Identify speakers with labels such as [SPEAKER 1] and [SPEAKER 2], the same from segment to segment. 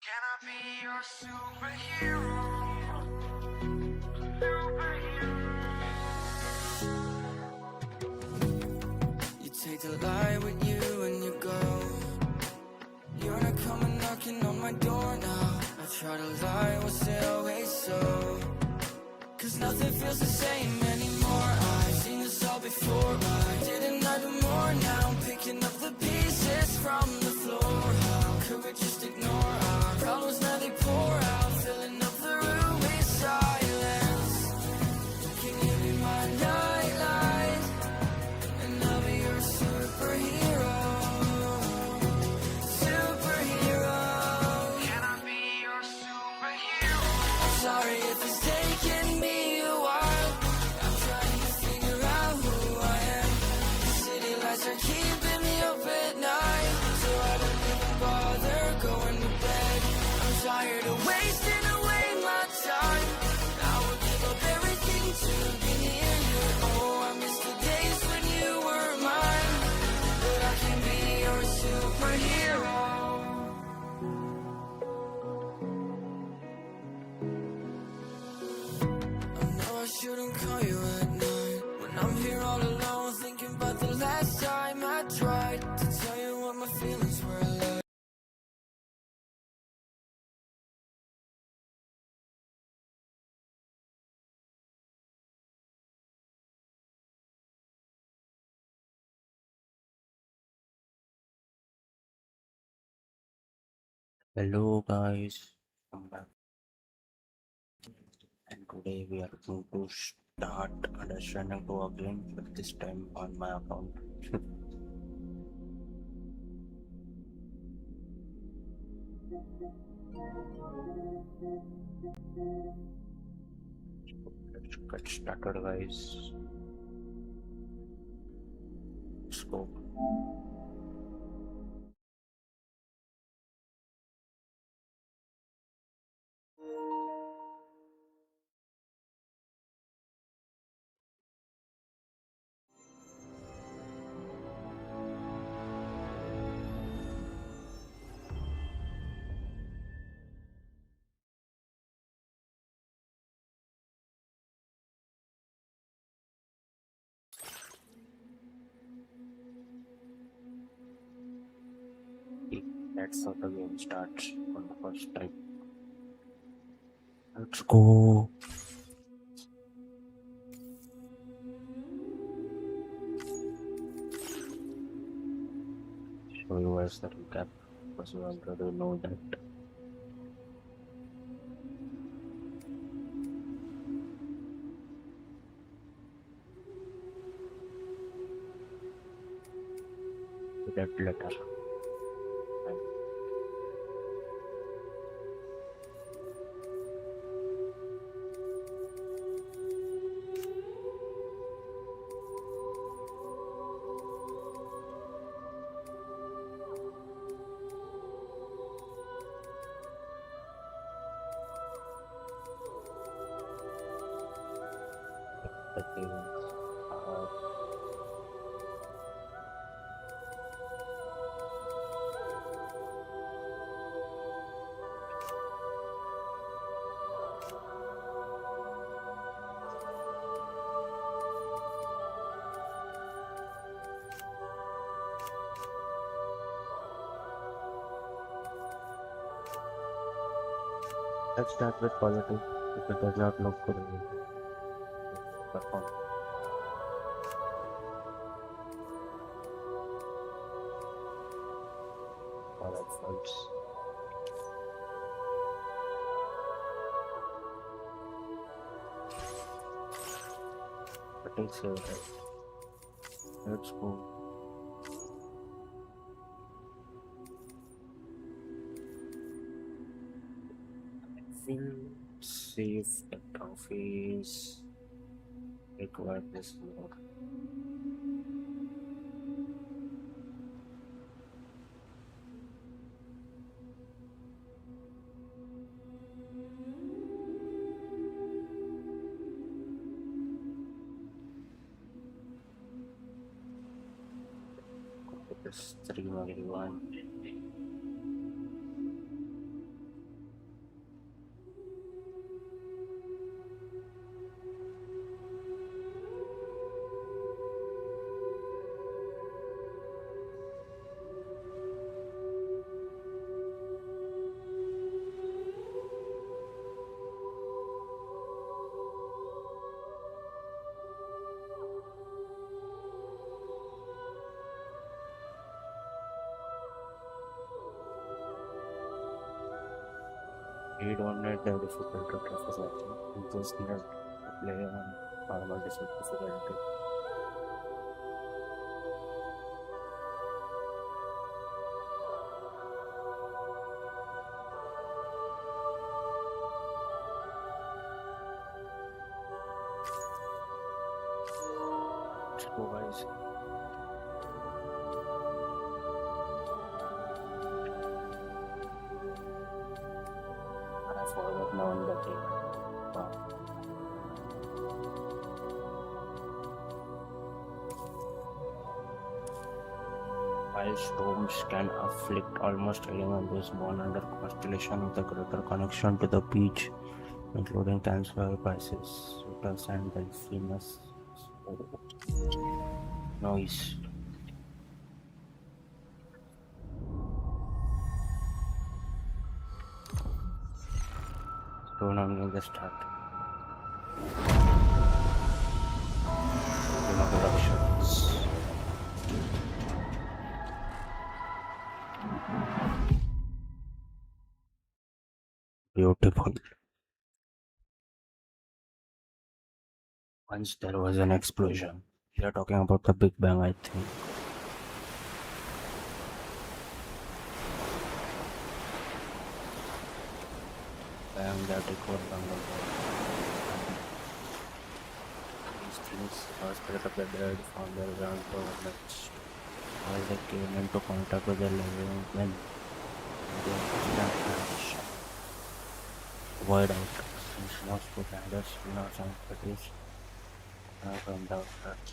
[SPEAKER 1] Can I be your superhero? You take the light with you and you go. You're not coming knocking on my door now. I try to lie, was it always so? Cause nothing feels the same anymore. I've seen this all before. I didn't I do more now? I'm picking up the pieces from the floor. How could we just ignore our problems? Now they pour out, filling up the room with silence. Can you be my nightlight? And I'll be your superhero. Superhero. Can I be your superhero? I'm sorry if it's taking me a while. I'm trying to figure out who I am. The city lights are keeping me up at night, so I don't even bother going to bed. I'm tired of wasting away my time. I would give up everything to be near you. Oh, I miss the days when you were mine, but I can be your superhero. I know I shouldn't call you at night when I'm here all alone, thinking about the last time I tried to tell you what my feelings were like.
[SPEAKER 2] Hello guys, I'm back and today we are going to start understanding to again, but this time on my account. Let's get started guys. Let's go. That's how the game starts on the first time. Let's go. Show you guys the recap because you already know that. That letter. The things are let's start with positive. If it does not look good, perform. Alright, folks. But it's here, right? Let's go. Feel safe. The trophies require this more. This 3 1. You don't need the difficult graphics, I think. You just need to play on normal difficulty. So guys, I forgot now on the thing. While storms can afflict almost anyone who is born under constellation with a greater connection to the beach, including cancer, Pisces, Saturn, and Delphinus. Noise. Turn on the start. Kojima Productions. Beautiful. Once there was an explosion. We are talking about the Big Bang, I think. Bang that equal bang of these things are spirit of the dead found their ground over next. As they came into contact with the living men, they instant vanish. Void out. Since most put riders do not sound British, from the outside.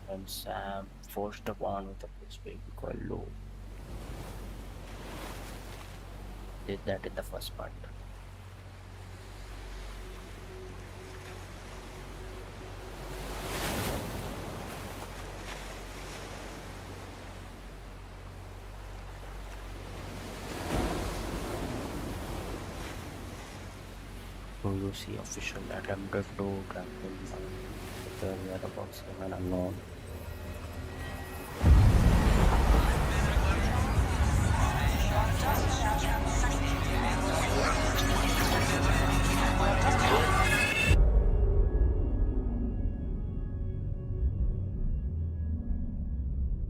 [SPEAKER 2] And Sam forced upon with a place baby called Low. Did that in the first part. So you see official attempted to track him the whereabouts of an unknown.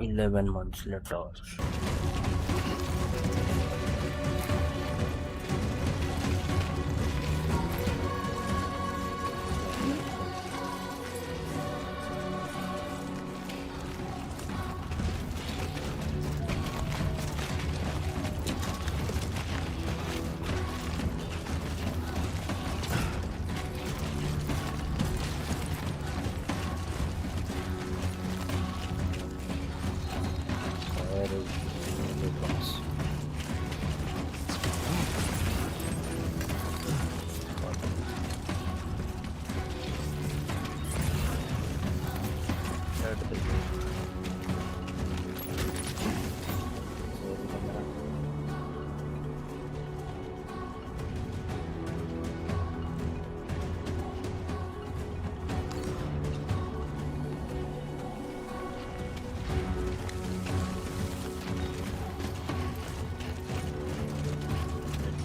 [SPEAKER 2] 11 months later. Where is the boss? Where did they go? Where is the camera?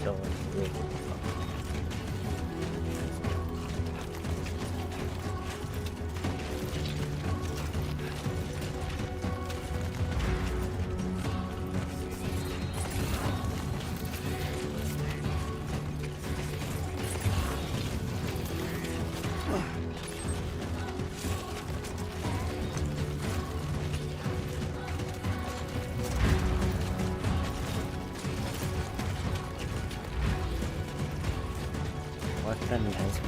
[SPEAKER 2] Don't really. What a nice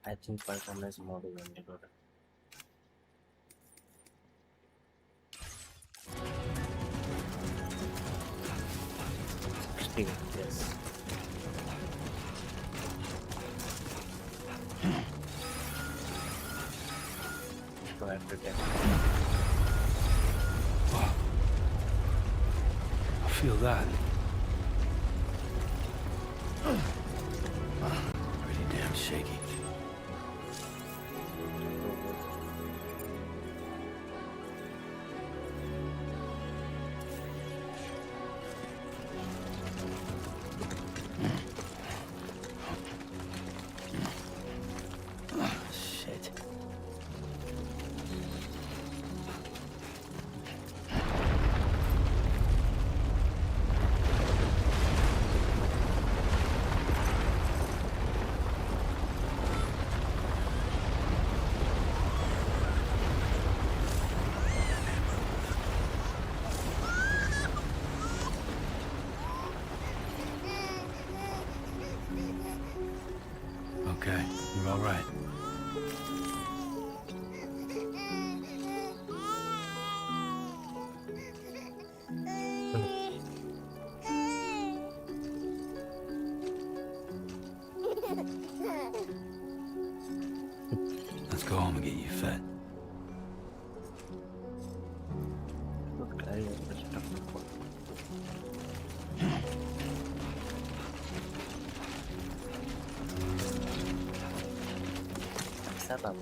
[SPEAKER 2] I think performance mode is only good. Yes. So I have to take
[SPEAKER 3] feel that? Pretty damn shaky. Shit. Okay, you're all right. Let's go home and get you fed.
[SPEAKER 2] Sebab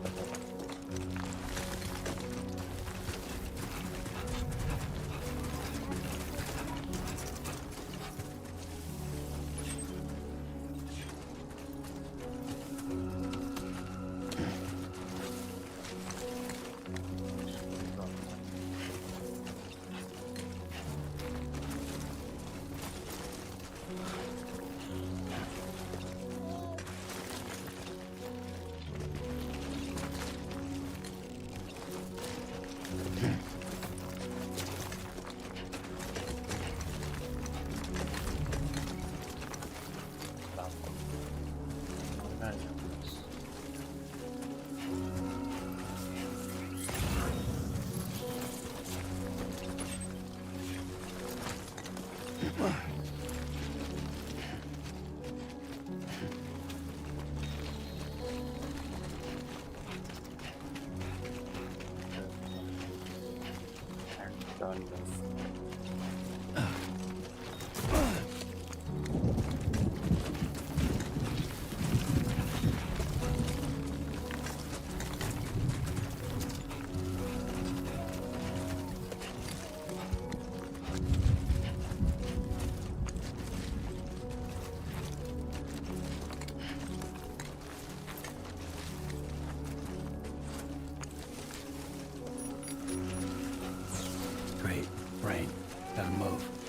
[SPEAKER 3] Great. Rain. Gotta move.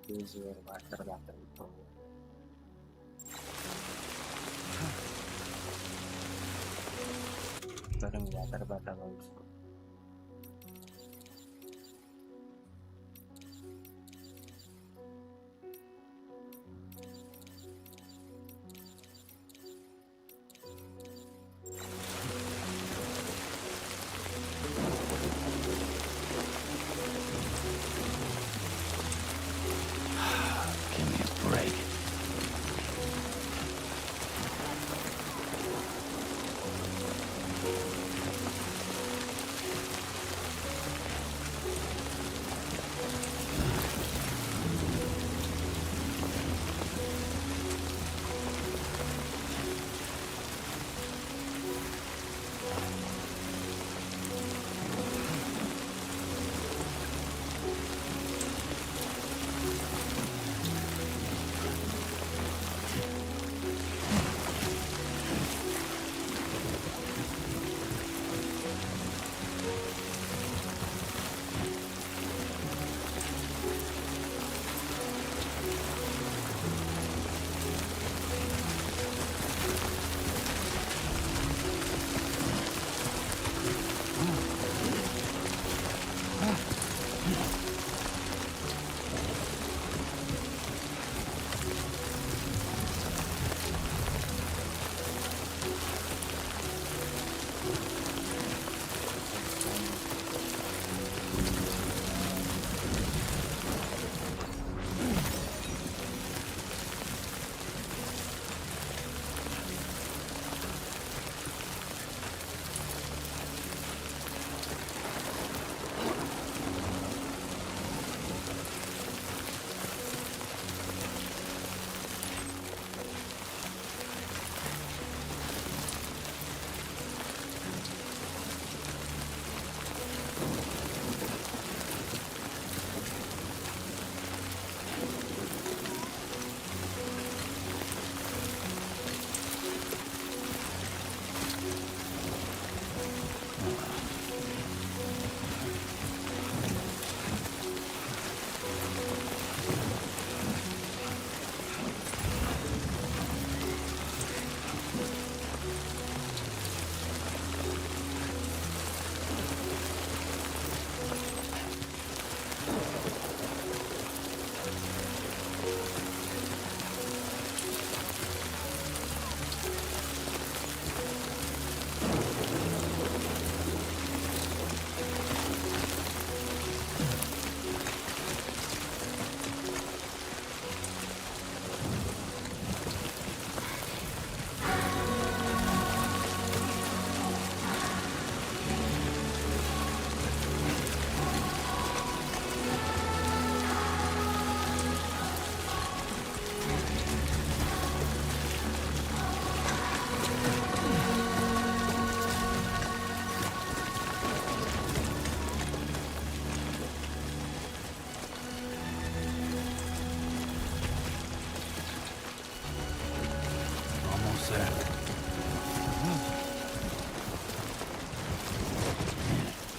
[SPEAKER 2] easier water bottle to bring water bottle also.
[SPEAKER 3] Give me a break.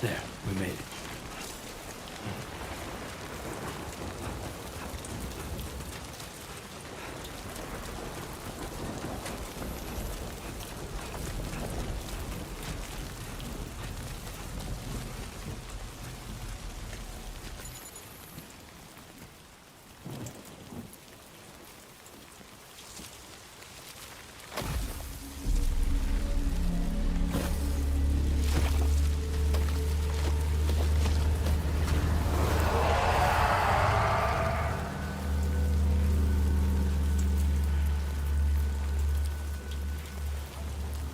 [SPEAKER 3] There, we made it.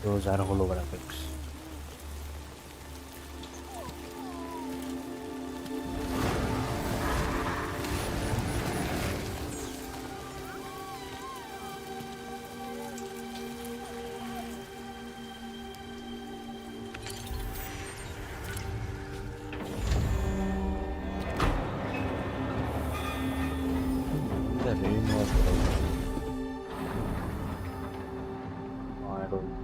[SPEAKER 2] Those are holographics. The rain was I don't know.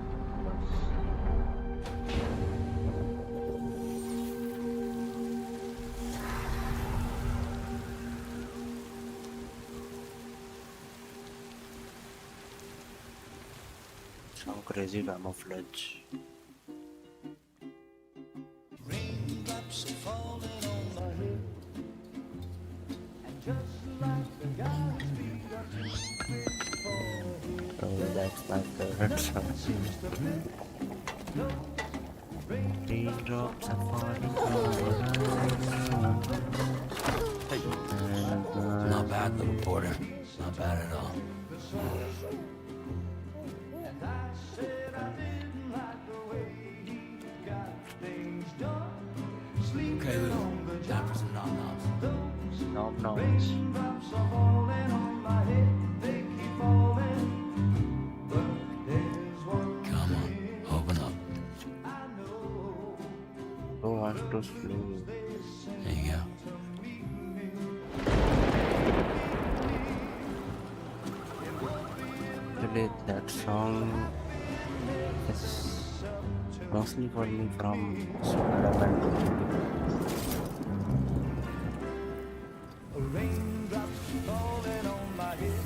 [SPEAKER 2] Some crazy camouflage.
[SPEAKER 1] Raindrops are falling on my head, and just like the guy's feet are too big for a head.
[SPEAKER 2] Oh, that's my favorite song. Raindrops are falling on
[SPEAKER 3] Not bad, little porter. Not bad at all.
[SPEAKER 1] And I said I didn't like the way he got things done.
[SPEAKER 3] Okay, Lou. Time for some nom-noms.
[SPEAKER 2] Nom noms.
[SPEAKER 1] Raindrops are falling on my head, they keep falling. But there's one
[SPEAKER 3] Come on, open up.
[SPEAKER 1] I know.
[SPEAKER 2] Go on to sleep.
[SPEAKER 3] There you go.
[SPEAKER 2] Actually, that song is mostly for me from Spider-Man 2.
[SPEAKER 1] Raindrops falling on my head,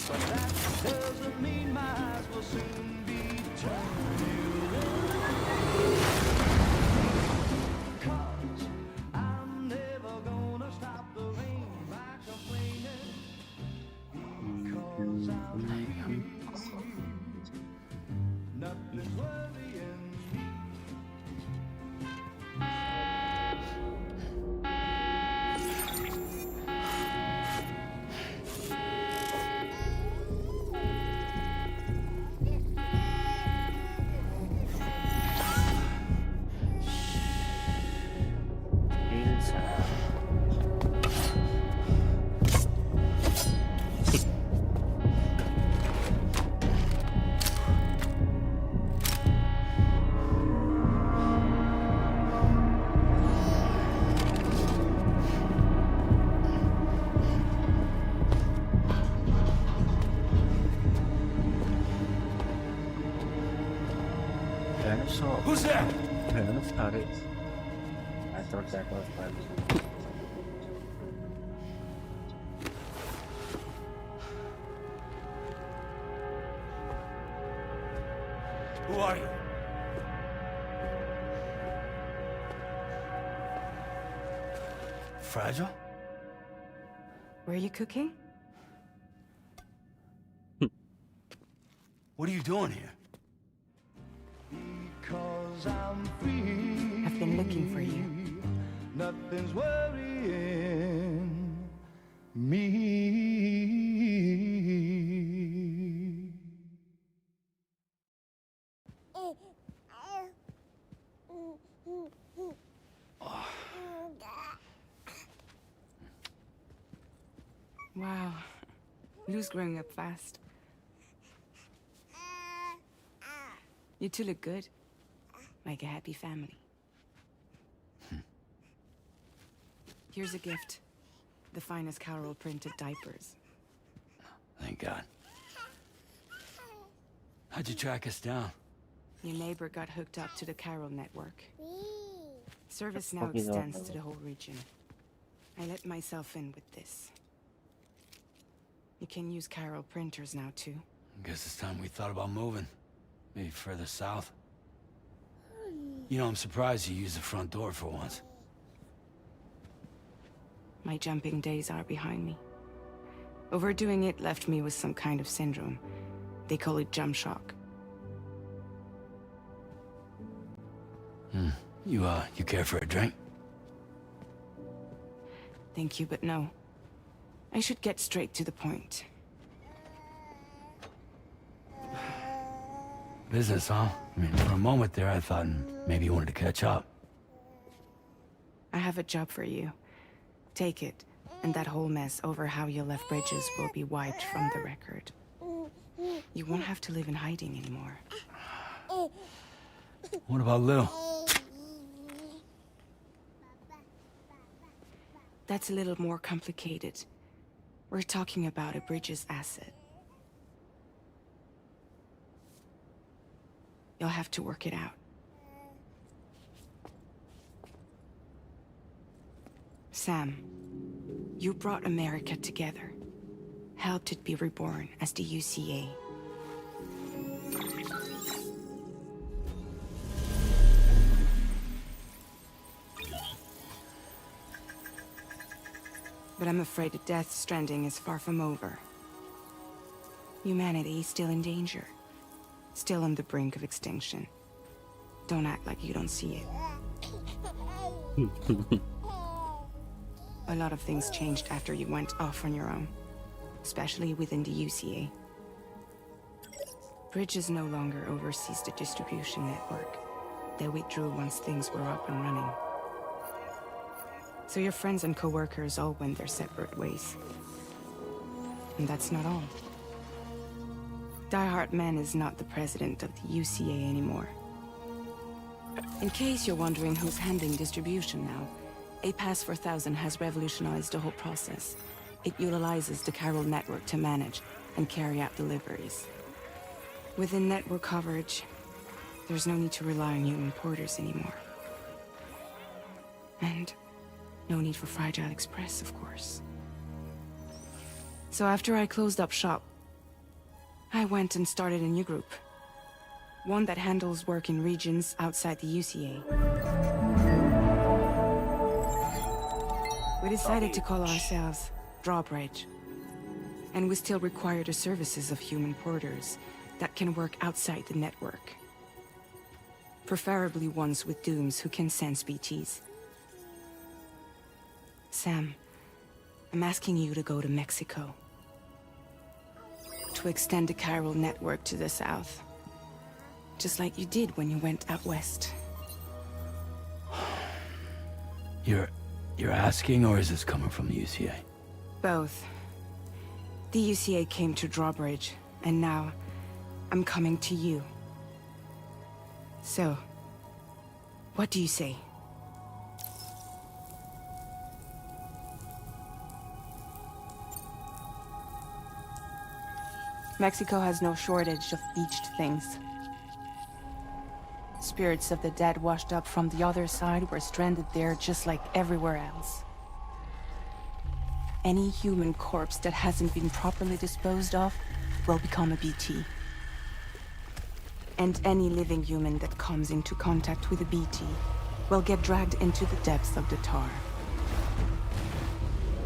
[SPEAKER 1] but that doesn't mean my eyes will soon be turning red. 'Cause I'm never gonna stop the rain by complaining, because I'm free. Nothing's worrying me.
[SPEAKER 2] Feels
[SPEAKER 3] Who's there?
[SPEAKER 2] sorry. I thought that was fun.
[SPEAKER 3] Who are you? Fragile?
[SPEAKER 4] Were you cooking?
[SPEAKER 3] What are you doing here?
[SPEAKER 1] Because I'm free.
[SPEAKER 4] I've been looking for you.
[SPEAKER 1] Nothing's worrying me.
[SPEAKER 4] Wow. Lou's growing up fast. You two look good. Like a happy family. Here's a gift. The finest Carol printed diapers.
[SPEAKER 3] Thank God. How'd you track us down?
[SPEAKER 4] Your neighbor got hooked up to the Carol network. Service now
[SPEAKER 2] fuck is all
[SPEAKER 4] extends to
[SPEAKER 2] about?
[SPEAKER 4] the whole region. I let myself in with this. You can use Carol printers now too.
[SPEAKER 3] Guess it's time we thought about moving. Maybe further south. You know, I'm surprised you used the front door for once.
[SPEAKER 4] My jumping days are behind me. Overdoing it left me with some kind of syndrome. They call it jump shock.
[SPEAKER 3] You care for a drink?
[SPEAKER 4] Thank you, but no. I should get straight to the point.
[SPEAKER 3] Business, huh? I mean, for a moment there, I thought maybe you wanted to catch up.
[SPEAKER 4] I have a job for you. Take it, and that whole mess over how you left Bridges will be wiped from the record. You won't have to live in hiding anymore.
[SPEAKER 3] What about Lil?
[SPEAKER 4] That's a little more complicated. We're talking about a Bridges asset. You'll have to work it out. Sam, you brought America together. Helped it be reborn as the UCA. But I'm afraid that Death Stranding is far from over. Humanity is still in danger. Still on the brink of extinction. Don't act like you don't see it. A lot of things changed after you went off on your own. Especially within the UCA. Bridges no longer oversees the distribution network. They withdrew once things were up and running. So your friends and co-workers all went their separate ways. And that's not all. Die Hard Man is not the president of the UCA anymore. In case you're wondering who's handling distribution now, A Pass 4000 has revolutionized the whole process. It utilizes the Carol network to manage and carry out deliveries. Within network coverage, there's no need to rely on human porters anymore. And no need for Fragile Express, of course. So after I closed up shop, I went and started a new group. One that handles work in regions outside the UCA. We decided to call ourselves Drawbridge. And we still require the services of human porters that can work outside the network. Preferably ones with dooms who can sense BTs. Sam, I'm asking you to go to Mexico. To extend the Carol network to the south. Just like you did when you went out west.
[SPEAKER 3] You're asking, or is this coming from the UCA?
[SPEAKER 4] Both. The UCA came to Drawbridge, and now I'm coming to you. So, what do you say? Mexico has no shortage of beached things. Spirits of the dead washed up from the other side were stranded there just like everywhere else. Any human corpse that hasn't been properly disposed of will become a BT. And any living human that comes into contact with a BT will get dragged into the depths of the tar.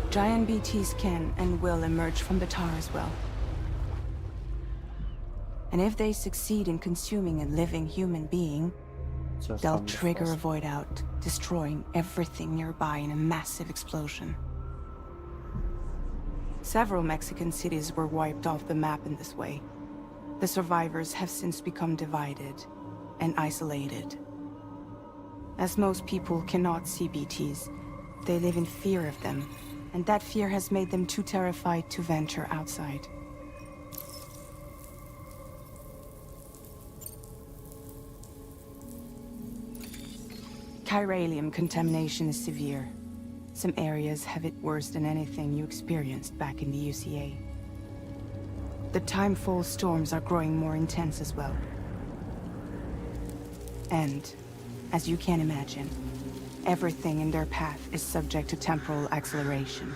[SPEAKER 4] Giant BTs can and will emerge from the tar as well. And if they succeed in consuming a living human being,
[SPEAKER 2] Just
[SPEAKER 4] they'll
[SPEAKER 2] from the
[SPEAKER 4] trigger a
[SPEAKER 2] first-
[SPEAKER 4] void out, destroying everything nearby in a massive explosion. Several Mexican cities were wiped off the map in this way. The survivors have since become divided and isolated. As most people cannot see BTs, they live in fear of them, and that fear has made them too terrified to venture outside. Chiralium contamination is severe. Some areas have it worse than anything you experienced back in the UCA. The timefall storms are growing more intense as well. And, as you can imagine, everything in their path is subject to temporal acceleration.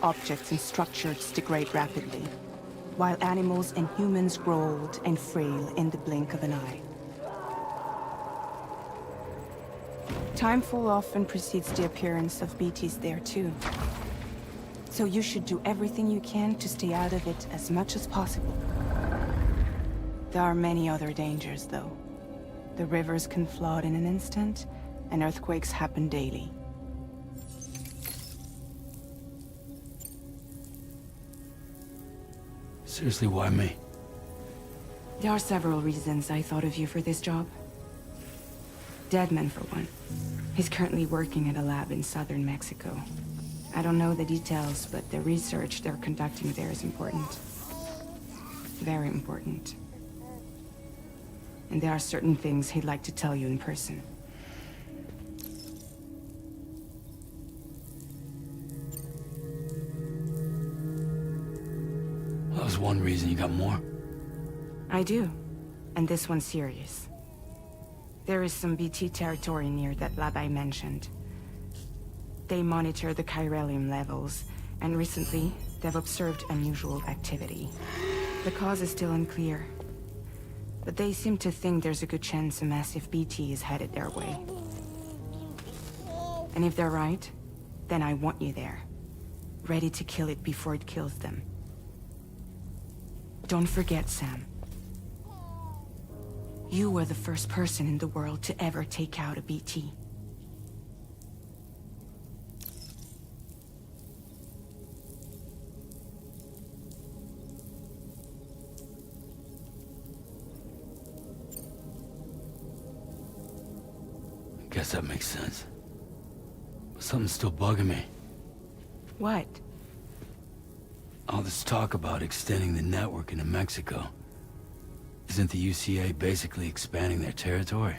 [SPEAKER 4] Objects and structures degrade rapidly, while animals and humans grow old and frail in the blink of an eye. Timefall often precedes the appearance of BTs there too. So you should do everything you can to stay out of it as much as possible. There are many other dangers, though. The rivers can flood in an instant, and earthquakes happen daily.
[SPEAKER 3] Seriously, why me?
[SPEAKER 4] There are several reasons I thought of you for this job. Deadman, for one. He's currently working at a lab in southern Mexico. I don't know the details, but the research they're conducting there is important. Very important. And there are certain things he'd like to tell you in person.
[SPEAKER 3] That was one reason. You got more?
[SPEAKER 4] I do. And this one's serious. There is some BT territory near that lab I mentioned. They monitor the chiralium levels, and recently, they've observed unusual activity. The cause is still unclear, but they seem to think there's a good chance a massive BT is headed their way. And if they're right, then I want you there, ready to kill it before it kills them. Don't forget, Sam. You were the first person in the world to ever take out a BT.
[SPEAKER 3] Guess that makes sense. But something's still bugging me.
[SPEAKER 4] What?
[SPEAKER 3] All this talk about extending the network into Mexico. Isn't the UCA basically expanding their territory?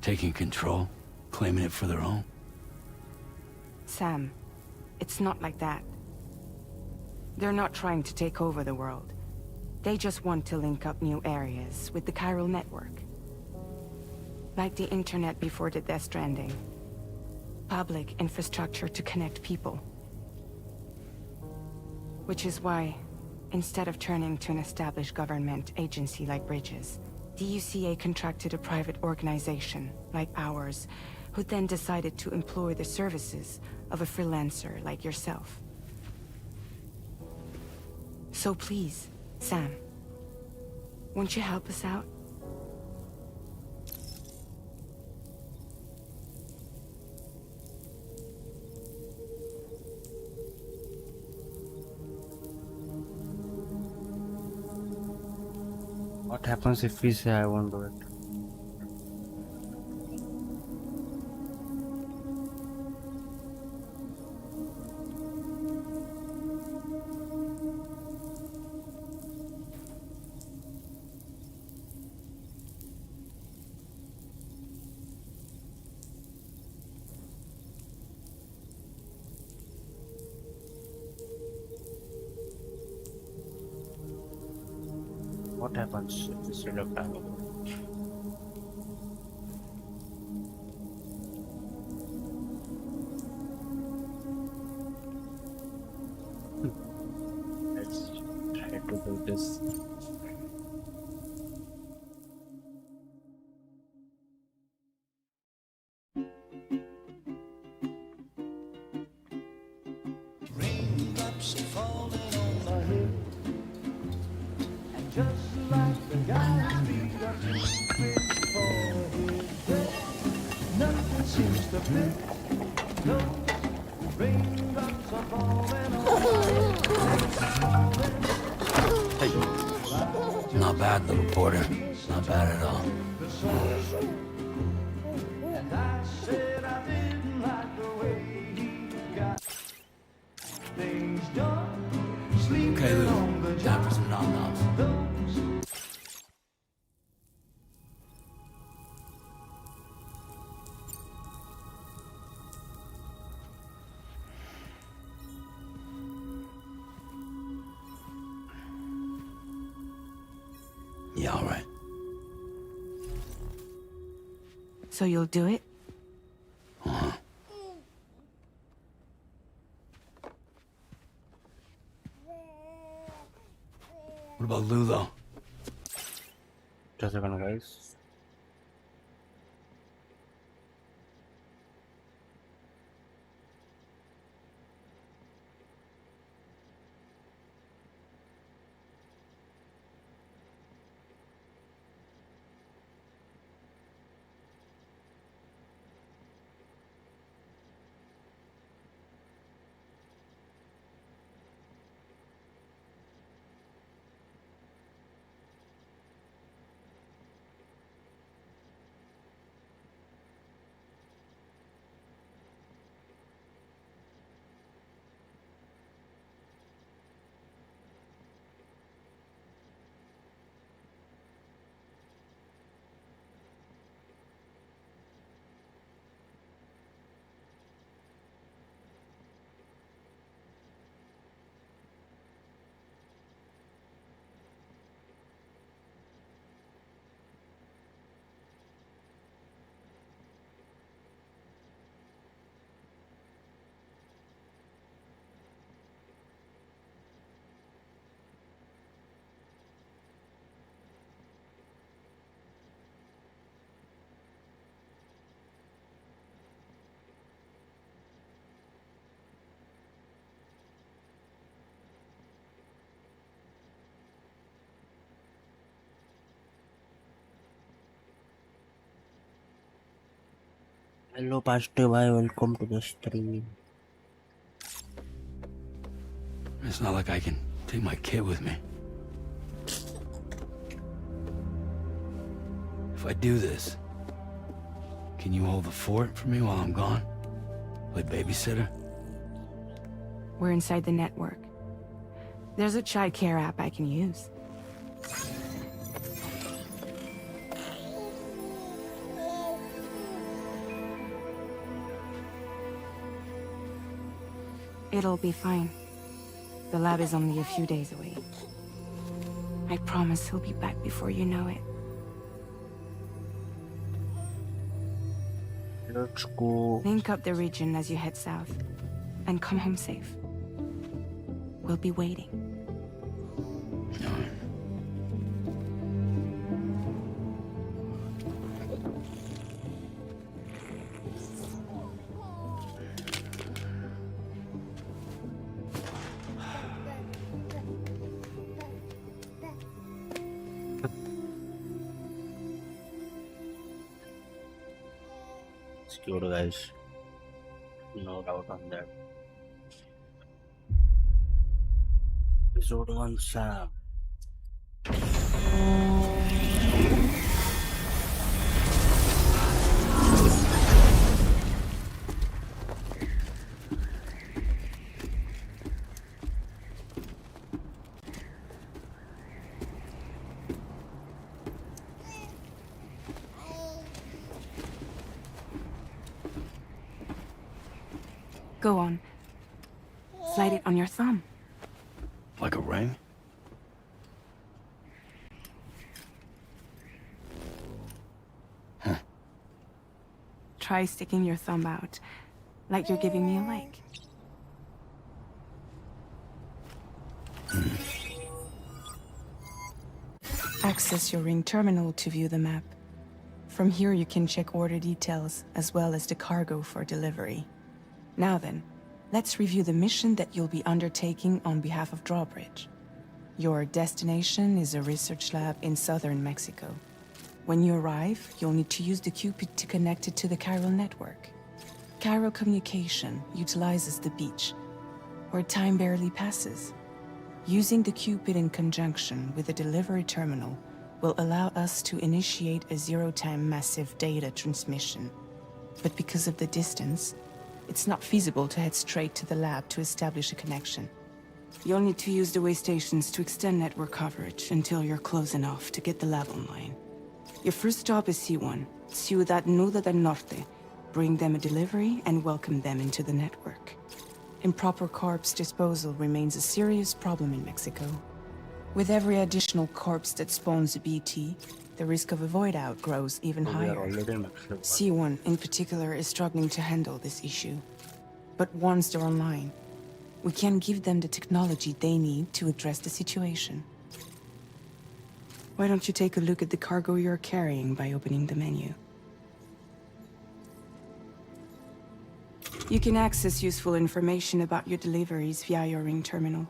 [SPEAKER 3] Taking control? Claiming it for their own?
[SPEAKER 4] Sam, it's not like that. They're not trying to take over the world. They just want to link up new areas with the chiral network. Like the internet before the Death Stranding. Public infrastructure to connect people. Which is why, instead of turning to an established government agency like Bridges, the UCA contracted a private organization, like ours, who then decided to employ the services of a freelancer like yourself. So please, Sam, won't you help us out?
[SPEAKER 2] What happens if we say I won't do it? What happens if we select time? Let's try to do this.
[SPEAKER 5] Raindrops are falling on my head, and just like the guy's feet are too big for his head, nothing seems to fit. Those raindrops are falling on my head.
[SPEAKER 3] Not bad, little Porter. Not bad at all.
[SPEAKER 5] And I said I didn't like the way he got things done. Sleeping
[SPEAKER 3] Okay,
[SPEAKER 5] on the
[SPEAKER 3] Lou. Time for
[SPEAKER 5] job.
[SPEAKER 3] some nom-noms.
[SPEAKER 5] Those
[SPEAKER 3] Yeah, all right.
[SPEAKER 4] So you'll do it?
[SPEAKER 3] What about Lulo?
[SPEAKER 2] Just a second, guys. Hello, Pastor. Bye. Welcome to the stream.
[SPEAKER 3] It's not like I can take my kid with me. If I do this, can you hold the fort for me while I'm gone? Play babysitter?
[SPEAKER 4] We're inside the network. There's a child care app I can use. It'll be fine. The lab is only a few days away. I promise he'll be back before you know it.
[SPEAKER 2] Let's go.
[SPEAKER 4] Link up the region as you head south, and come home safe. We'll be waiting.
[SPEAKER 2] Secure, guys. No doubt on that. Episode 1, Sam.
[SPEAKER 4] Go on. Slide it on your thumb.
[SPEAKER 3] Like a ring?
[SPEAKER 4] Try sticking your thumb out, like you're giving me a like. Access your ring terminal to view the map. From here you can check order details, as well as the cargo for delivery. Now then, let's review the mission that you'll be undertaking on behalf of Drawbridge. Your destination is a research lab in southern Mexico. When you arrive, you'll need to use the Cupid to connect it to the chiral network. Chiral communication utilizes the beach, where time barely passes. Using the Cupid in conjunction with the delivery terminal will allow us to initiate a zero-time massive data transmission. But because of the distance, it's not feasible to head straight to the lab to establish a connection. You'll need to use the way stations to extend network coverage until you're close enough to get the lab online. Your first stop is C1, Ciudad Nuda del Norte. Bring them a delivery and welcome them into the network. Improper corpse disposal remains a serious problem in Mexico. With every additional corpse that spawns a BT, the risk of a void out grows even
[SPEAKER 2] So we are
[SPEAKER 4] higher.
[SPEAKER 2] already in Mexico.
[SPEAKER 4] C1 in particular is struggling to handle this issue. But once they're online, we can give them the technology they need to address the situation. Why don't you take a look at the cargo you're carrying by opening the menu? You can access useful information about your deliveries via your ring terminal.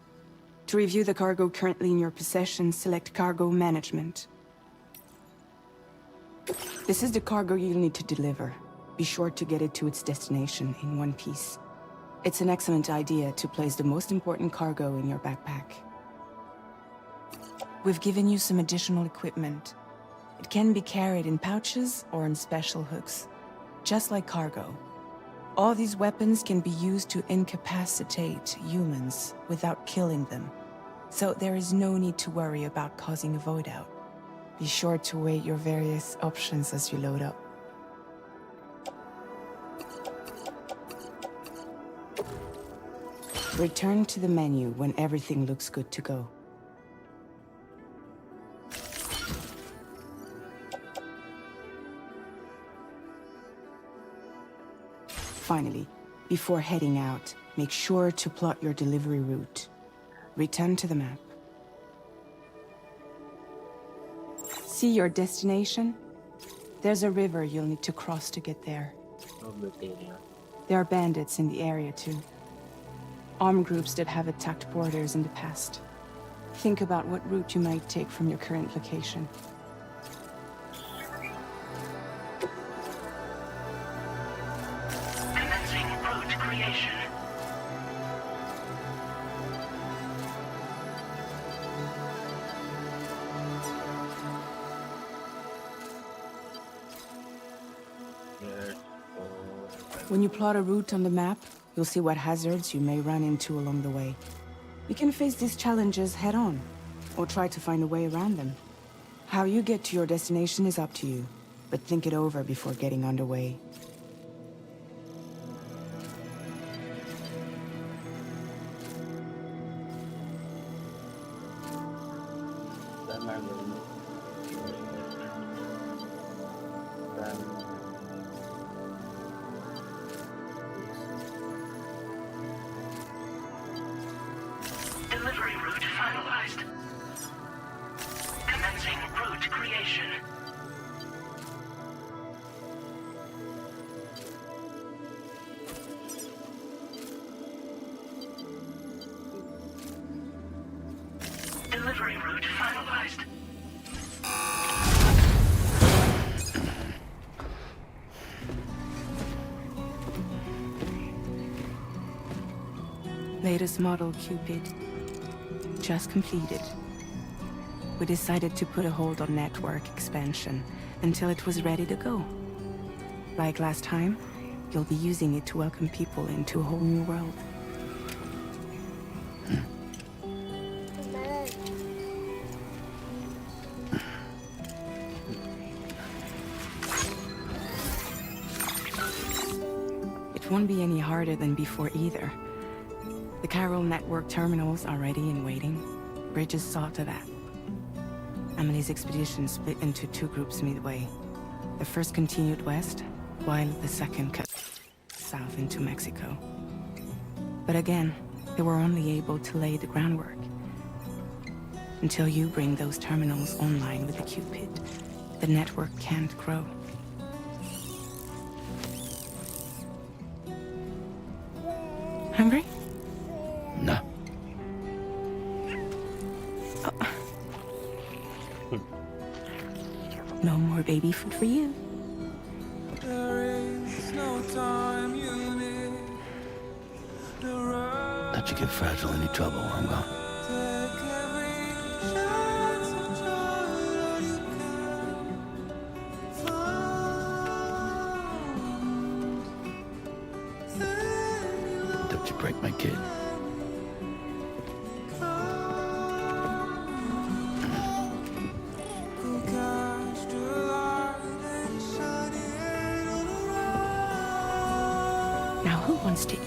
[SPEAKER 4] To review the cargo currently in your possession, select Cargo Management. This is the cargo you'll need to deliver. Be sure to get it to its destination in one piece. It's an excellent idea to place the most important cargo in your backpack. We've given you some additional equipment. It can be carried in pouches or in special hooks, just like cargo. All these weapons can be used to incapacitate humans without killing them. So there is no need to worry about causing a void out. Be sure to weigh your various options as you load up. Return to the menu when everything looks good to go. Finally, before heading out, make sure to plot your delivery route. Return to the map. See your destination? There's a river you'll need to cross to get there. There are bandits in the area too. Armed groups that have attacked borders in the past. Think about what route you might take from your current location.
[SPEAKER 6] Commencing route creation.
[SPEAKER 4] When you plot a route on the map, you'll see what hazards you may run into along the way. You can face these challenges head-on, or try to find a way around them. How you get to your destination is up to you, but think it over before getting underway.
[SPEAKER 6] Delivery route finalized. Commencing route creation. Delivery route finalized.
[SPEAKER 4] Latest model Cupid. Just completed. We decided to put a hold on network expansion until it was ready to go. Like last time, you'll be using it to welcome people into a whole new world. It won't be any harder than before either. The Chiral network terminals are ready and waiting. Bridges saw to that. Emily's expedition split into two groups midway. The first continued west, while the second cut south into Mexico. But again, they were only able to lay the groundwork. Until you bring those terminals online with the Cupid, the network can't grow. Hungry?
[SPEAKER 3] No.
[SPEAKER 4] No more baby food for you.
[SPEAKER 3] Let you get fragile any trouble while I'm gone. Don't you break my kid.
[SPEAKER 4] Now who wants to eat?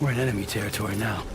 [SPEAKER 3] We're in enemy territory now.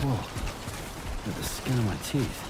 [SPEAKER 3] Whoa. Look at the skin of my teeth.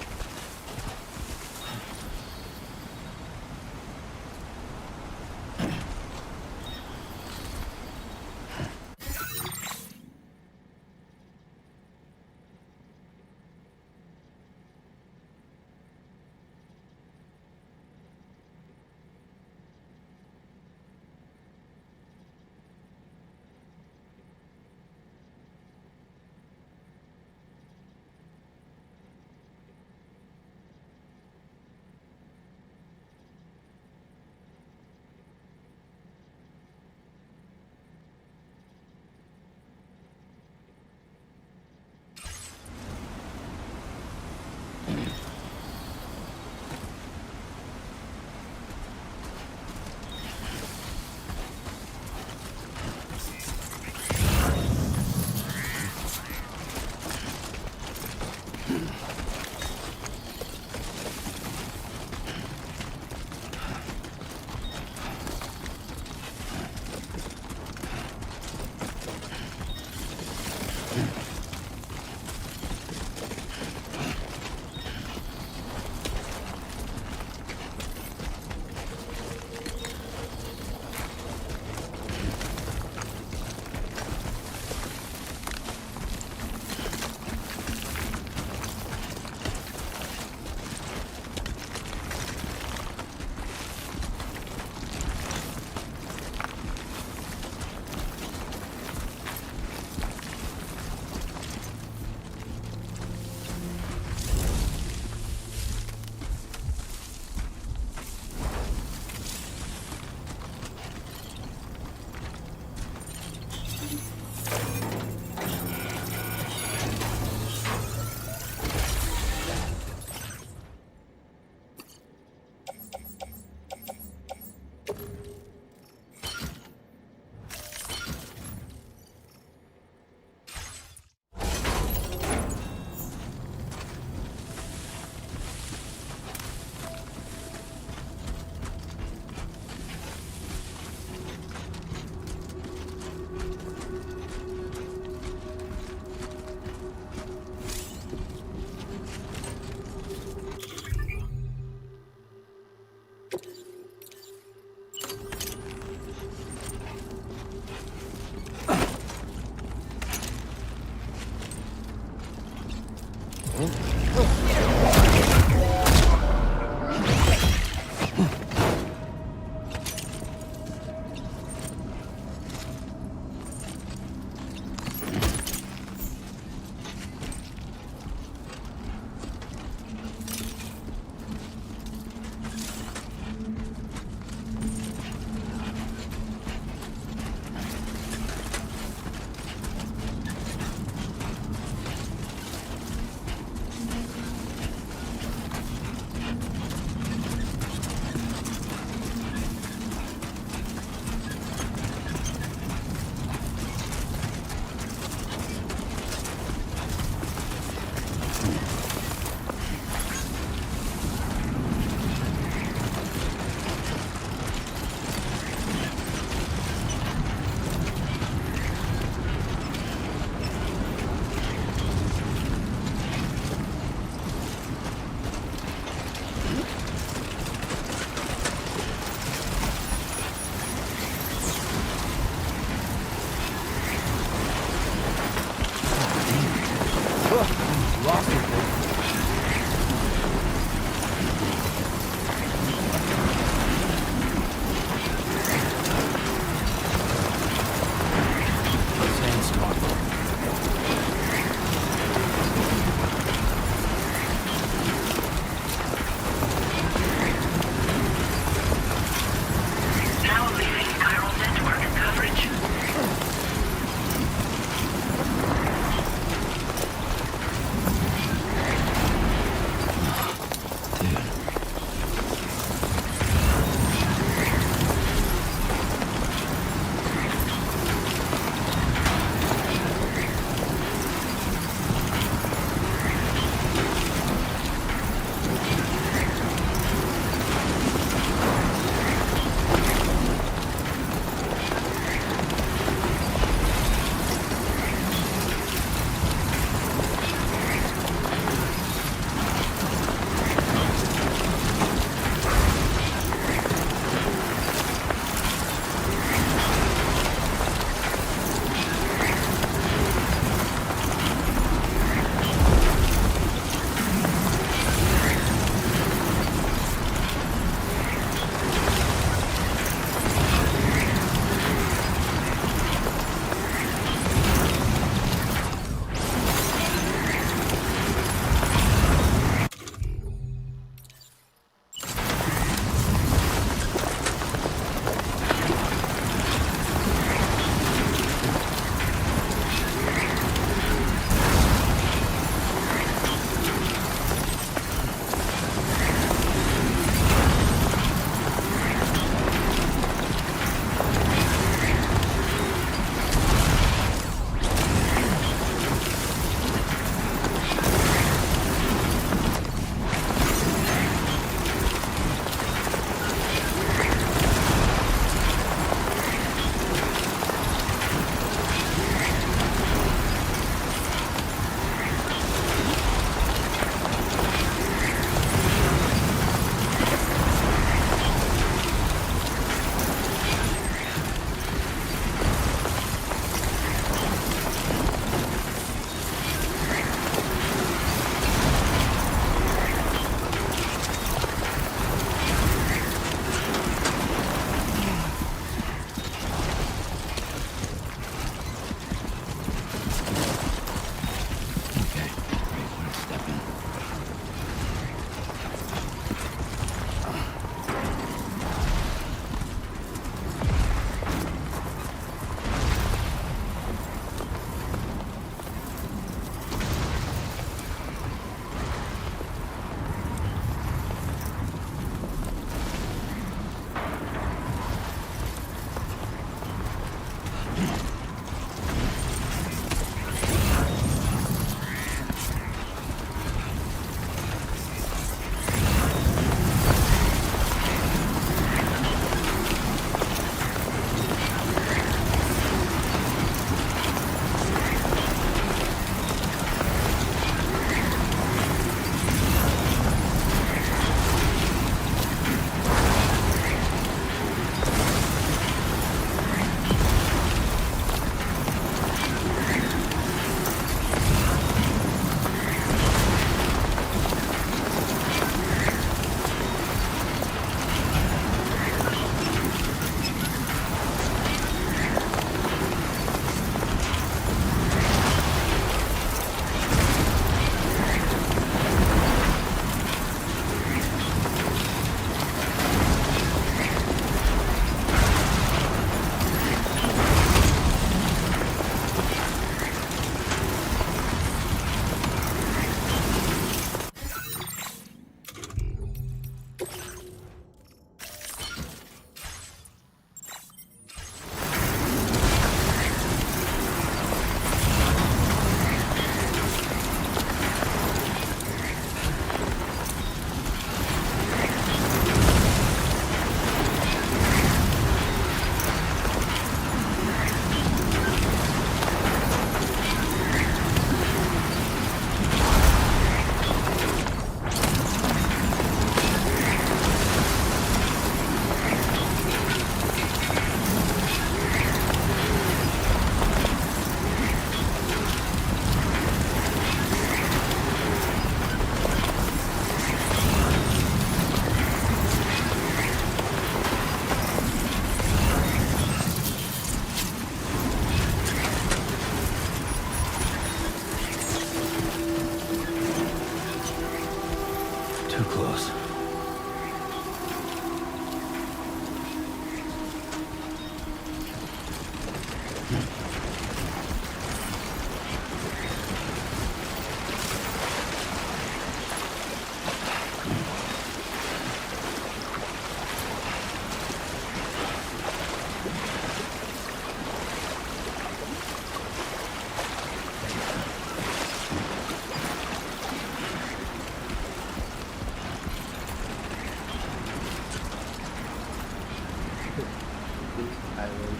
[SPEAKER 3] cleared.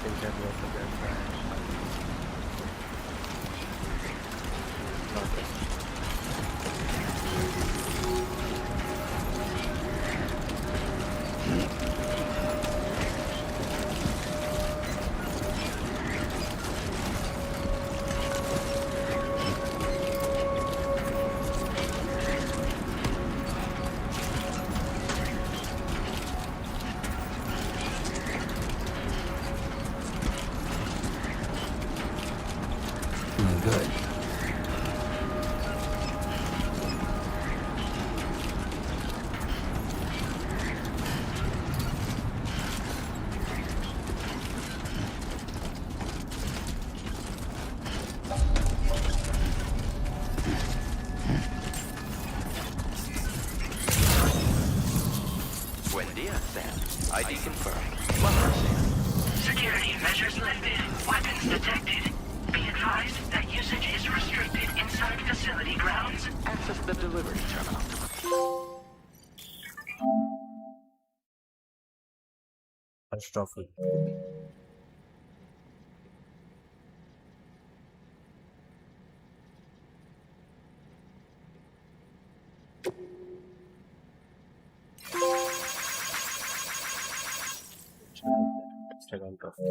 [SPEAKER 2] think that was a good try. Not this.
[SPEAKER 3] Good.
[SPEAKER 7] Buen dia, Sam. ID confirmed. Welcome, Sam.
[SPEAKER 6] Security measures lifted. Weapons detected. Be advised that usage is restricted inside facility grounds.
[SPEAKER 7] Access the delivery terminal.
[SPEAKER 2] First trophy. Second trophy.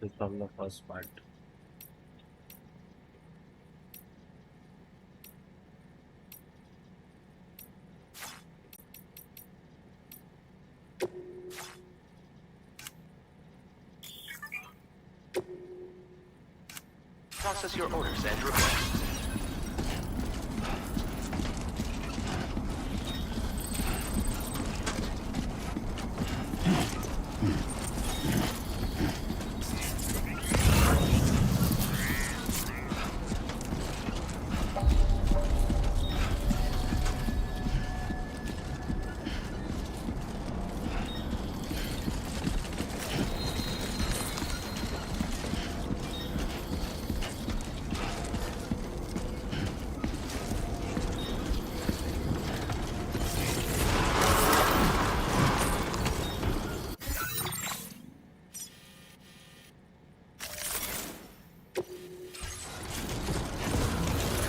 [SPEAKER 2] This is from the first part.
[SPEAKER 7] Process your orders and requests.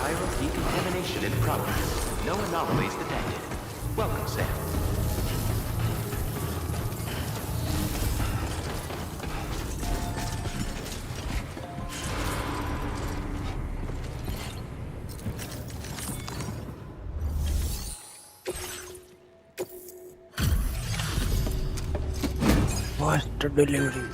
[SPEAKER 7] Chiral decontamination in progress. No anomalies detected. Welcome, Sam.
[SPEAKER 2] What's the delivery?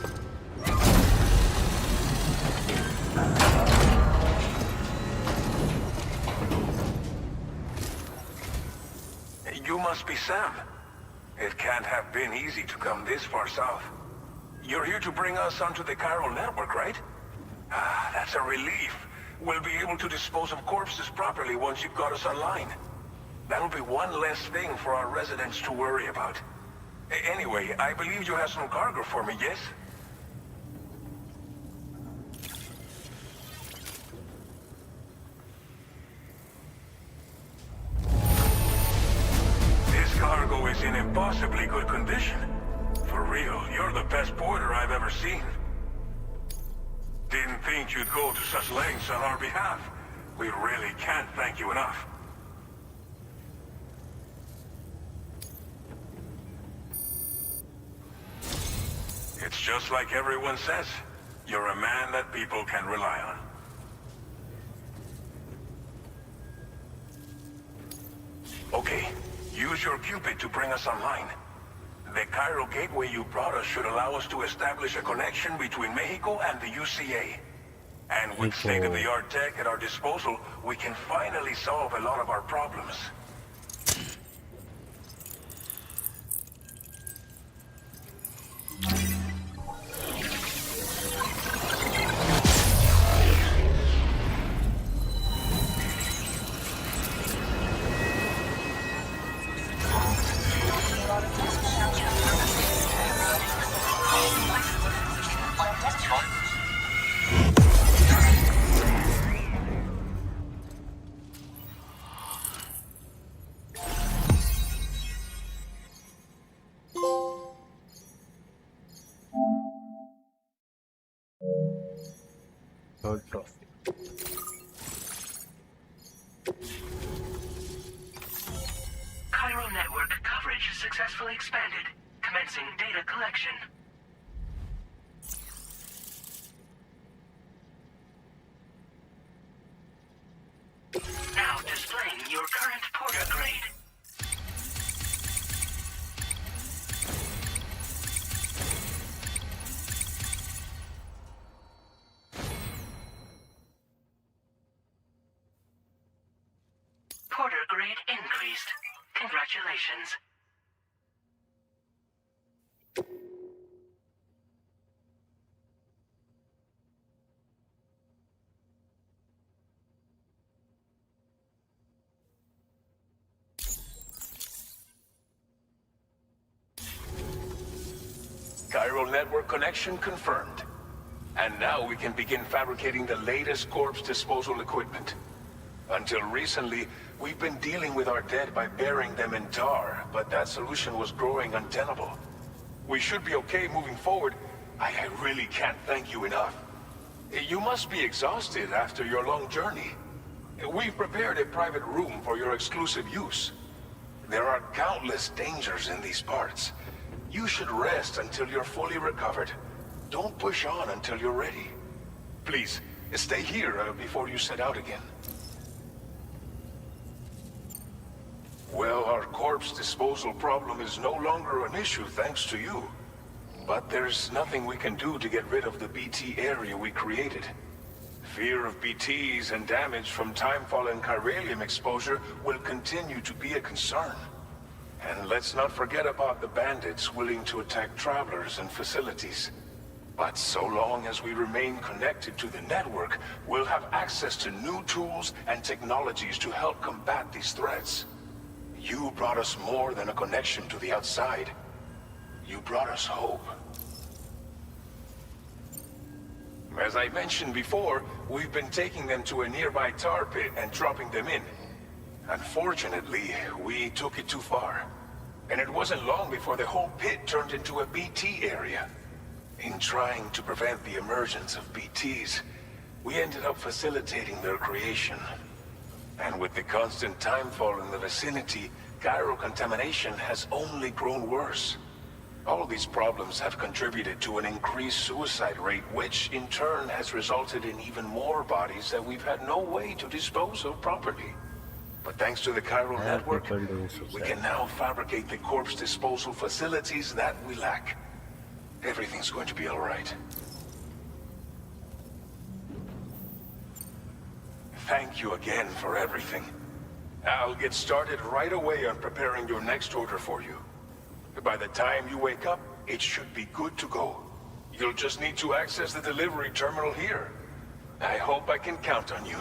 [SPEAKER 8] You must be Sam. It can't have been easy to come this far south. You're here to bring us onto the chiral network, right? Ah, that's a relief. We'll be able to dispose of corpses properly once you've got us online. That'll be one less thing for our residents to worry about. Anyway, I believe you have some cargo for me, yes? This cargo is in impossibly good condition. For real, you're the best porter I've ever seen. Didn't think you'd go to such lengths on our behalf. We really can't thank you enough. It's just like everyone says. You're a man that people can rely on. Okay, use your Cupid to bring us online. The chiral gateway you brought us should allow us to establish a connection between Mexico and the UCA. And with state-of-the-art tech at our disposal, we can finally solve a lot of our problems.
[SPEAKER 2] Third trophy.
[SPEAKER 6] Chiral network coverage successfully expanded. Commencing data collection. Now displaying your current porter grade. Porter grade increased. Congratulations.
[SPEAKER 8] Chiral network connection confirmed. And now we can begin fabricating the latest corpse disposal equipment. Until recently, we've been dealing with our dead by burying them in tar, but that solution was growing untenable. We should be okay moving forward. I really can't thank you enough. You must be exhausted after your long journey. We've prepared a private room for your exclusive use. There are countless dangers in these parts. You should rest until you're fully recovered. Don't push on until you're ready. Please, stay here before you set out again. Well, our corpse disposal problem is no longer an issue thanks to you. But there's nothing we can do to get rid of the BT area we created. Fear of BTs and damage from timefall and chiralium exposure will continue to be a concern. And let's not forget about the bandits willing to attack travelers and facilities. But so long as we remain connected to the network, we'll have access to new tools and technologies to help combat these threats. You brought us more than a connection to the outside. You brought us hope. As I mentioned before, we've been taking them to a nearby tar pit and dropping them in. Unfortunately, we took it too far. And it wasn't long before the whole pit turned into a BT area. In trying to prevent the emergence of BTs, we ended up facilitating their creation. And with the constant timefall in the vicinity, chiral contamination has only grown worse. All of these problems have contributed to an increased suicide rate, which in turn has resulted in even more bodies that we've had no way to dispose of properly. But thanks to the chiral network, we can now fabricate the corpse disposal facilities that we lack. Everything's going to be all right. Thank you again for everything. I'll get started right away on preparing your next order for you. By the time you wake up, it should be good to go. You'll just need to access the delivery terminal here. I hope I can count on you.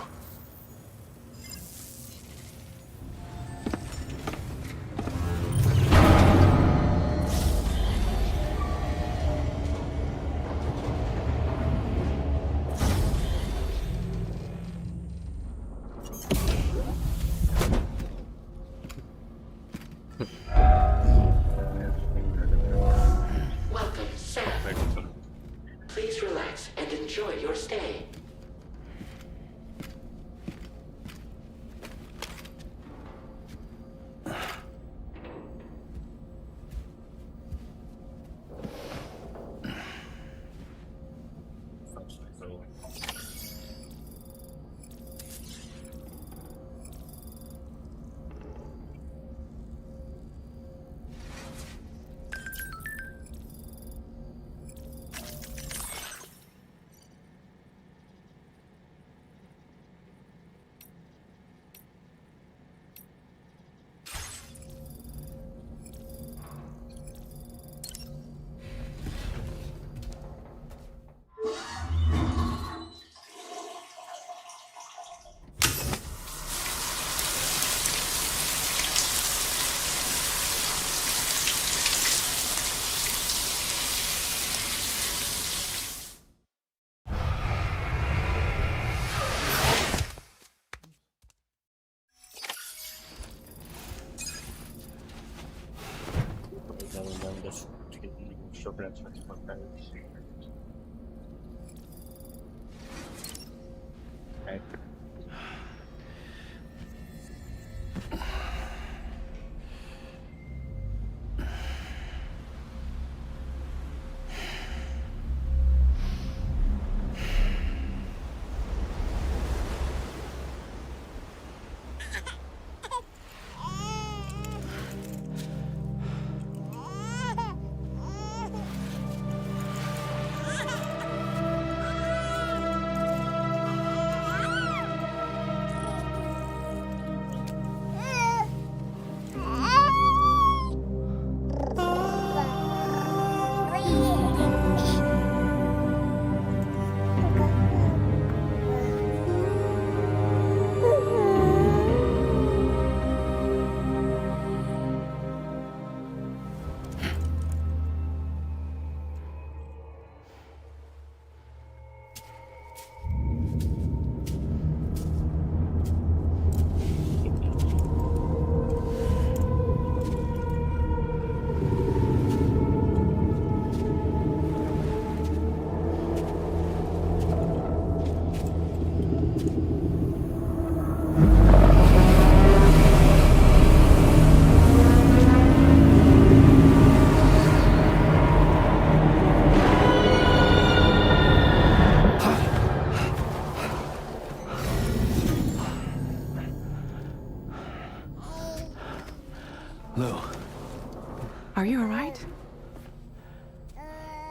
[SPEAKER 6] Welcome, Sam. Please relax and enjoy your stay.
[SPEAKER 2] Right.
[SPEAKER 3] Lou,
[SPEAKER 4] Are you alright?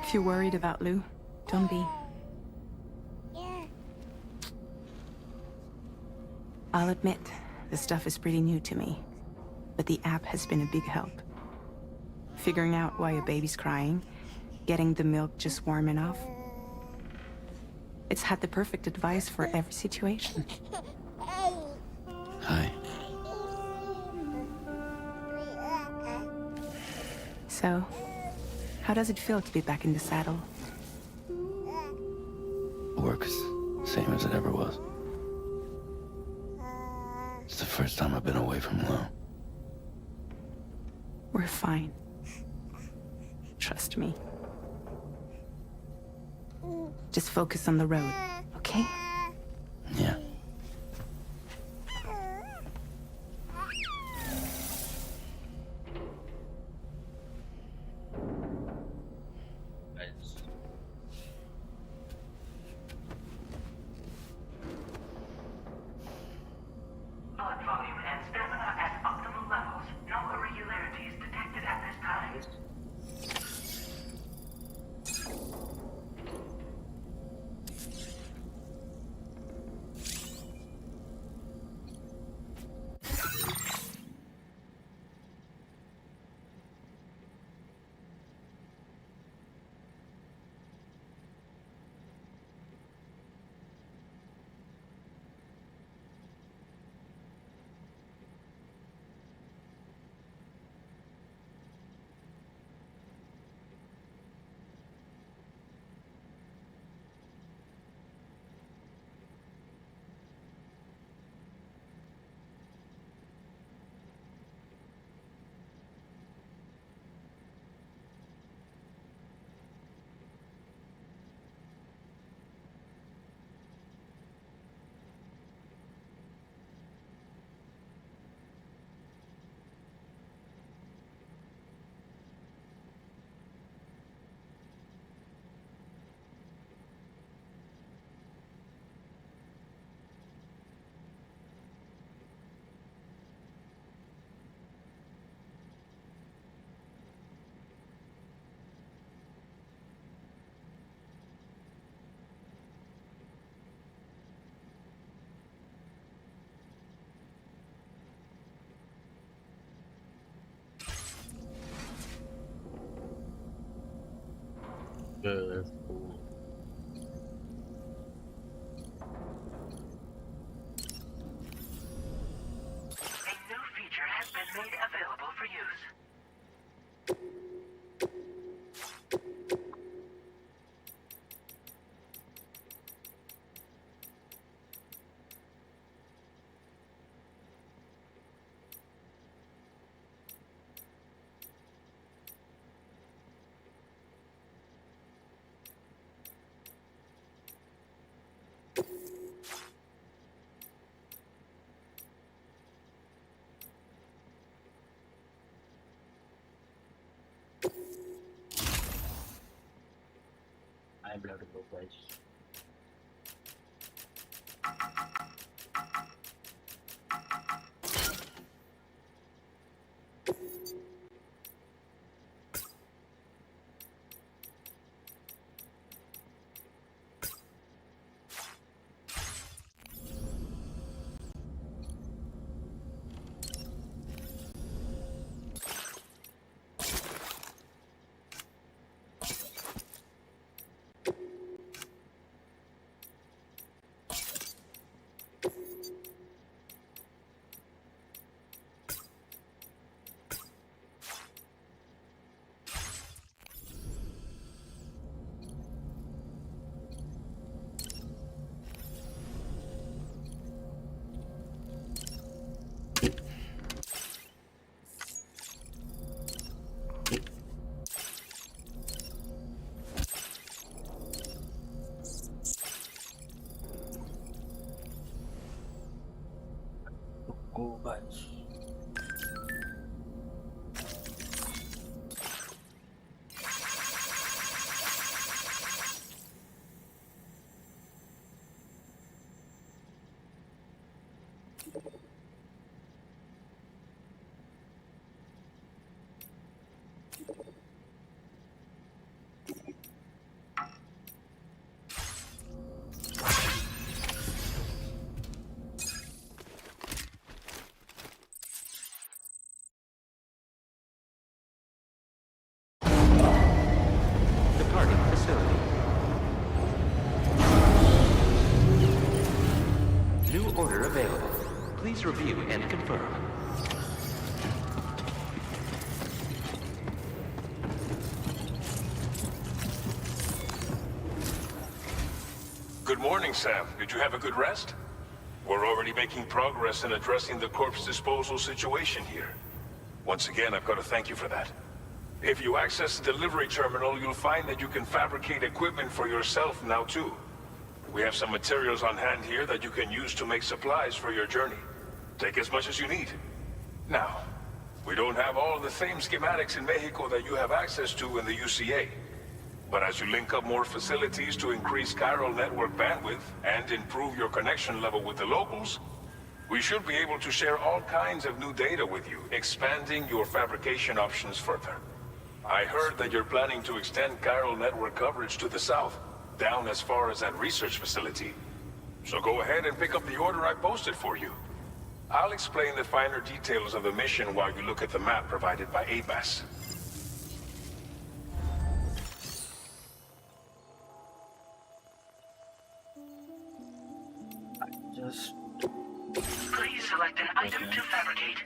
[SPEAKER 4] If you're worried about Lou, don't be. I'll admit, this stuff is pretty new to me, but the app has been a big help. Figuring out why a baby's crying, getting the milk just warm enough. It's had the perfect advice for every situation.
[SPEAKER 3] hi.
[SPEAKER 4] So, how does it feel to be back in the saddle?
[SPEAKER 3] Work's same as it ever was. It's the first time I've been away from Lou.
[SPEAKER 4] We're fine. Trust me. Just focus on the road, okay?
[SPEAKER 3] Yeah.
[SPEAKER 6] Blood volume and stamina at optimal levels. No irregularities detected at this time.
[SPEAKER 2] That's cool.
[SPEAKER 6] A new feature has been made available for use.
[SPEAKER 2] My blood low, guys. Go, guys.
[SPEAKER 7] Departing facility. New order available. Please review and confirm.
[SPEAKER 8] Good morning, Sam. Did you have a good rest? We're already making progress in addressing the corpse disposal situation here. Once again, I've got to thank you for that. If you access the delivery terminal, you'll find that you can fabricate equipment for yourself now too. We have some materials on hand here that you can use to make supplies for your journey. Take as much as you need. Now, we don't have all the same schematics in Mexico that you have access to in the UCA. But as you link up more facilities to increase chiral network bandwidth and improve your connection level with the locals, we should be able to share all kinds of new data with you, expanding your fabrication options further. I heard that you're planning to extend chiral network coverage to the south, down as far as that research facility. So go ahead and pick up the order I posted for you. I'll explain the finer details of the mission while you look at the map provided by ABAS.
[SPEAKER 2] Just
[SPEAKER 6] Please select an item to fabricate.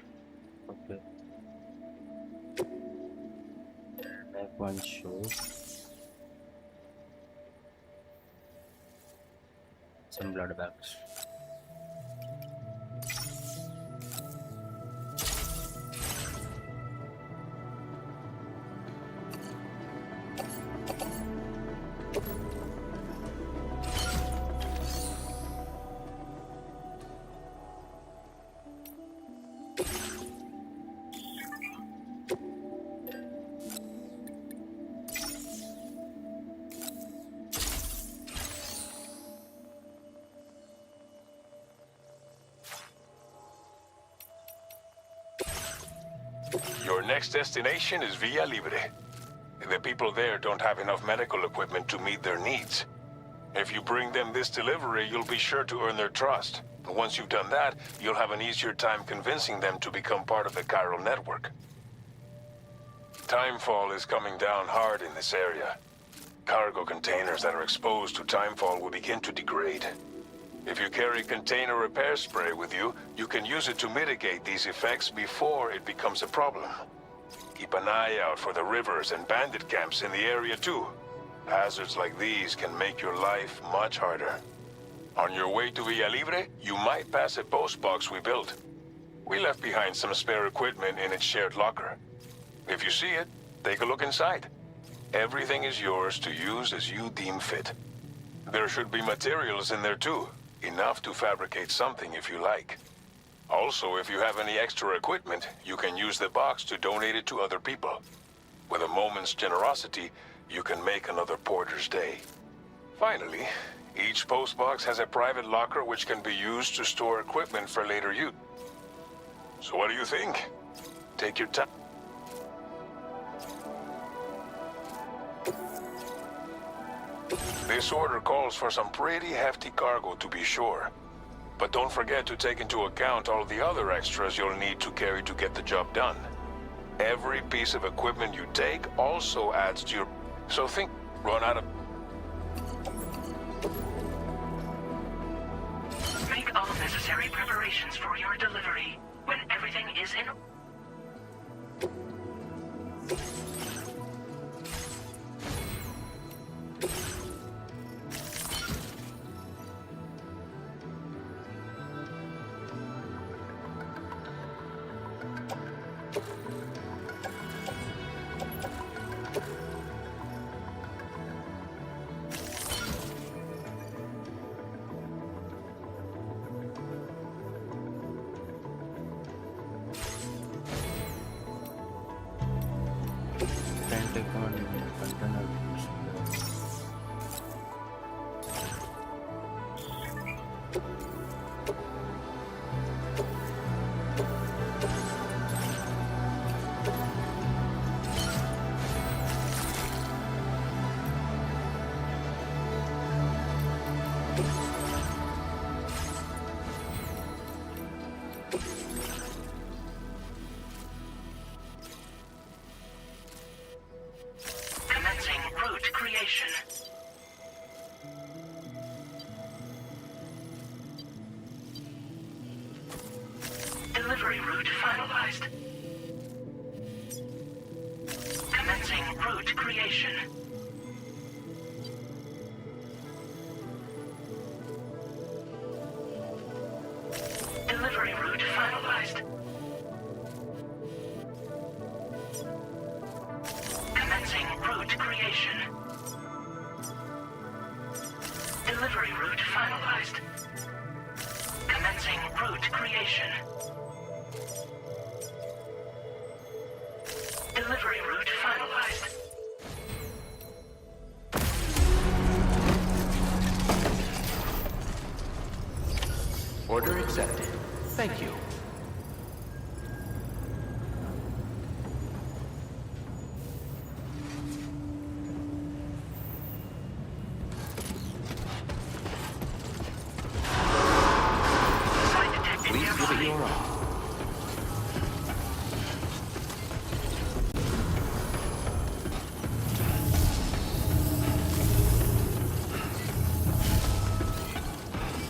[SPEAKER 2] okay. Make one show. Some blood bags.
[SPEAKER 8] Your next destination is Villa Libre. The people there don't have enough medical equipment to meet their needs. If you bring them this delivery, you'll be sure to earn their trust. And once you've done that, you'll have an easier time convincing them to become part of the chiral network. Timefall is coming down hard in this area. Cargo containers that are exposed to timefall will begin to degrade. If you carry container repair spray with you, you can use it to mitigate these effects before it becomes a problem. Keep an eye out for the rivers and bandit camps in the area too. Hazards like these can make your life much harder. On your way to Villa Libre, you might pass a post box we built. We left behind some spare equipment in its shared locker. If you see it, take a look inside. Everything is yours to use as you deem fit. There should be materials in there too. Enough to fabricate something if you like. Also, if you have any extra equipment, you can use the box to donate it to other people. With a moment's generosity, you can make another porter's day. Finally, each postbox has a private locker which can be used to store equipment for later use. So what do you think? Take your time. This order calls for some pretty hefty cargo to be sure. But don't forget to take into account all the other extras you'll need to carry to get the job done. Every piece of equipment you take also adds to your... So think, run out of...
[SPEAKER 6] Make all necessary preparations for your delivery. When everything is in...
[SPEAKER 2] Pentagon container.
[SPEAKER 6] Commencing route creation. Delivery route finalized. Commencing route creation. Delivery route finalized. Commencing route creation. Delivery route finalized. Commencing route creation. Delivery route finalized.
[SPEAKER 7] Order accepted. Thank you.
[SPEAKER 6] Site detected
[SPEAKER 7] Please give it
[SPEAKER 6] nearby.
[SPEAKER 7] your all.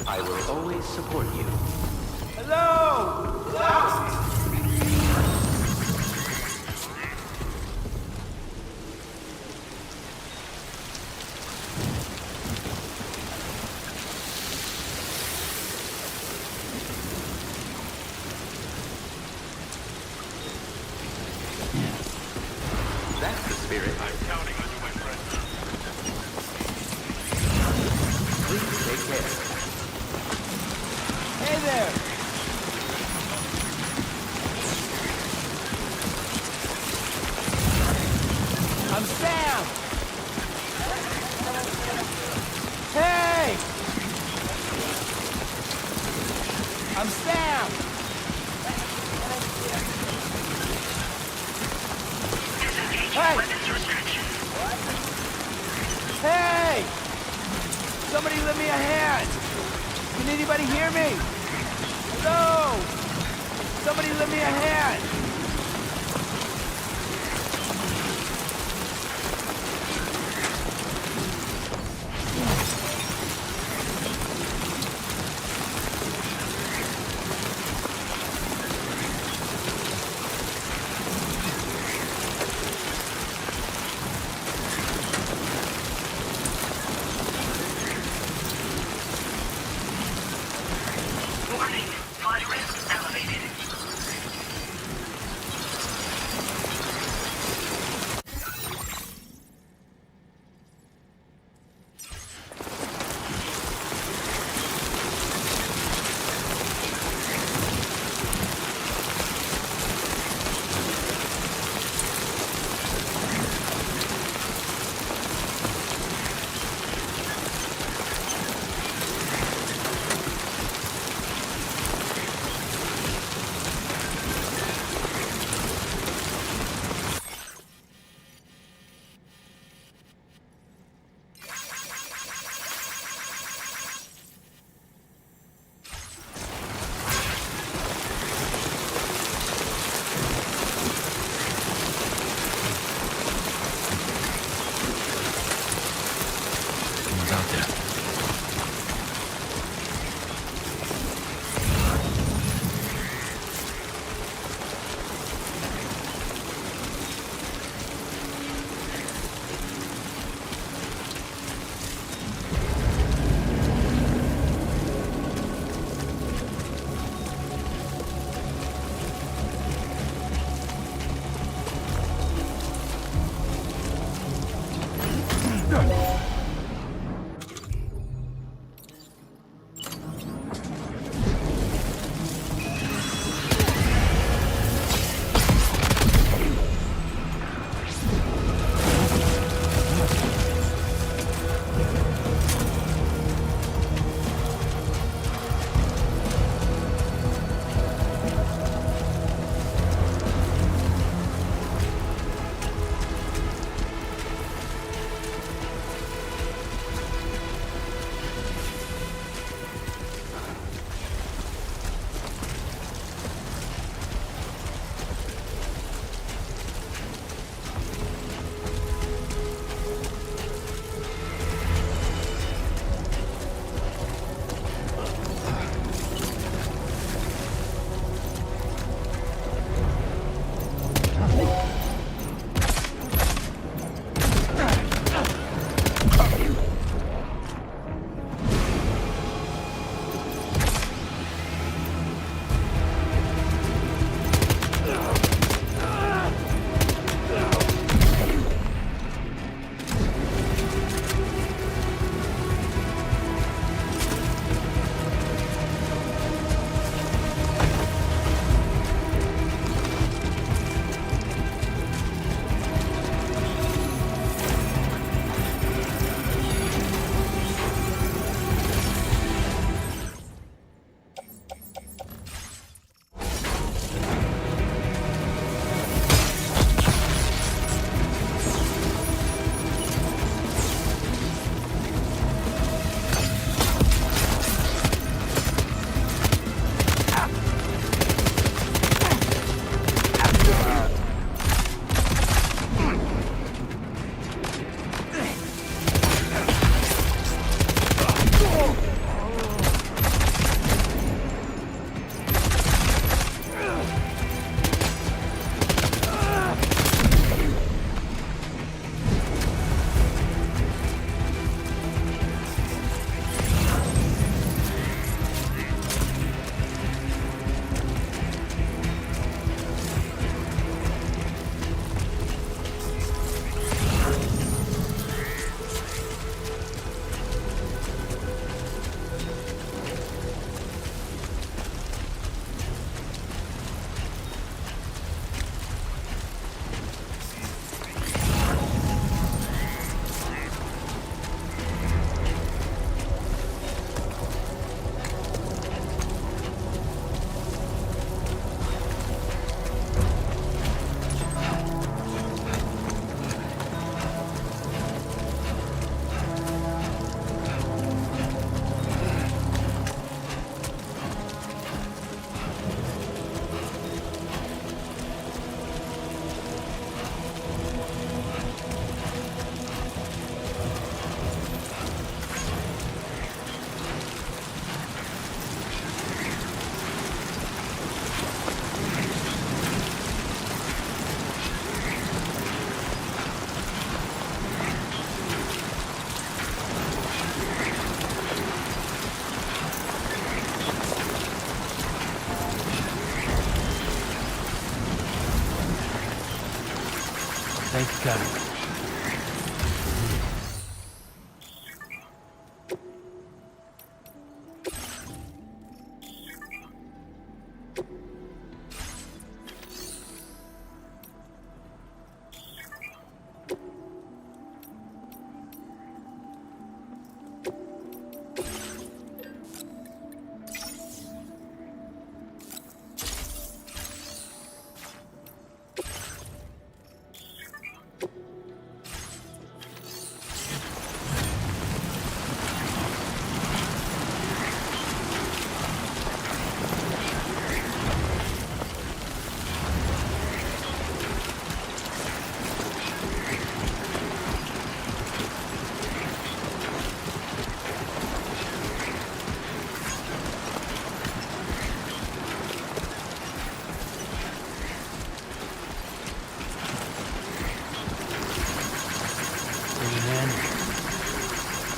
[SPEAKER 7] I will always support you.
[SPEAKER 5] Hello! Lost!
[SPEAKER 7] That's the spirit.
[SPEAKER 8] I'm counting on you, my friend.
[SPEAKER 7] Please take care.
[SPEAKER 5] Hey there! I'm Sam! Hey! I'm Sam!
[SPEAKER 6] Disengage
[SPEAKER 5] Hey!
[SPEAKER 6] weapons restriction.
[SPEAKER 5] Hey! Somebody lend me a hand! Can anybody hear me? Hello! Somebody lend me a hand!
[SPEAKER 6] Warning, flood risk elevated.
[SPEAKER 3] there.
[SPEAKER 2] Thank you, Captain.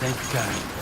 [SPEAKER 3] Thank you, guys.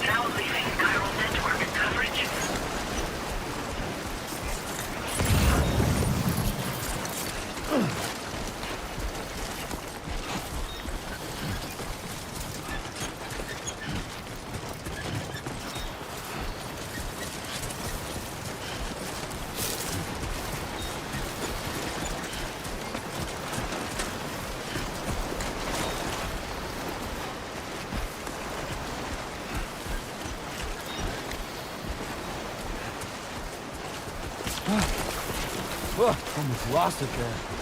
[SPEAKER 6] Now leaving chiral network coverage.
[SPEAKER 3] Almost lost it there.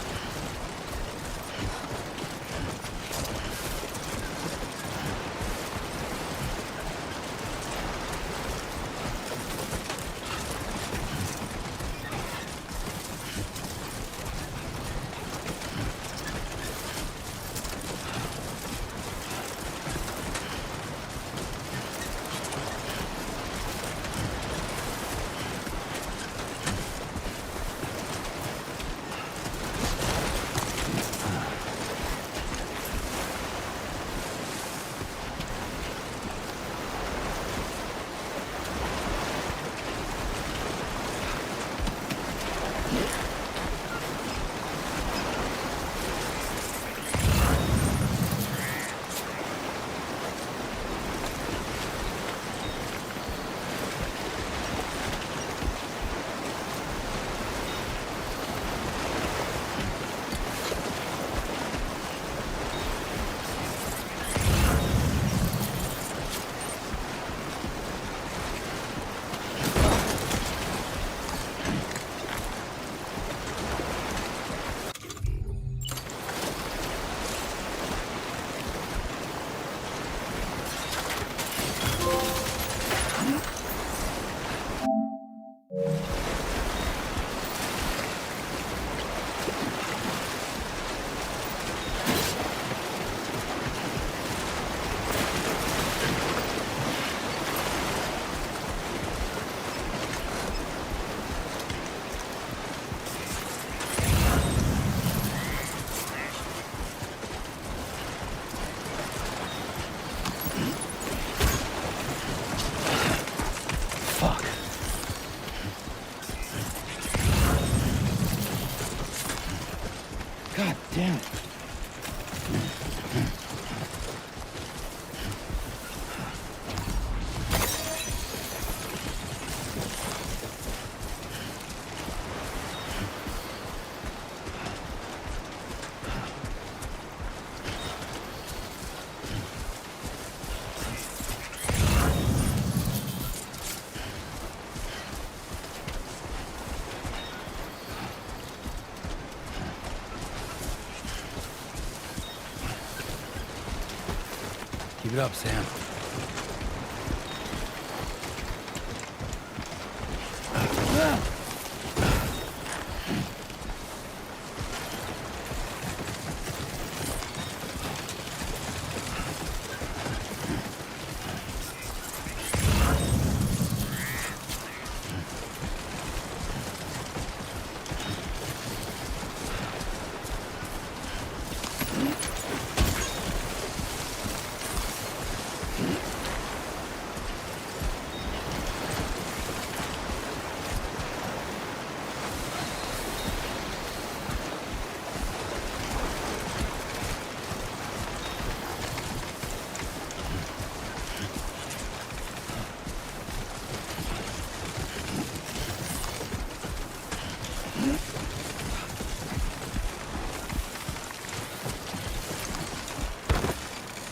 [SPEAKER 3] Keep it up, Sam.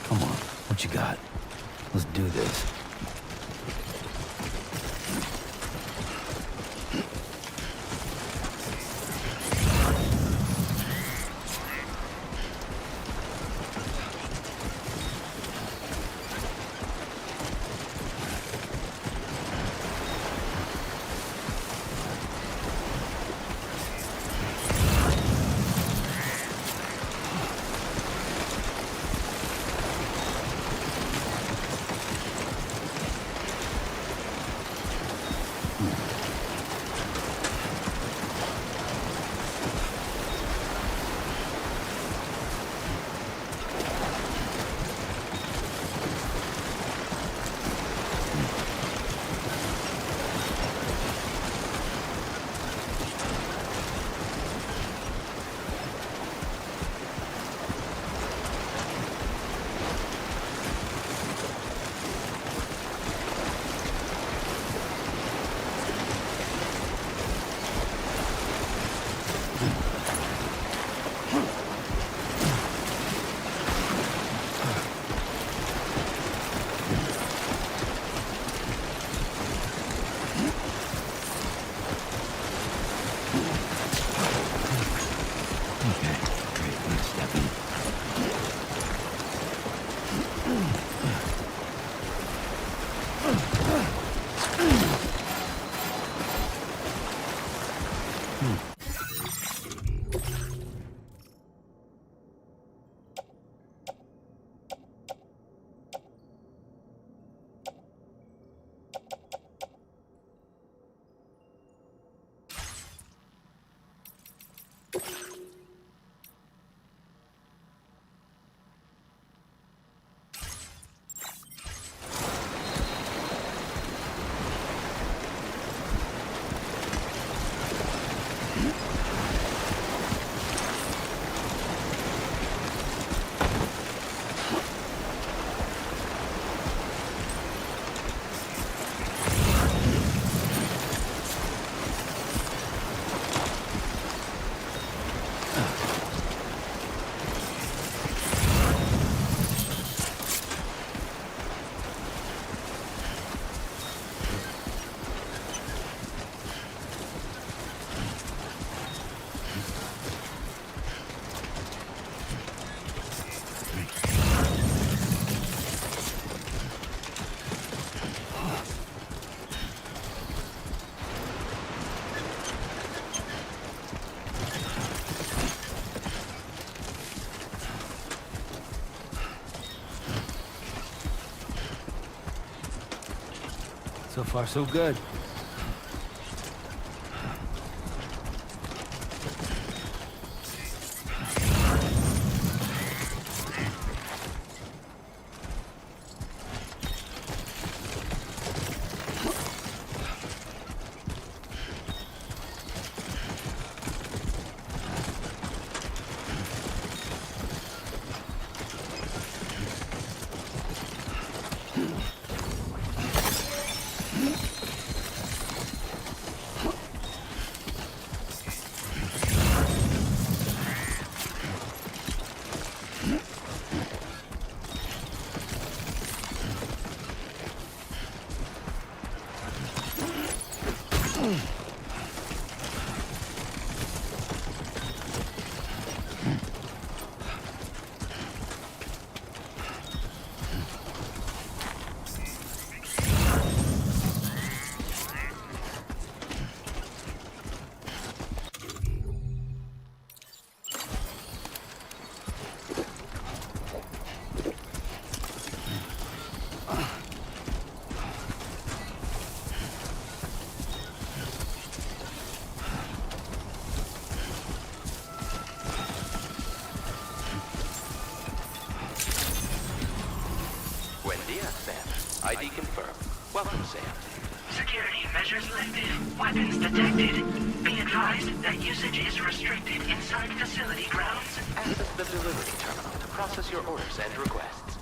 [SPEAKER 3] Come on, what you got? Let's do this. So far, so good.
[SPEAKER 7] Yeah, Sam. ID confirmed. Welcome, Sam.
[SPEAKER 6] Security measures lifted. Weapons detected. Be advised that usage is restricted inside facility grounds.
[SPEAKER 7] Access the delivery terminal to process your orders and requests.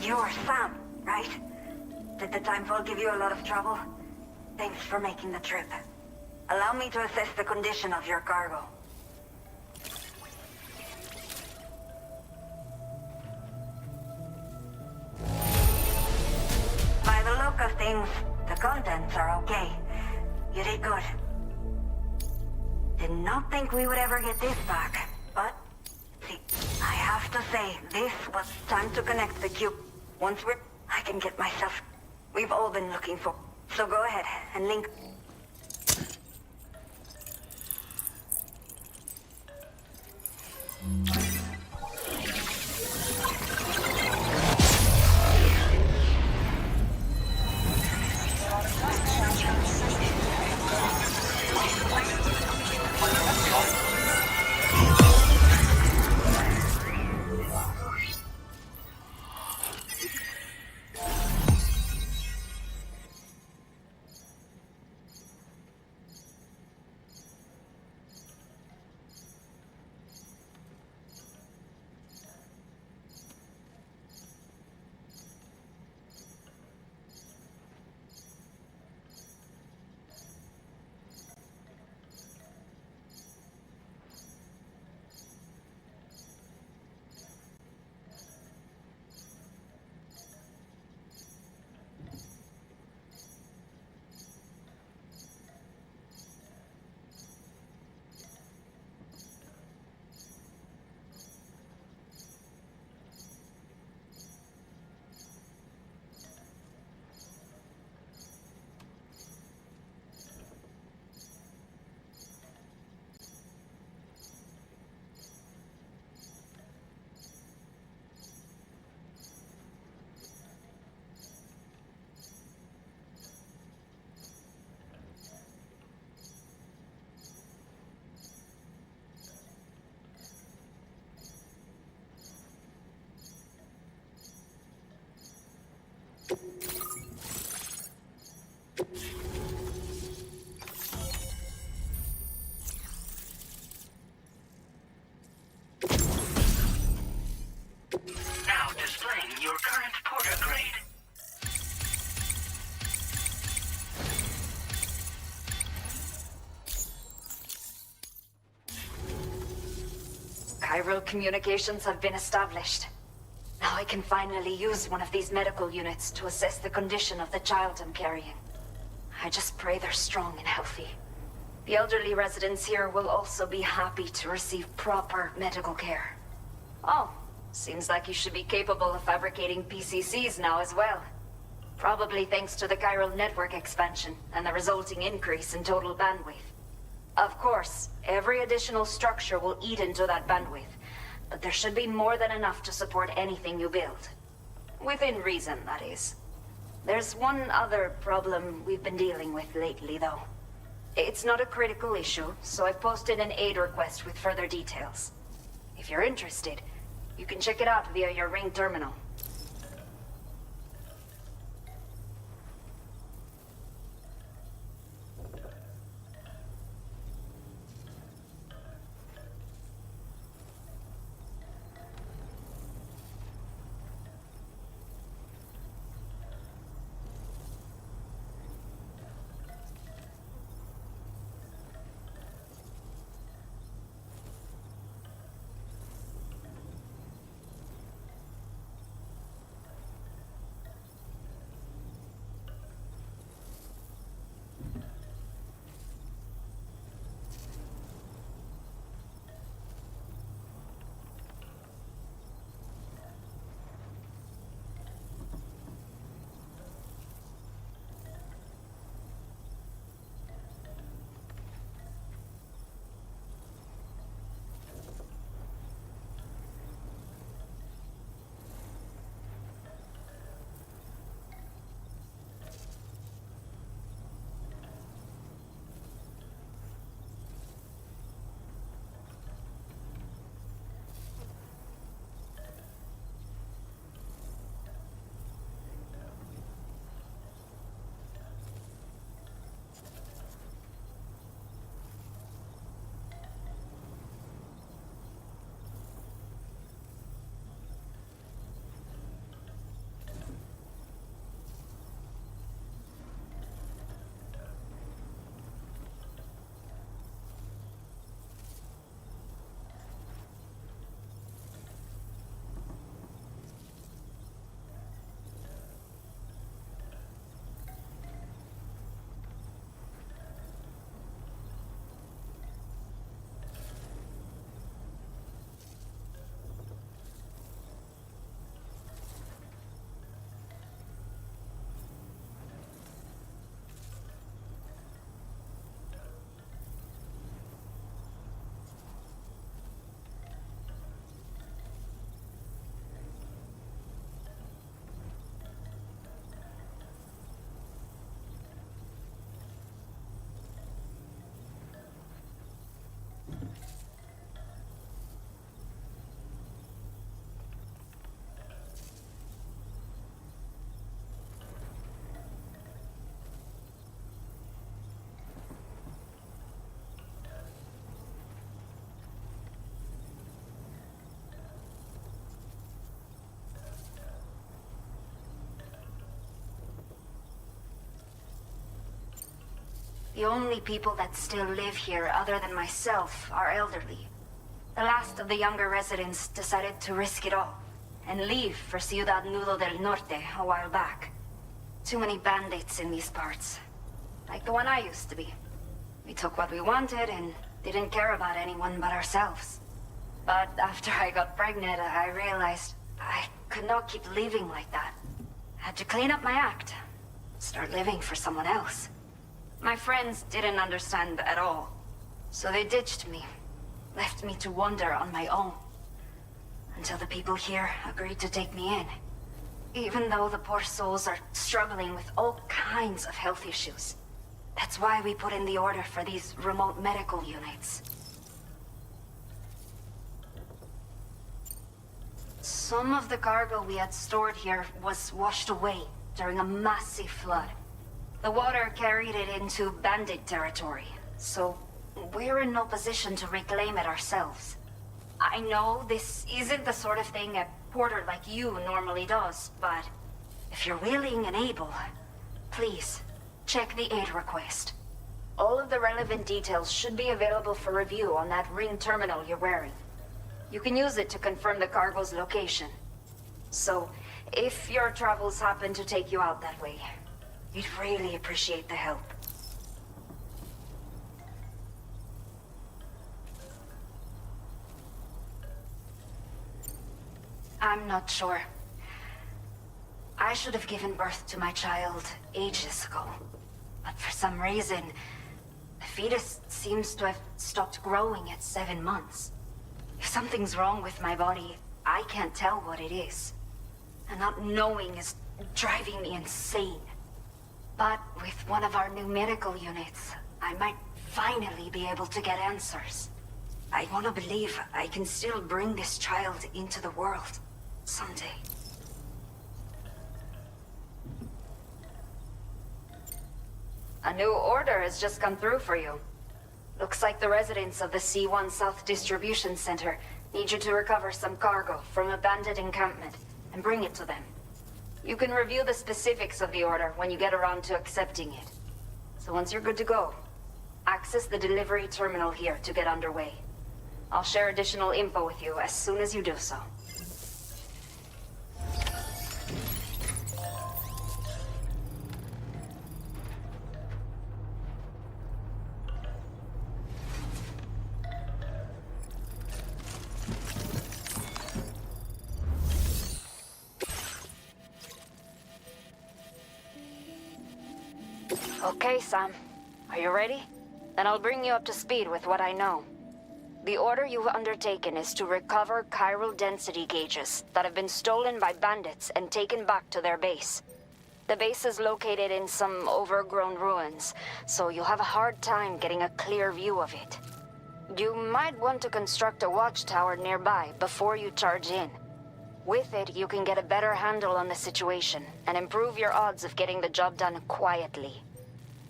[SPEAKER 9] You're Sam, right? Did the timefall give you a lot of trouble? Thanks for making the trip. Allow me to assess the condition of your cargo. By the look of things, the contents are okay. You did good. Did not think we would ever get this back, but... See, I have to say, this was time to connect the cube. Once I can get myself... We've all been looking for... So go ahead and link...
[SPEAKER 6] Now displaying your current porter grade.
[SPEAKER 9] Chiral communications have been established. Now I can finally use one of these medical units to assess the condition of the child I'm carrying. I just pray they're strong and healthy. The elderly residents here will also be happy to receive proper medical care. Oh, seems like you should be capable of fabricating PCCs now as well. Probably thanks to the chiral network expansion and the resulting increase in total bandwidth. Of course, every additional structure will eat into that bandwidth, but there should be more than enough to support anything you build. Within reason, that is. There's one other problem we've been dealing with lately, though. It's not a critical issue, so I've posted an aid request with further details. If you're interested, you can check it out via your Ring terminal. The only people that still live here, other than myself, are elderly. The last of the younger residents decided to risk it all and leave for Ciudad Nudo del Norte a while back. Too many bandits in these parts. Like the one I used to be. We took what we wanted and didn't care about anyone but ourselves. But after I got pregnant, I realized I could not keep living like that. Had to clean up my act. Start living for someone else. My friends didn't understand at all. So they ditched me. Left me to wander on my own. Until the people here agreed to take me in. Even though the poor souls are struggling with all kinds of health issues. That's why we put in the order for these remote medical units. Some of the cargo we had stored here was washed away during a massive flood. The water carried it into bandit territory, so we're in no position to reclaim it ourselves. I know this isn't the sort of thing a porter like you normally does, but if you're willing and able, please, check the aid request. All of the relevant details should be available for review on that ring terminal you're wearing. You can use it to confirm the cargo's location. So, if your travels happen to take you out that way, we'd really appreciate the help. I'm not sure. I should have given birth to my child ages ago. But for some reason, the fetus seems to have stopped growing at 7 months. If something's wrong with my body, I can't tell what it is. And not knowing is driving me insane. But with one of our new medical units, I might finally be able to get answers. I want to believe I can still bring this child into the world someday. A new order has just come through for you. Looks like the residents of the C1 South Distribution Center need you to recover some cargo from a bandit encampment and bring it to them. You can review the specifics of the order when you get around to accepting it. So once you're good to go, access the delivery terminal here to get underway. I'll share additional info with you as soon as you do so. Okay, Sam. Are you ready? Then I'll bring you up to speed with what I know. The order you've undertaken is to recover chiral density gauges that have been stolen by bandits and taken back to their base. The base is located in some overgrown ruins, so you'll have a hard time getting a clear view of it. You might want to construct a watchtower nearby before you charge in. With it, you can get a better handle on the situation and improve your odds of getting the job done quietly.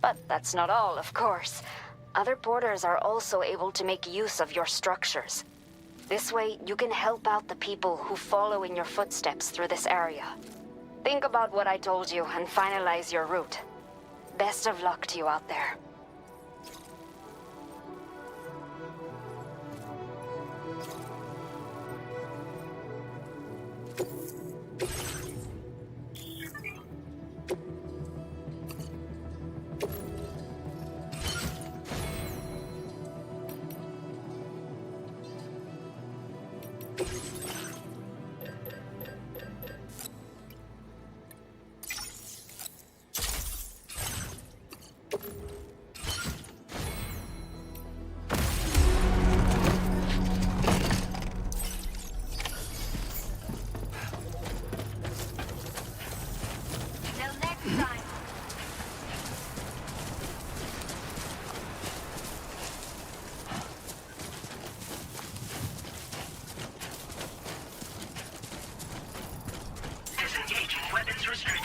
[SPEAKER 9] But that's not all, of course. Other porters are also able to make use of your structures. This way, you can help out the people who follow in your footsteps through this area. Think about what I told you and finalize your route. Best of luck to you out there.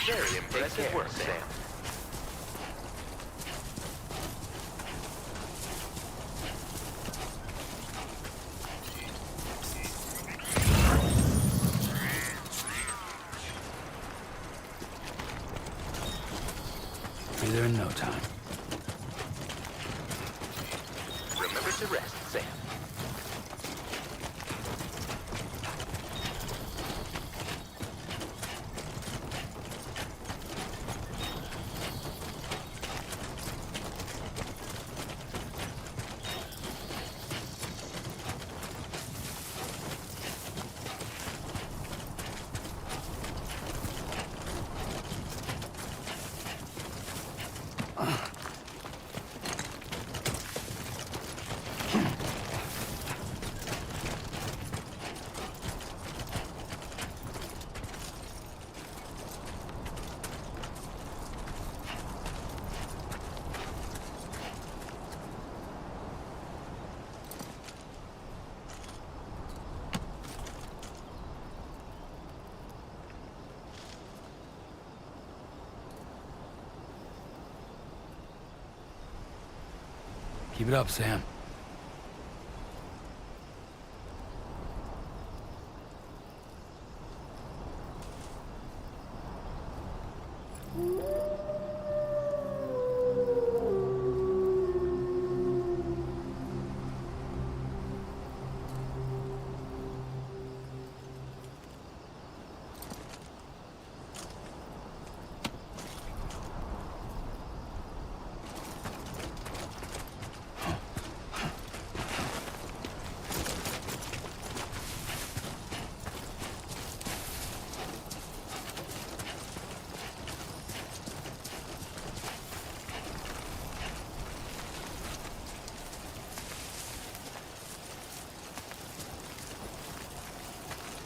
[SPEAKER 7] Very impressive work, Sam.
[SPEAKER 3] Be there in no time.
[SPEAKER 7] to rest, Sam.
[SPEAKER 3] Keep it up, Sam.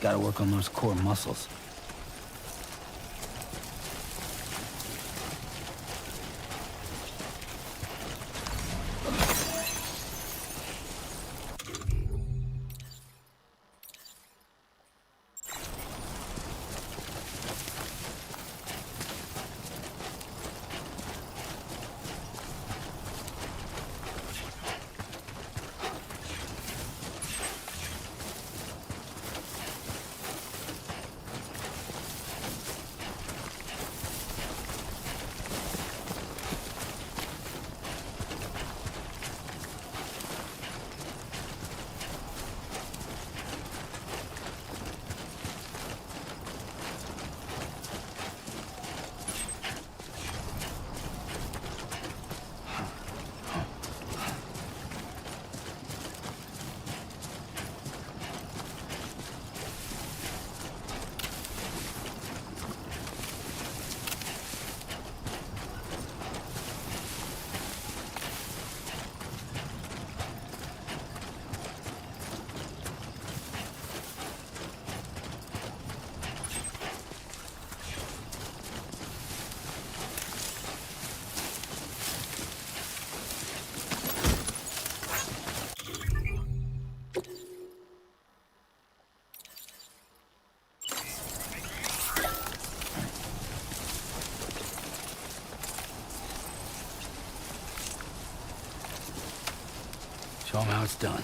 [SPEAKER 3] Gotta work on those core muscles. Show 'em how it's done.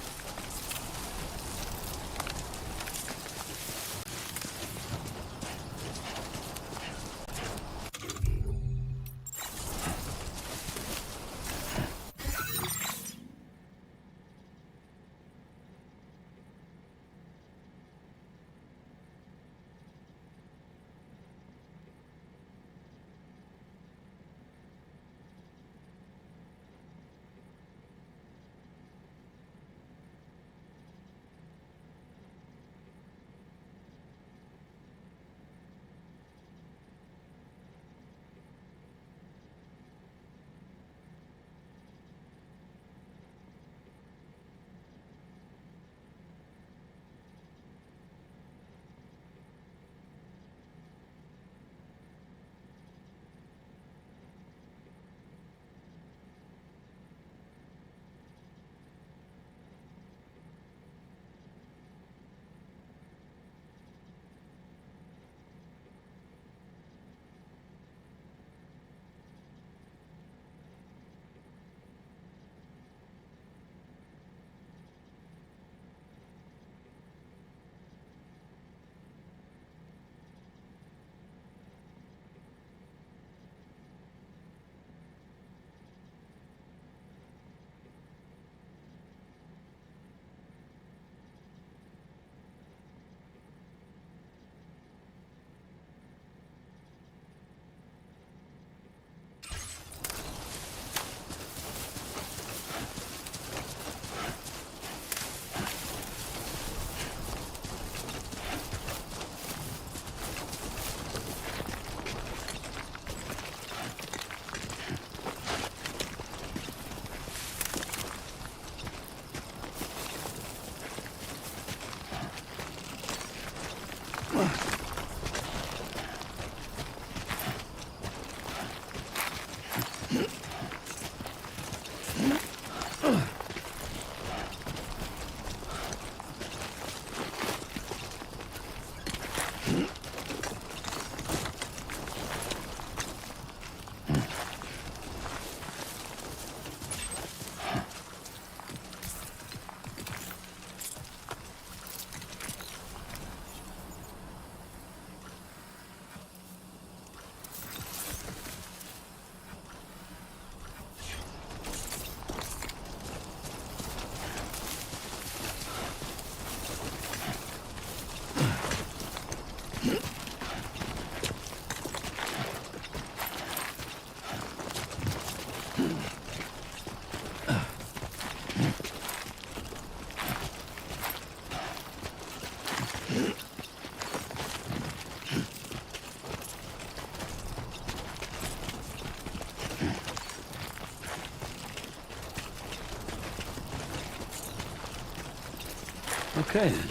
[SPEAKER 3] Okay then.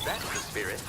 [SPEAKER 7] That's the spirit.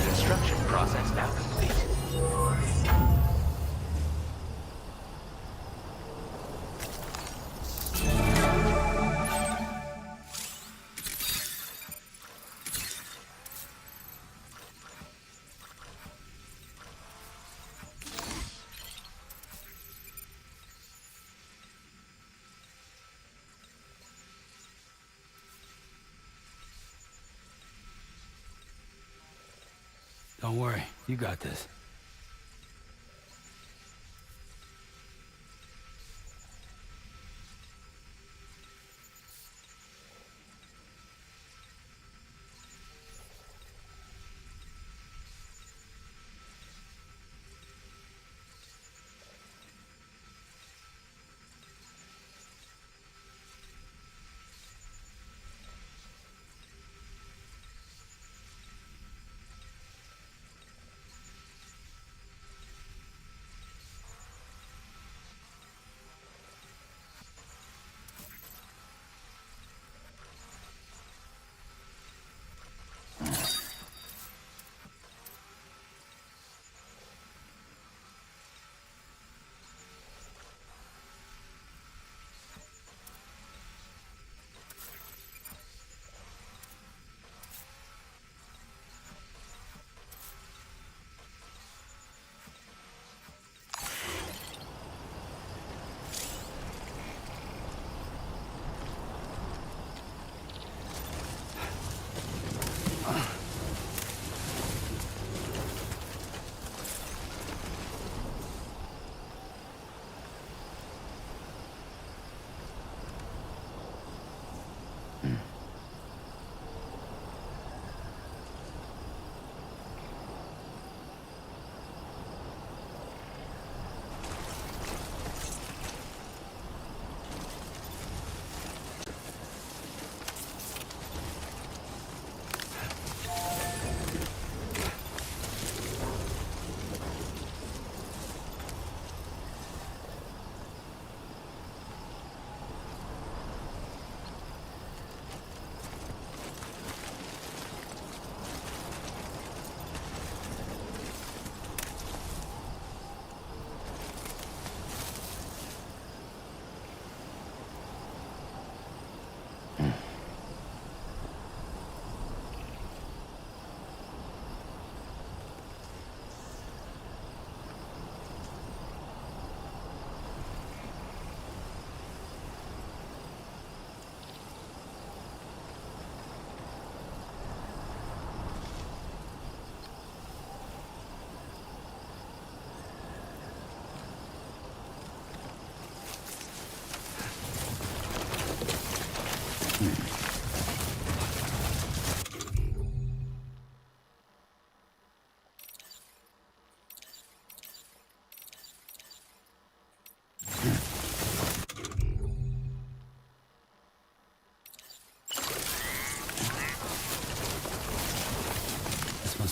[SPEAKER 7] Construction process now complete.
[SPEAKER 3] Don't worry, you got this.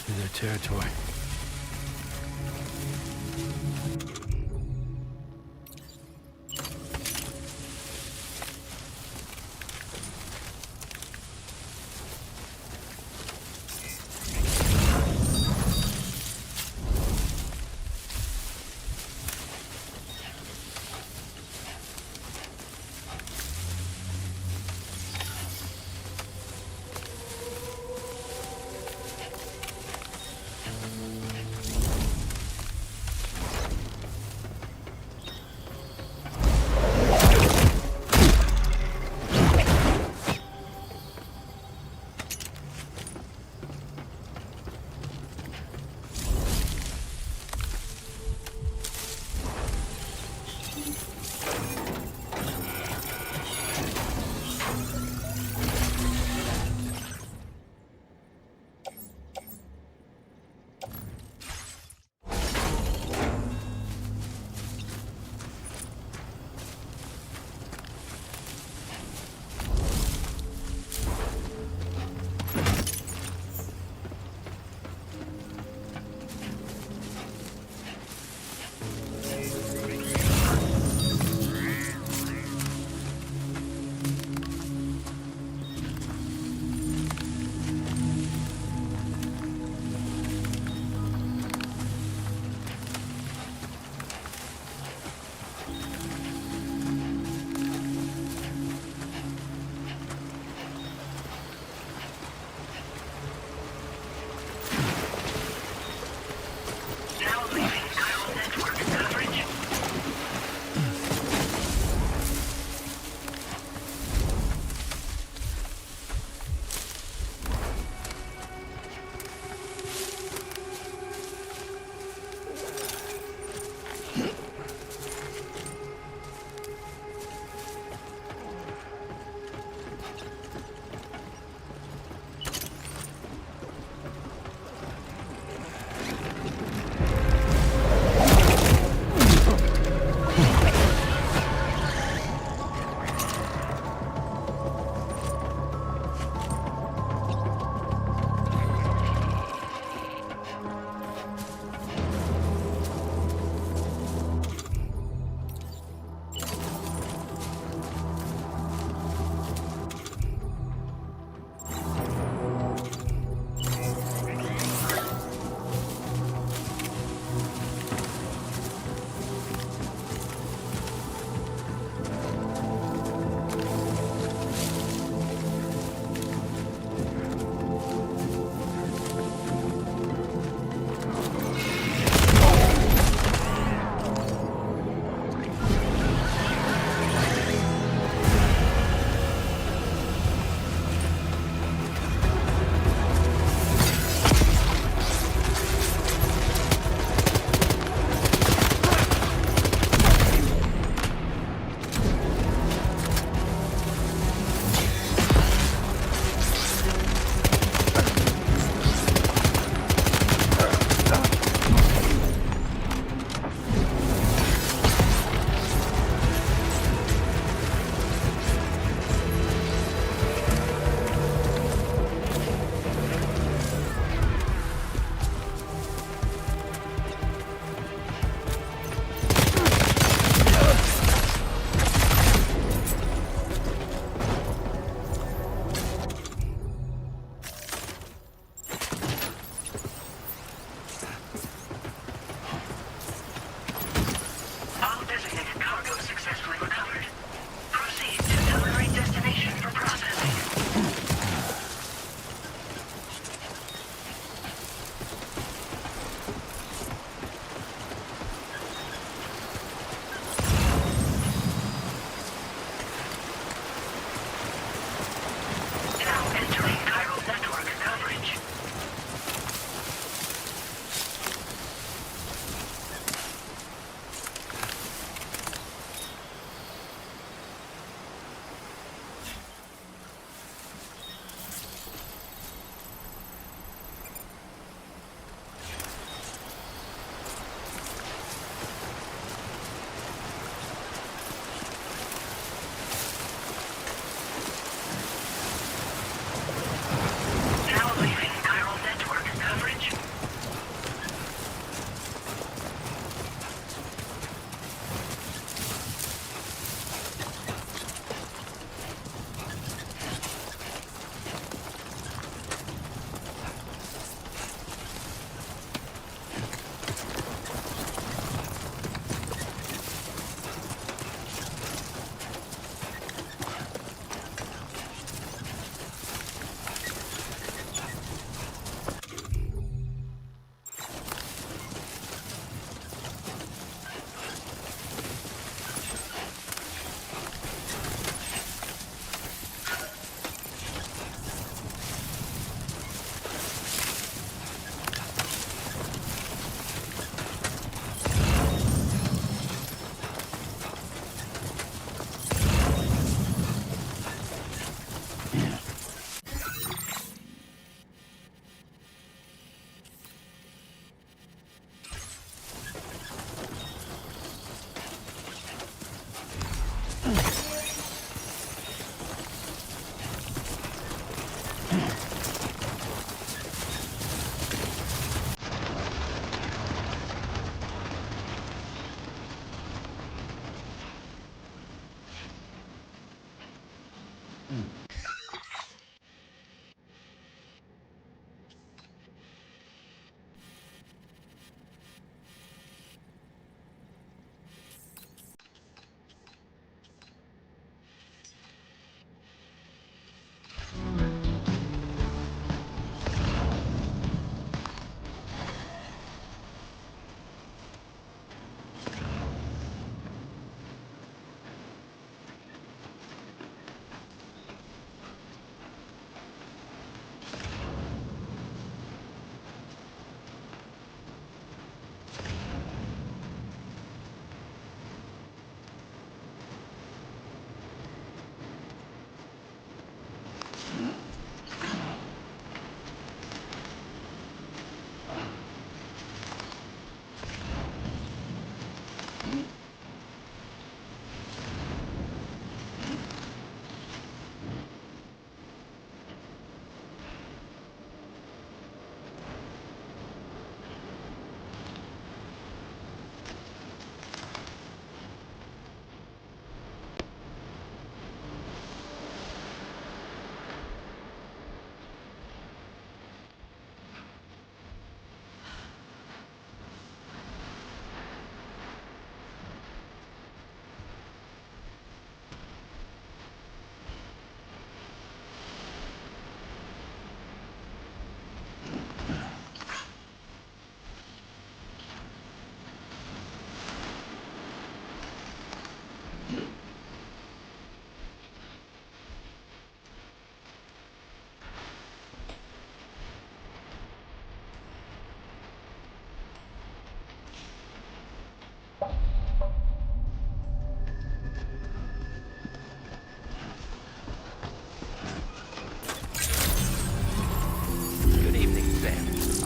[SPEAKER 3] through their territory.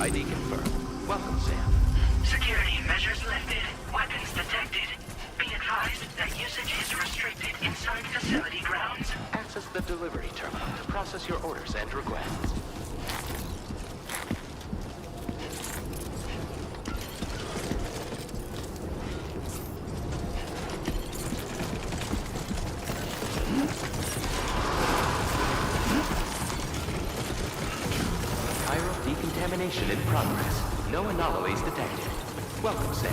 [SPEAKER 7] ID confirmed. Welcome, Sam.
[SPEAKER 6] Security measures lifted. Weapons detected. Be advised that usage is restricted inside facility grounds.
[SPEAKER 7] Access the delivery terminal to process your orders and requests. Chiral decontamination in progress. No anomalies detected. Welcome, Sam.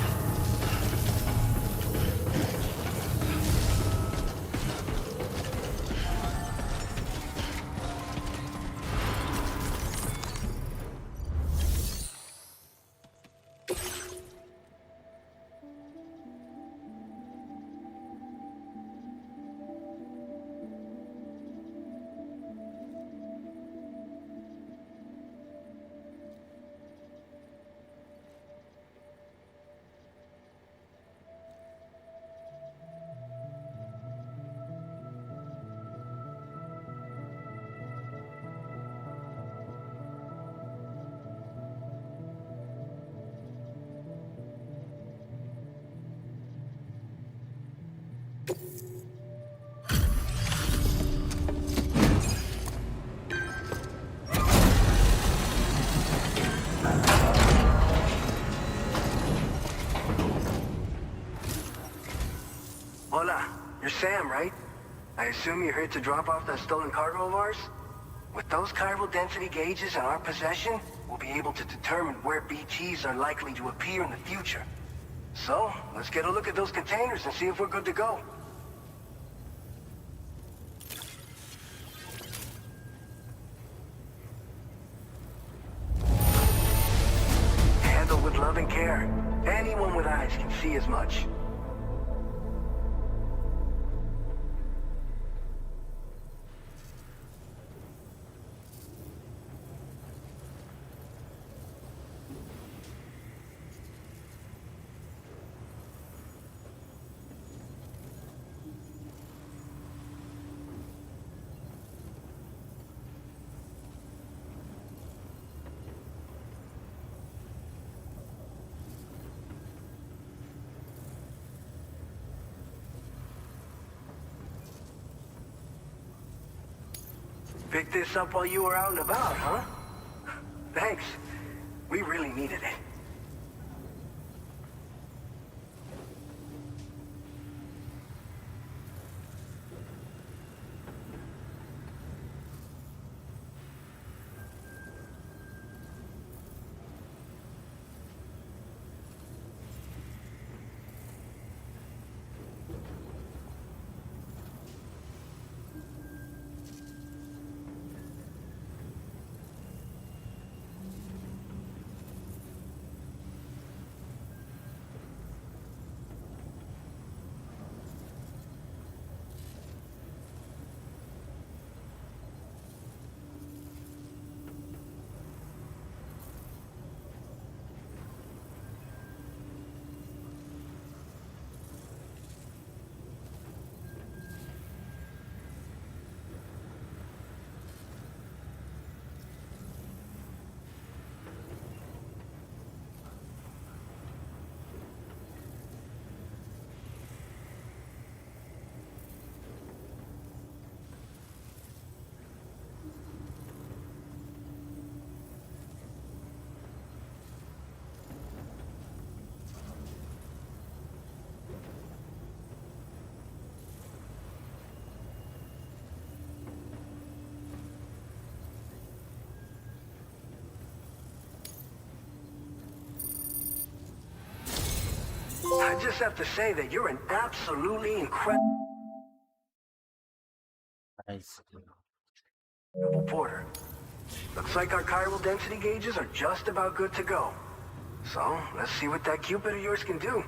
[SPEAKER 10] Hola, you're Sam, right? I assume you're here to drop off that stolen cargo of ours? With those chiral density gauges in our possession, we'll be able to determine where BTs are likely to appear in the future. So, let's get a look at those containers and see if we're good to go. Handled with love and care. Anyone with eyes can see as much. Picked this up while you were out and about, huh? Thanks. We really needed it. I just have to say that you're an absolutely incredible
[SPEAKER 2] Nice.
[SPEAKER 10] porter. Looks like our chiral density gauges are just about good to go. So, let's see what that Cupid of yours can do.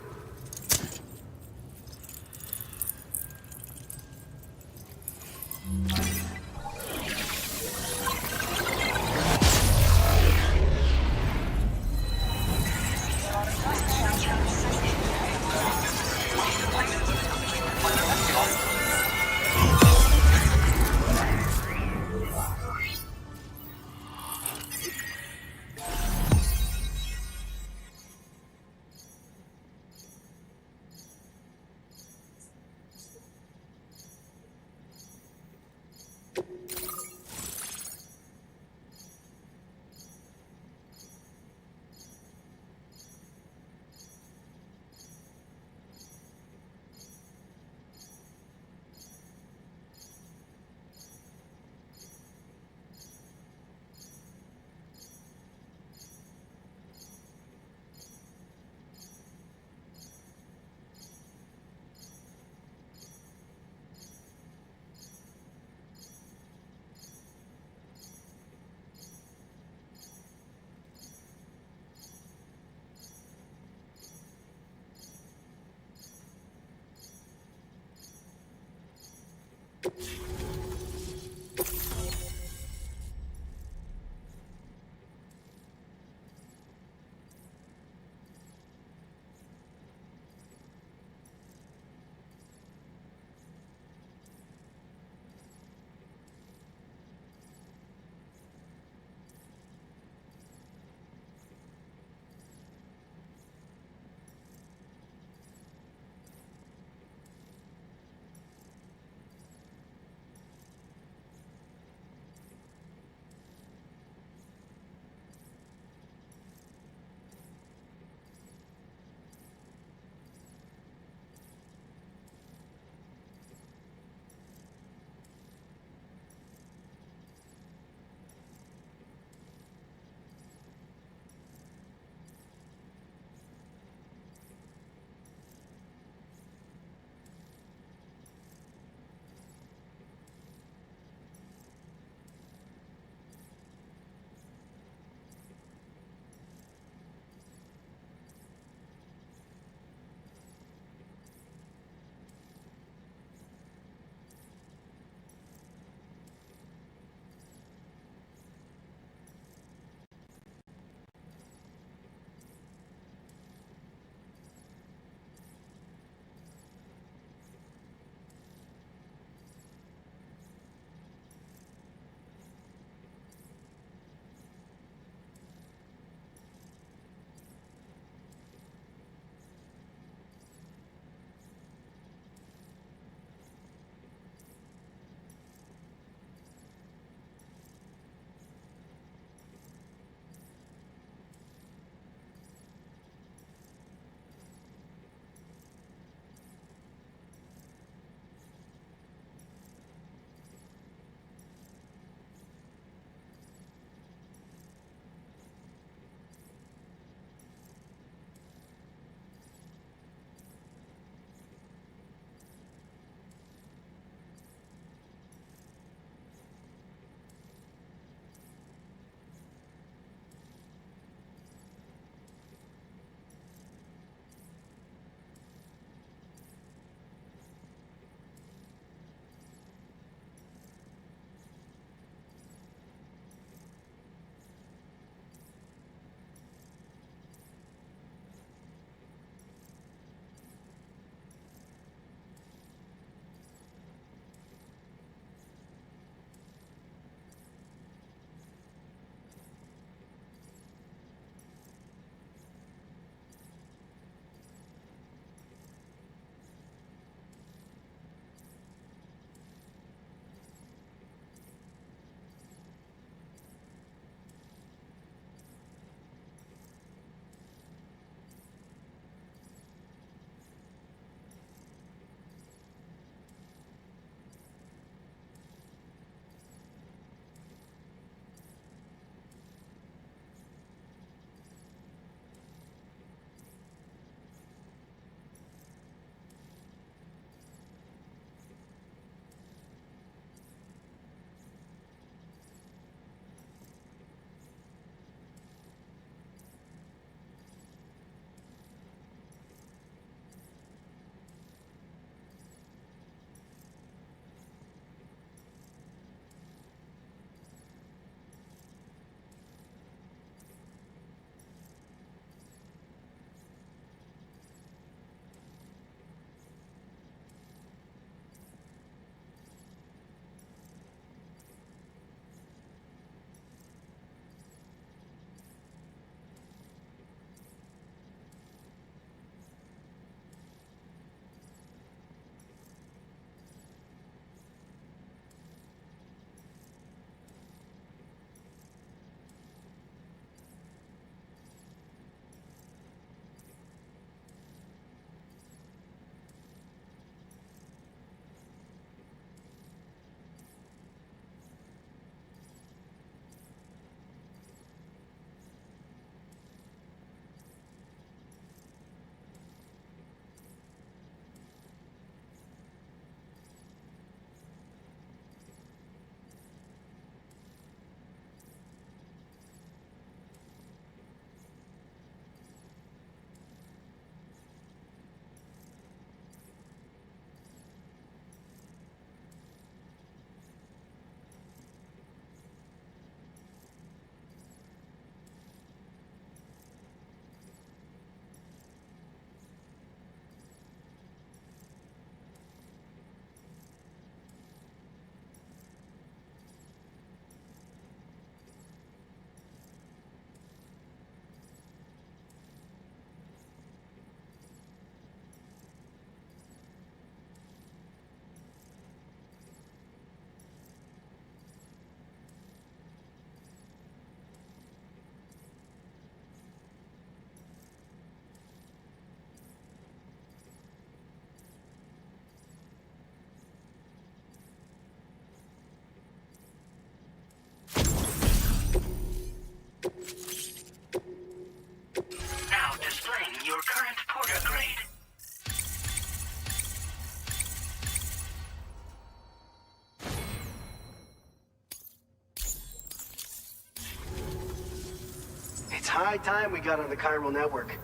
[SPEAKER 10] high time we got on the chiral network.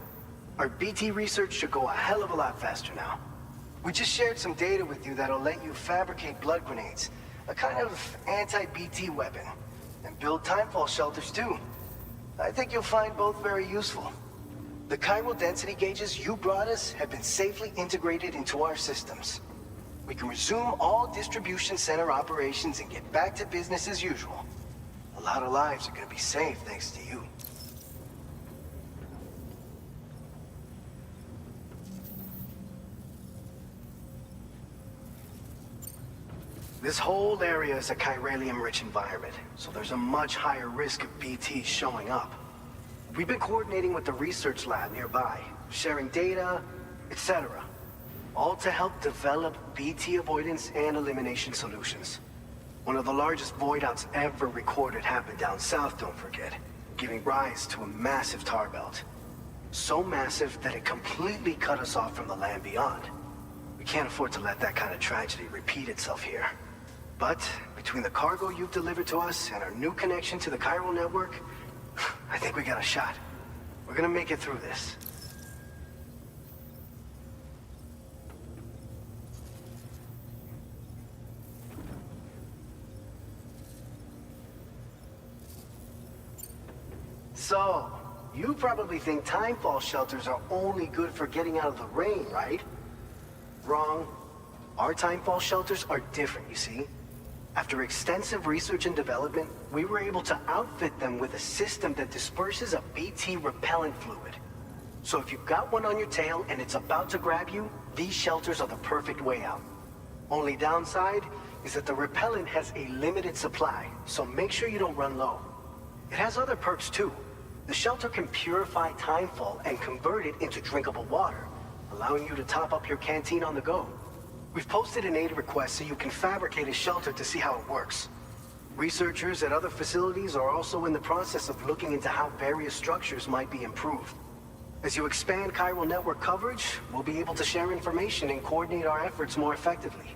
[SPEAKER 10] Our BT research should go a hell of a lot faster now. We just shared some data with you that'll let you fabricate blood grenades, a kind of anti-BT weapon, and build timefall shelters too. I think you'll find both very useful. The chiral density gauges you brought us have been safely integrated into our systems. We can resume all distribution center operations and get back to business as usual. A lot of lives are gonna be saved thanks to you. This whole area is a chiralium-rich environment, so there's a much higher risk of BTs showing up. We've been coordinating with the research lab nearby, sharing data, etc. All to help develop BT avoidance and elimination solutions. One of the largest void outs ever recorded happened down south, don't forget, giving rise to a massive tar belt. So massive that it completely cut us off from the land beyond. We can't afford to let that kind of tragedy repeat itself here. But between the cargo you've delivered to us and our new connection to the chiral network, I think we got a shot. We're gonna make it through this. So, you probably think timefall shelters are only good for getting out of the rain, right? Wrong. Our timefall shelters are different, you see. After extensive research and development, we were able to outfit them with a system that disperses a BT repellent fluid. So if you've got one on your tail and it's about to grab you, these shelters are the perfect way out. Only downside is that the repellent has a limited supply, so make sure you don't run low. It has other perks too. The shelter can purify timefall and convert it into drinkable water, allowing you to top up your canteen on the go. We've posted an aid request so you can fabricate a shelter to see how it works. Researchers at other facilities are also in the process of looking into how various structures might be improved. As you expand chiral network coverage, we'll be able to share information and coordinate our efforts more effectively.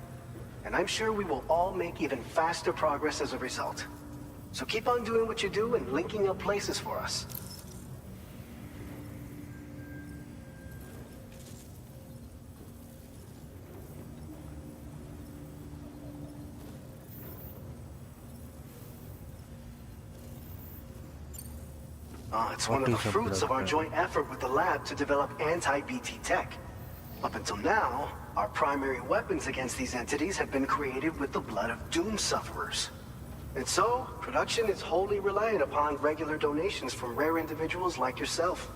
[SPEAKER 10] And I'm sure we will all make even faster progress as a result. So keep on doing what you do and linking up places for us. It's one of the fruits of our joint effort with the lab to develop anti-BT tech. Up until now, our primary weapons against these entities have been created with the blood of doom sufferers. And so, production is wholly reliant upon regular donations from rare individuals like yourself.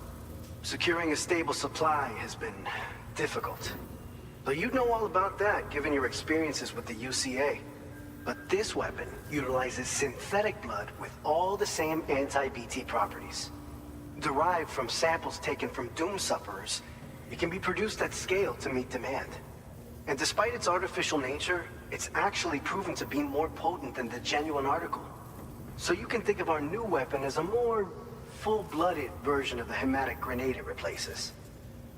[SPEAKER 10] Securing a stable supply has been difficult. Though you'd know all about that, given your experiences with the UCA. But this weapon utilizes synthetic blood with all the same anti-BT properties. Derived from samples taken from doom sufferers, it can be produced at scale to meet demand. And despite its artificial nature, it's actually proven to be more potent than the genuine article. So you can think of our new weapon as a more full-blooded version of the hematic grenade it replaces.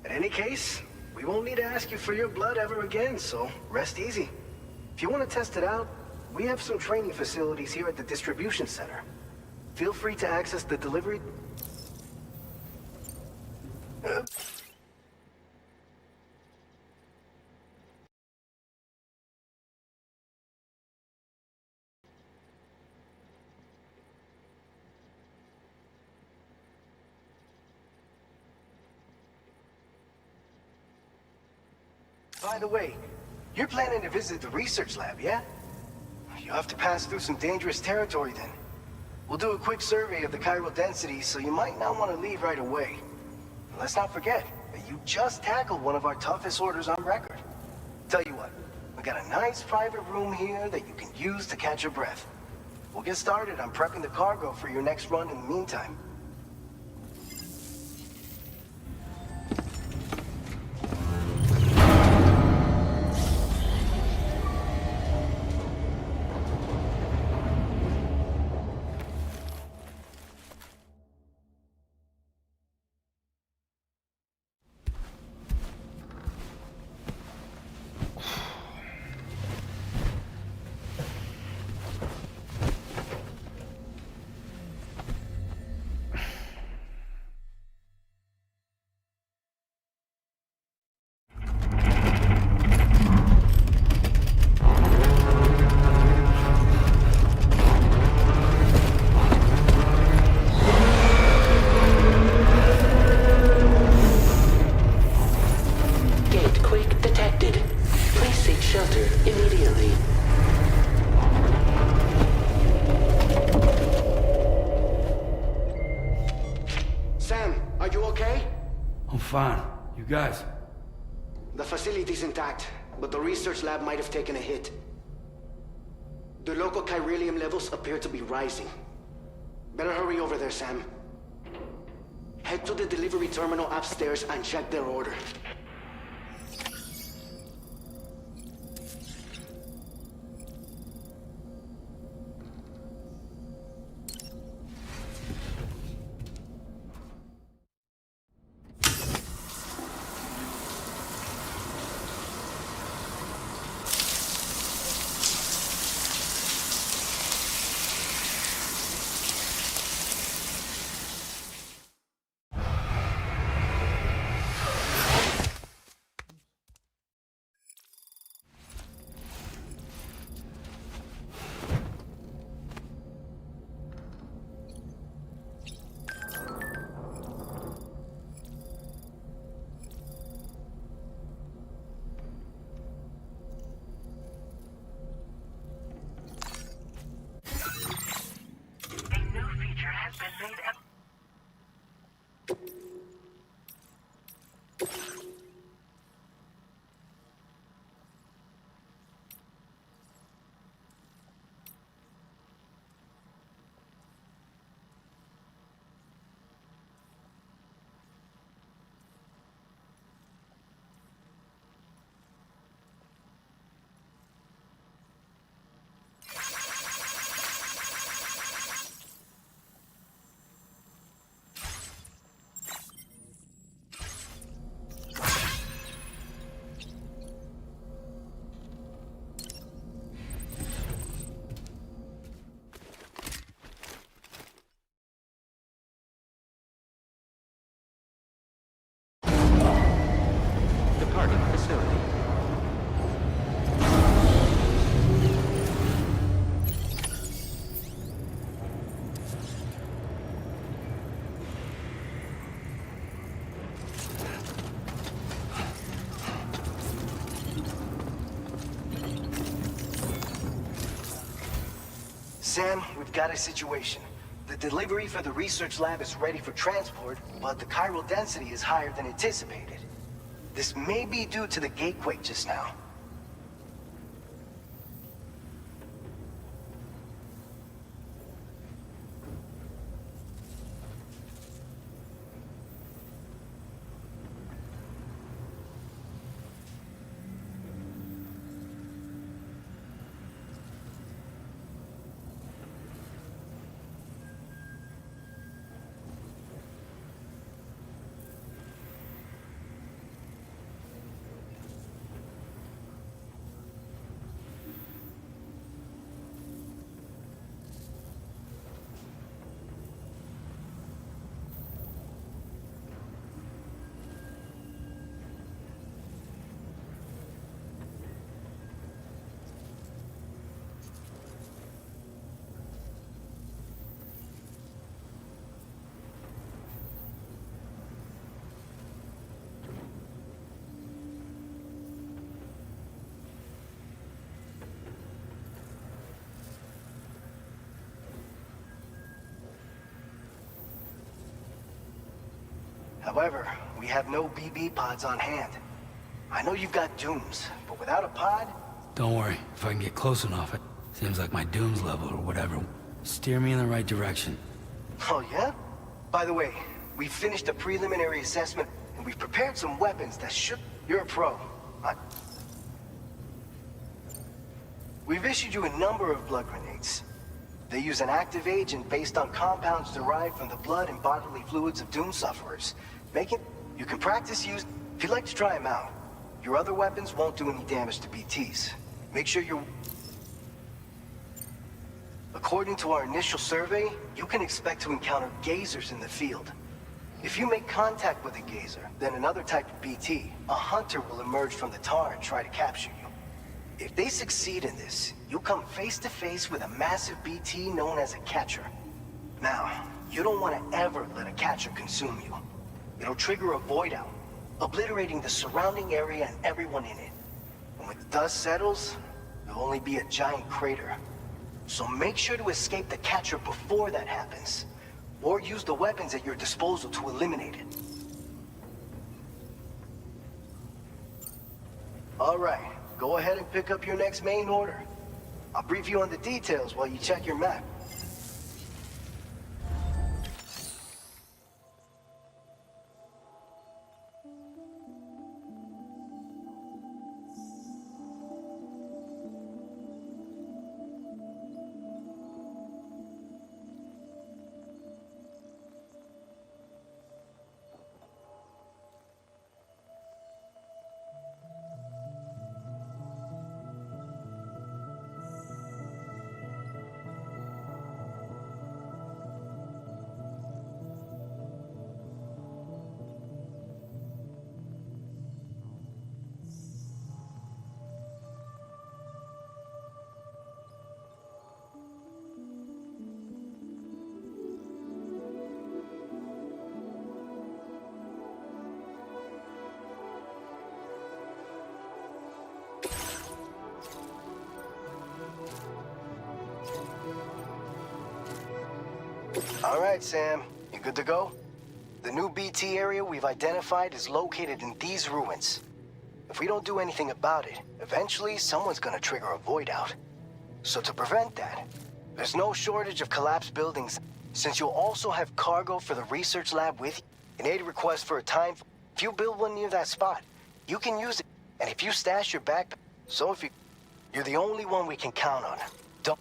[SPEAKER 10] In any case, we won't need to ask you for your blood ever again, so rest easy. If you want to test it out, we have some training facilities here at the distribution center. Feel free to access the delivery... By the way, you're planning to visit the research lab, yeah? You'll have to pass through some dangerous territory then. We'll do a quick survey of the chiral density, so you might not want to leave right away. And let's not forget that you just tackled one of our toughest orders on record. Tell you what, we got a nice private room here that you can use to catch your breath. We'll get started on prepping the cargo for your next run in the meantime.
[SPEAKER 3] fine. You guys?
[SPEAKER 11] The facility's intact, but the research lab might have taken a hit. The local chiralium levels appear to be rising. Better hurry over there, Sam. Head to the delivery terminal upstairs and check their order.
[SPEAKER 6] A new feature has been made available.
[SPEAKER 7] Departing facility.
[SPEAKER 11] Sam, we've got a situation. The delivery for the research lab is ready for transport, but the chiral density is higher than anticipated. This may be due to the gatequake just now. However, we have no BB pods on hand. I know you've got dooms, but without a pod...
[SPEAKER 3] Don't worry. If I can get close enough, it seems like my dooms level or whatever. Steer me in the right direction.
[SPEAKER 11] Oh, yeah? By the way, we finished a preliminary assessment, and we've prepared some weapons that should... You're a pro. We've issued you a number of blood grenades. They use an active agent based on compounds derived from the blood and bodily fluids of doom sufferers. You can practice use if you'd like to try them out. Your other weapons won't do any damage to BTs. Make sure you're... According to our initial survey, you can expect to encounter gazers in the field. If you make contact with a gazer, then another type of BT, a hunter will emerge from the tar and try to capture you. If they succeed in this, you'll come face to face with a massive BT known as a catcher. Now, you don't want to ever let a catcher consume you. It'll trigger a void out, obliterating the surrounding area and everyone in it. And when the dust settles, there'll only be a giant crater. So make sure to escape the catcher before that happens, or use the weapons at your disposal to eliminate it. All right, go ahead and pick up your next main order. I'll brief you on the details while you check your map. All right, Sam. You good to go? The new BT area we've identified is located in these ruins. If we don't do anything about it, eventually someone's gonna trigger a void out. So to prevent that, there's no shortage of collapsed buildings. Since you'll also have cargo for the research lab with you, an aid request for a time. If you build one near that spot, you can use it. And if you stash your backpack, so if you're the only one we can count on. Don't.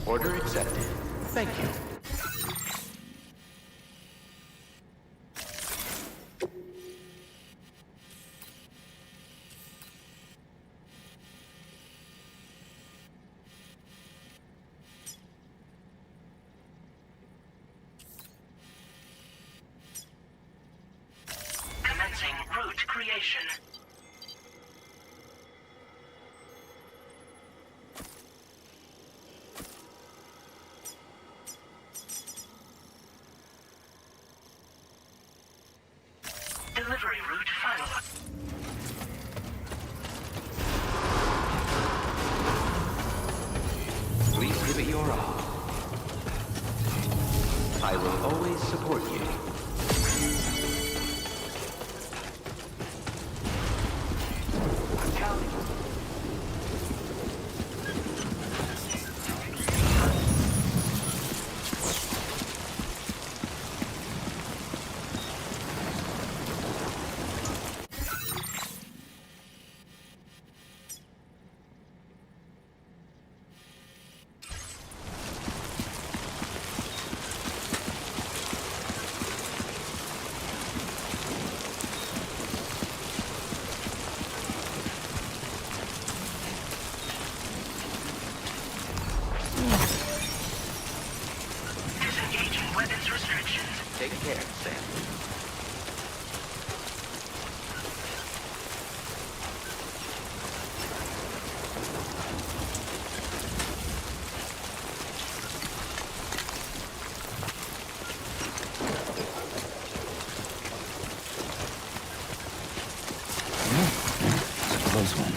[SPEAKER 7] Order accepted. Thank you.
[SPEAKER 6] Commencing route creation. Delivery route finalized.
[SPEAKER 7] Please give it your all. I will always support you.
[SPEAKER 10] I'm counting.
[SPEAKER 6] Disengaging weapons restrictions.
[SPEAKER 7] Take care, Sam.
[SPEAKER 3] It's a close one.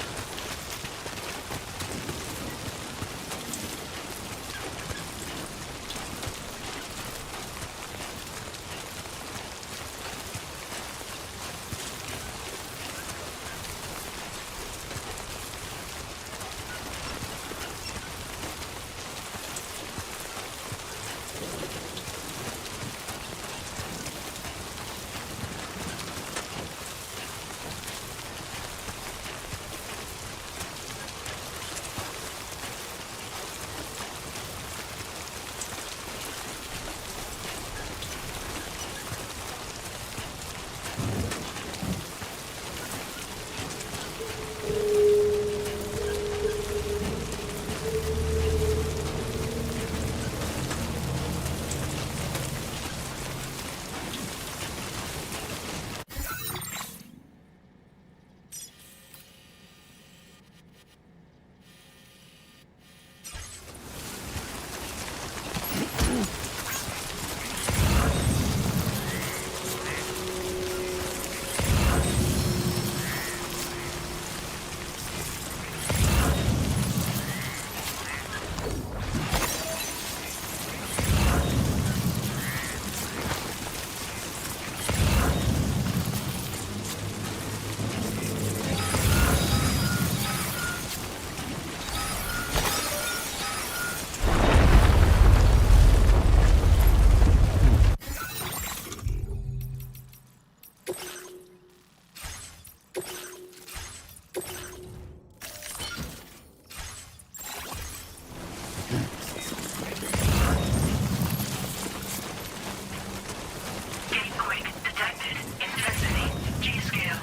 [SPEAKER 6] Gatequake detected. Intensity. G-scale.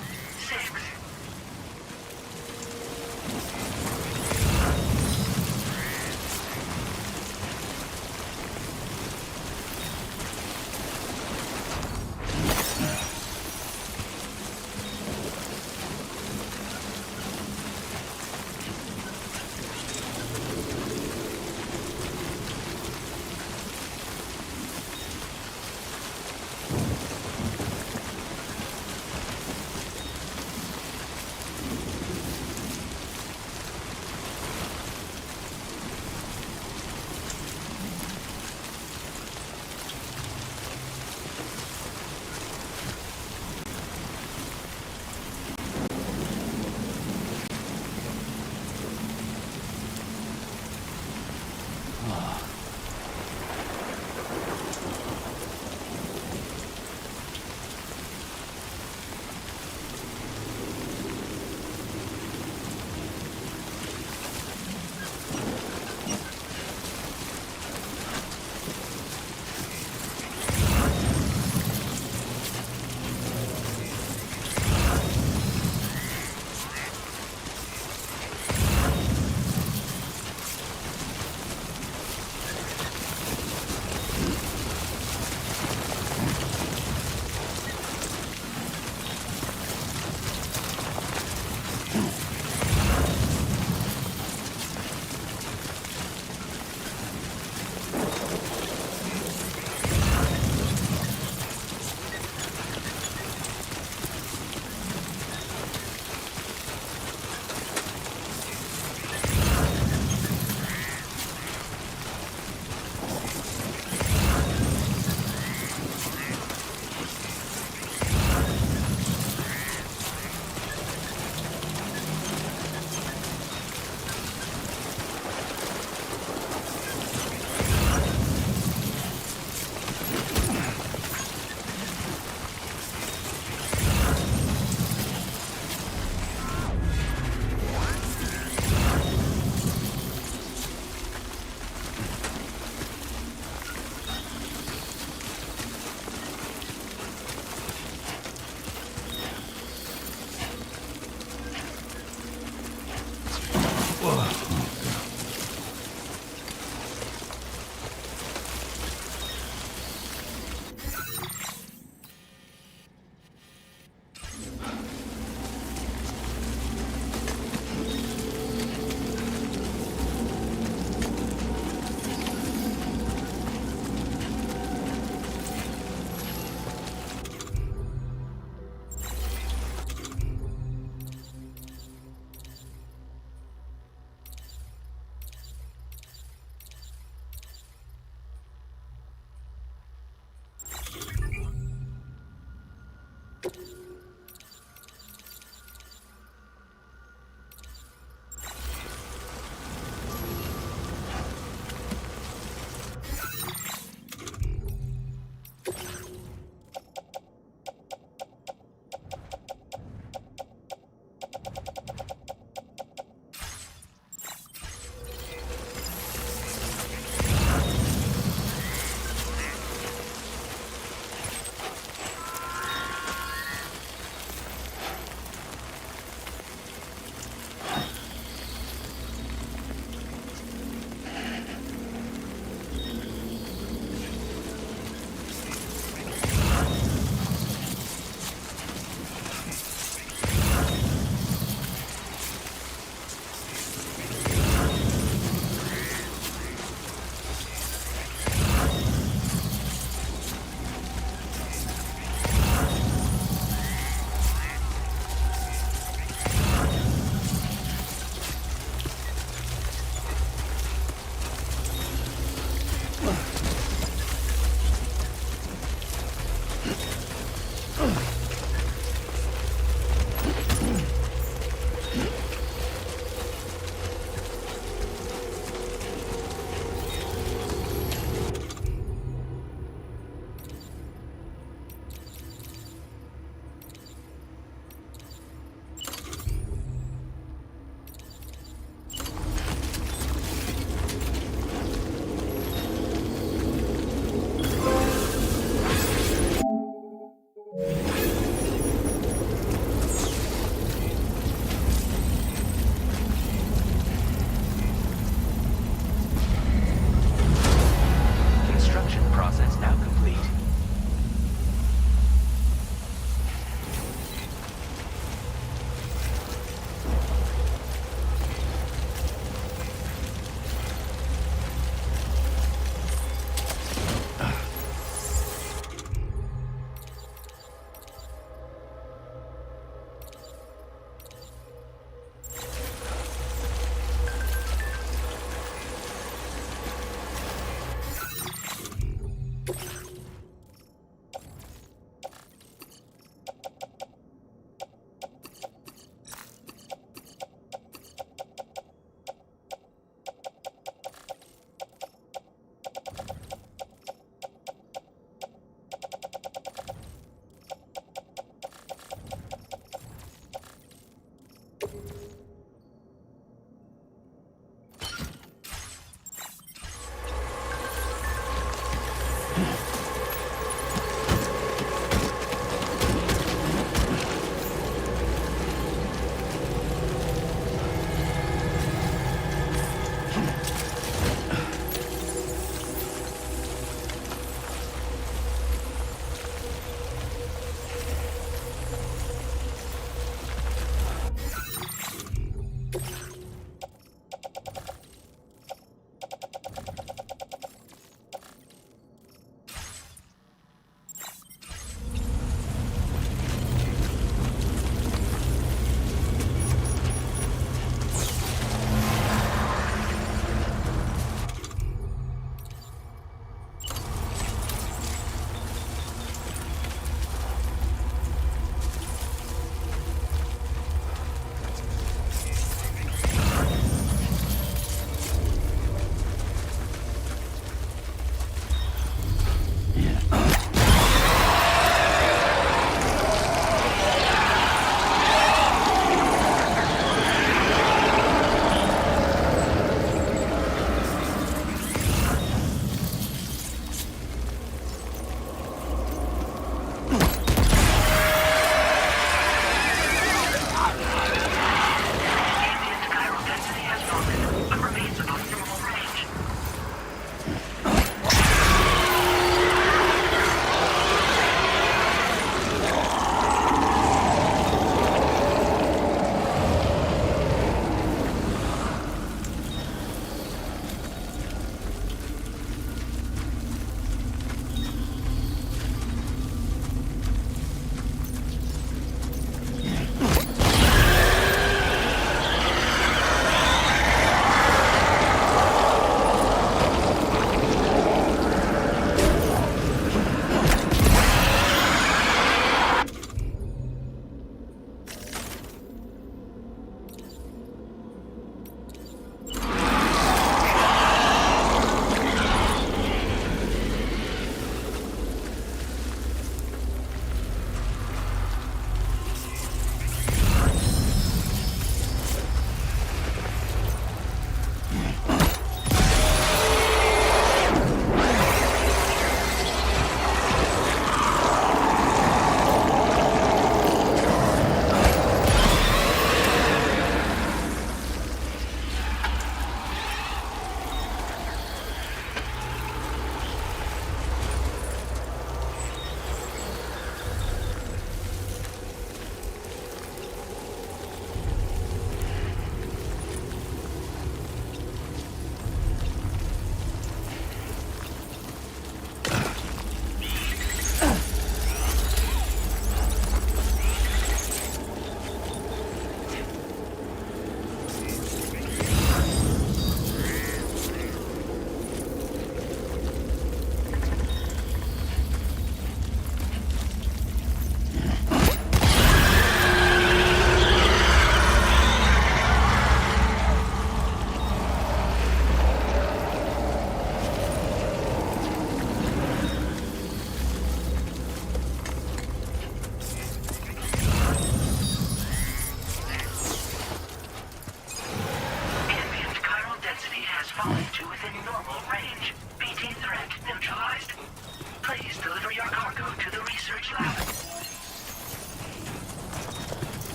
[SPEAKER 6] 6.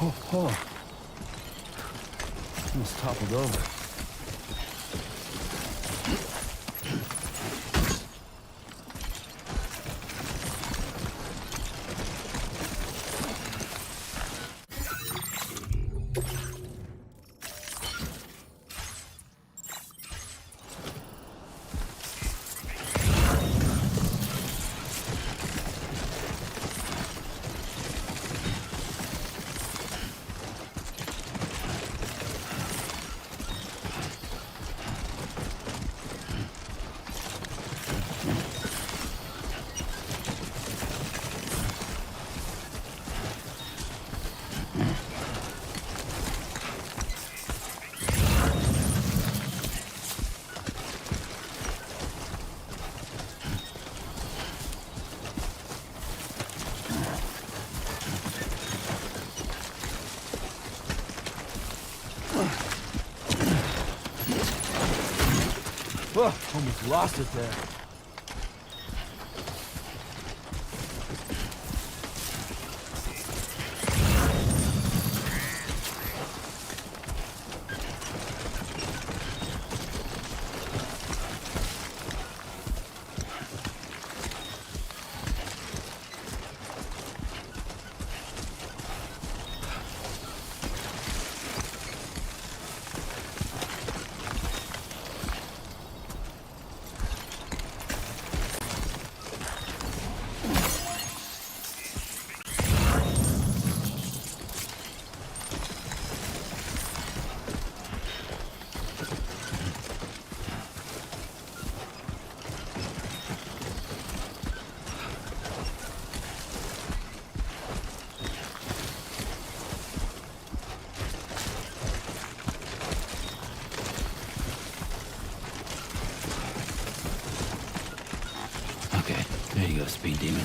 [SPEAKER 3] Oh. Almost toppled over. Oh, almost lost it there. Okay, there you go, Speed Demon.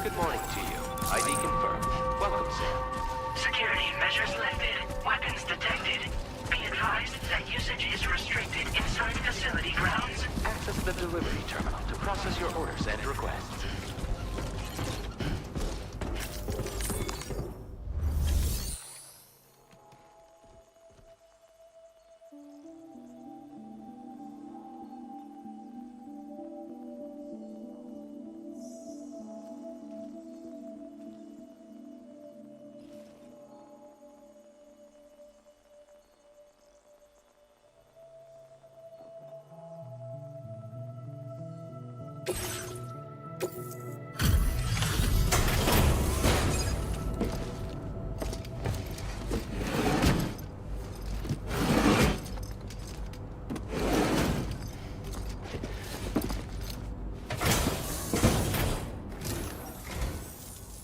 [SPEAKER 7] Good morning to you. ID confirmed. Welcome, Sam.
[SPEAKER 6] Security measures lifted. Weapons detected. Be advised that usage is facility grounds.
[SPEAKER 7] Access the delivery terminal to process your orders and requests.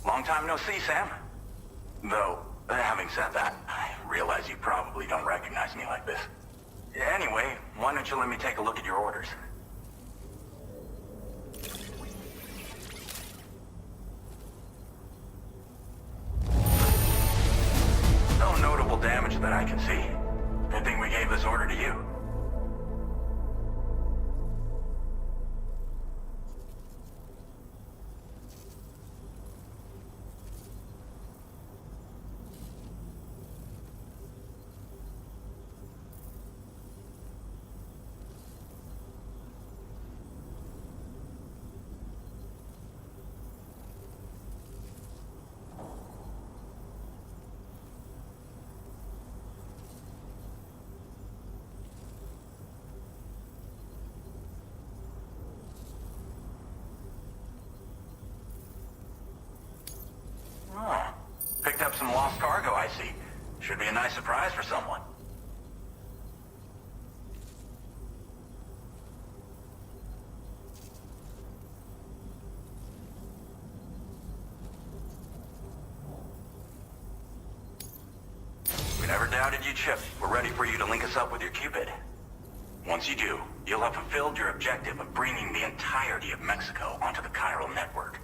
[SPEAKER 8] Long time no see, Sam. Though, having said that, I realize you probably don't recognize me like this. Anyway, why don't you let me take a look at your orders? No notable damage that I can see. Good thing we gave this order to you. Oh, picked up some lost cargo, I see. Should be a nice surprise for someone. We never doubted you'd ship. We're ready for you to link us up with your Cupid. Once you do, you'll have fulfilled your objective of bringing the entirety of Mexico onto the chiral network.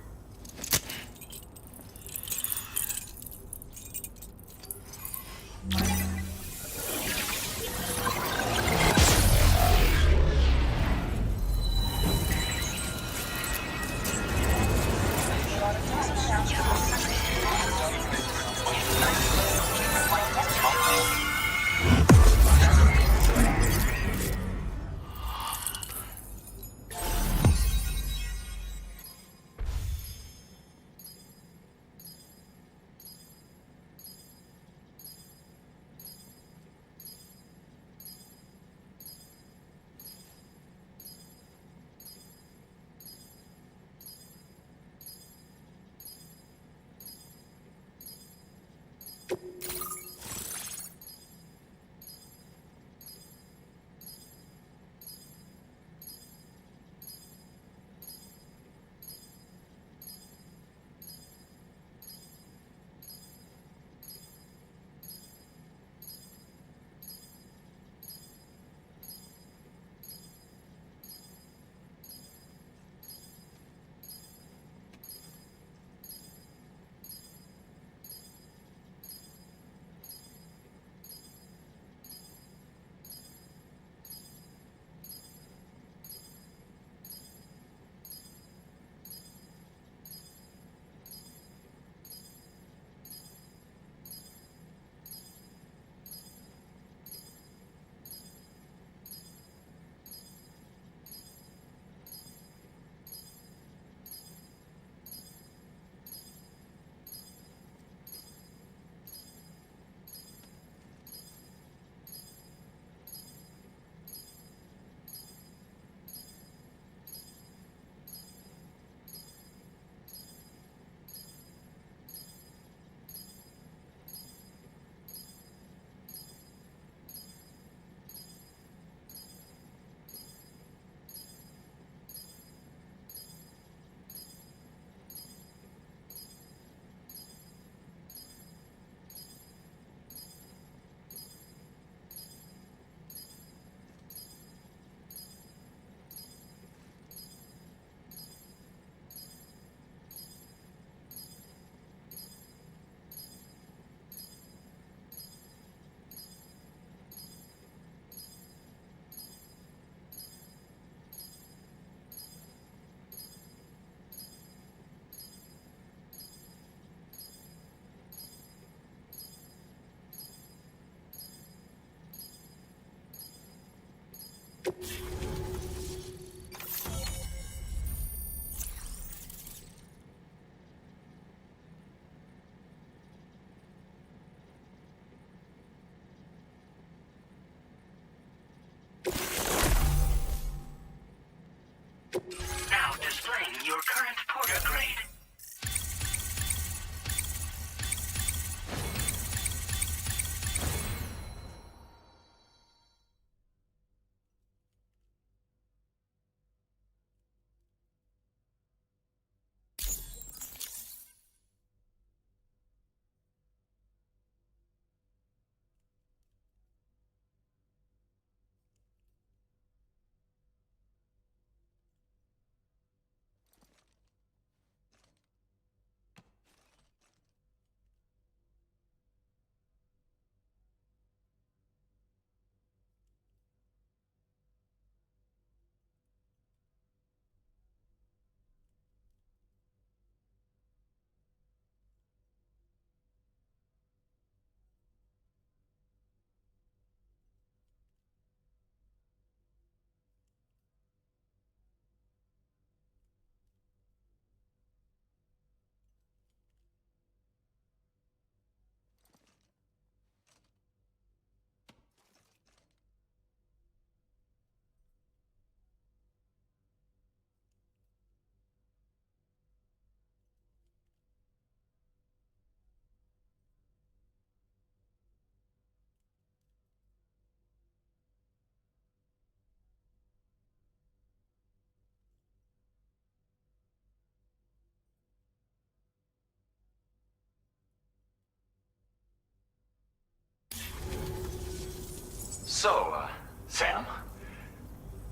[SPEAKER 12] Sam,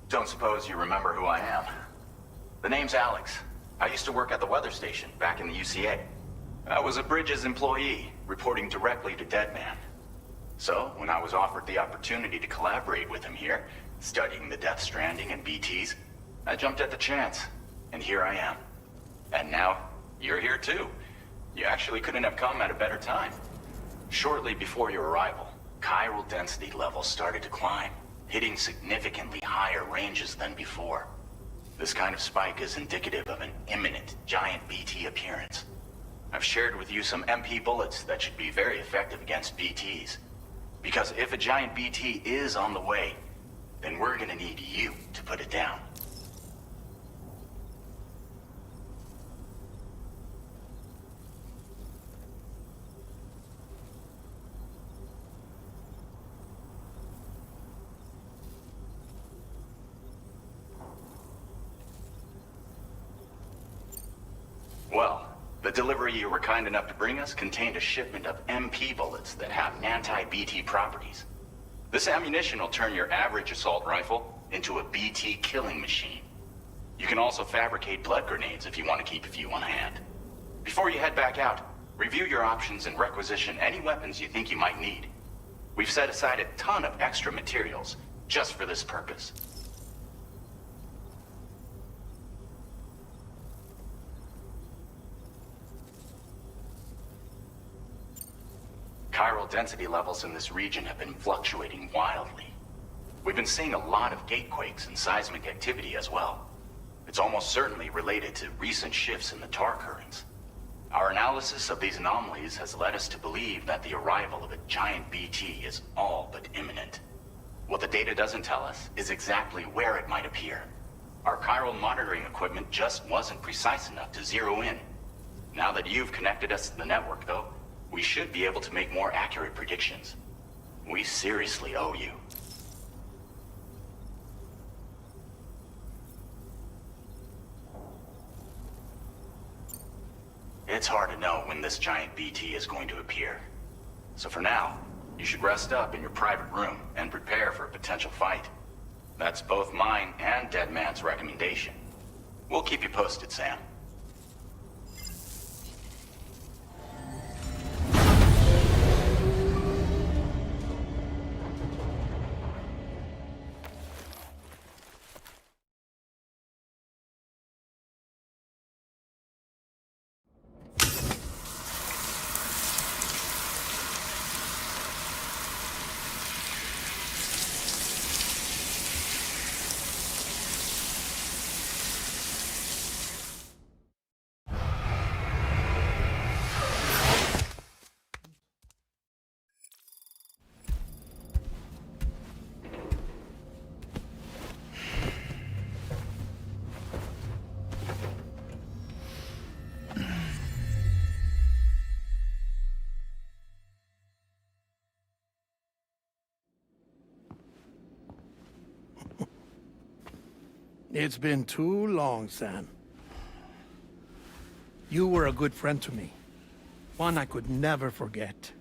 [SPEAKER 12] don't suppose you remember who I am? The name's Alex. I used to work at the weather station back in the UCA. I was a Bridges employee, reporting directly to Deadman. So, when I was offered the opportunity to collaborate with him here, studying the Death Stranding and BTs, I jumped at the chance, and here I am. And now, you're here too. You actually couldn't have come at a better time. Shortly before your arrival, chiral density levels started to climb, hitting significantly higher ranges than before. This kind of spike is indicative of an imminent giant BT appearance. I've shared with you some MP bullets that should be very effective against BTs. Because if a giant BT is on the way, then we're gonna need you to put it down. Well, the delivery you were kind enough to bring us contained a shipment of MP bullets that have anti-BT properties. This ammunition will turn your average assault rifle into a BT killing machine. You can also fabricate blood grenades if you want to keep a few on hand. Before you head back out, review your options and requisition any weapons you think you might need. We've set aside a ton of extra materials just for this purpose. Chiral density levels in this region have been fluctuating wildly. We've been seeing a lot of gatequakes and seismic activity as well. It's almost certainly related to recent shifts in the tar currents. Our analysis of these anomalies has led us to believe that the arrival of a giant BT is all but imminent. What the data doesn't tell us is exactly where it might appear. Our chiral monitoring equipment just wasn't precise enough to zero in. Now that you've connected us to the network, though, we should be able to make more accurate predictions. We seriously owe you. It's hard to know when this giant BT is going to appear. So for now, you should rest up in your private room and prepare for a potential fight. That's both mine and Deadman's recommendation. We'll keep you posted, Sam.
[SPEAKER 13] It's been too long, Sam. You were a good friend to me. One I could never forget.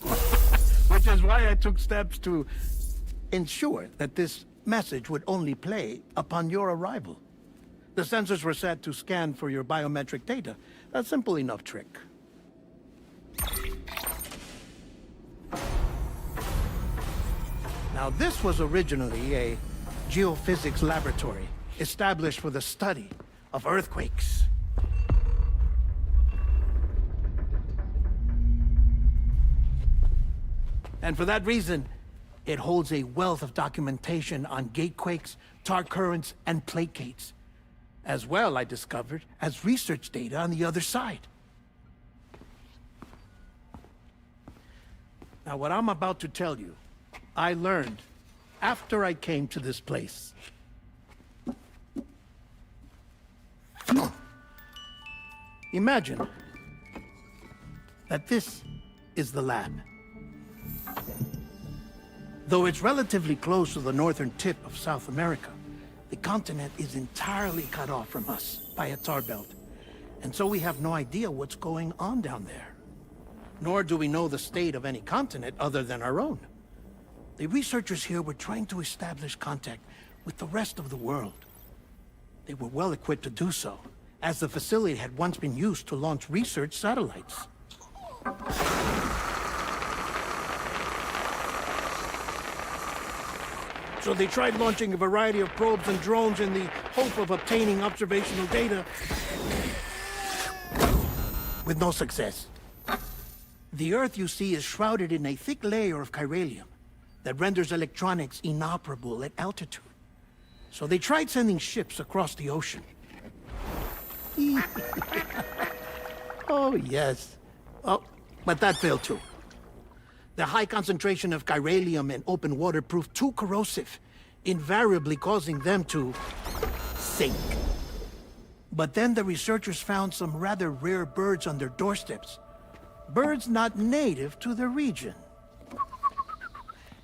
[SPEAKER 13] Which is why I took steps to ensure that this message would only play upon your arrival. The sensors were set to scan for your biometric data. A simple enough trick. Now, this was originally a geophysics laboratory established for the study of earthquakes. And for that reason, it holds a wealth of documentation on gatequakes, tar currents, and placates. As well, I discovered, as research data on the other side. Now, what I'm about to tell you, I learned after I came to this place. Imagine that this is the lab. Though it's relatively close to the northern tip of South America, the continent is entirely cut off from us by a tar belt. And so we have no idea what's going on down there. Nor do we know the state of any continent other than our own. The researchers here were trying to establish contact with the rest of the world. They were well equipped to do so, as the facility had once been used to launch research satellites. So they tried launching a variety of probes and drones in the hope of obtaining observational data, with no success. The Earth, you see, is shrouded in a thick layer of chiralium that renders electronics inoperable at altitude. So they tried sending ships across the ocean. Oh, yes. Oh, but that failed too. The high concentration of chiralium in open water proved too corrosive, invariably causing them to sink. But then the researchers found some rather rare birds on their doorsteps. Birds not native to the region.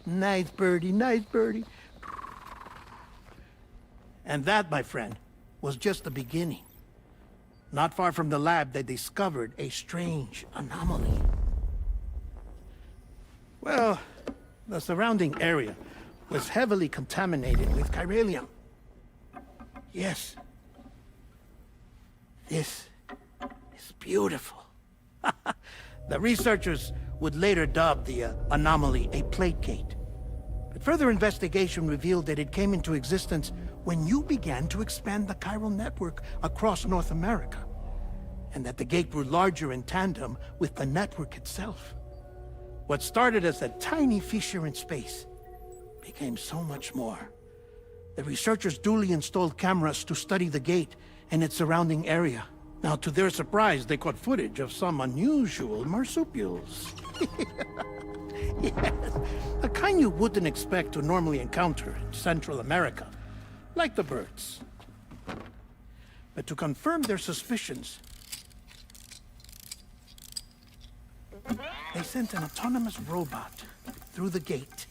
[SPEAKER 13] Nice birdie, nice birdie. And that, my friend, was just the beginning. Not far from the lab, they discovered a strange anomaly. Well, the surrounding area was heavily contaminated with chiralium. Yes. This is beautiful. The researchers would later dub the anomaly a plate gate. But further investigation revealed that it came into existence when you began to expand the chiral network across North America, and that the gate grew larger in tandem with the network itself. What started as a tiny fissure in space became so much more. The researchers duly installed cameras to study the gate and its surrounding area. Now, to their surprise, they caught footage of some unusual marsupials. Yes, a kind you wouldn't expect to normally encounter in Central America, like the birds. But to confirm their suspicions, they sent an autonomous robot through the gate.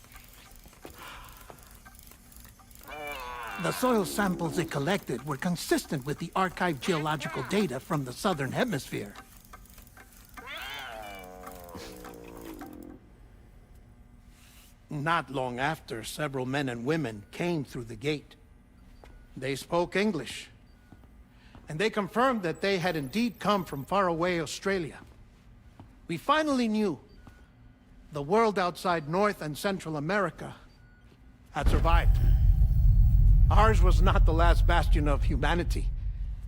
[SPEAKER 13] The soil samples it collected were consistent with the archived geological data from the southern hemisphere. Not long after, several men and women came through the gate. They spoke English, and they confirmed that they had indeed come from faraway Australia. We finally knew the world outside North and Central America had survived. Ours was not the last bastion of humanity,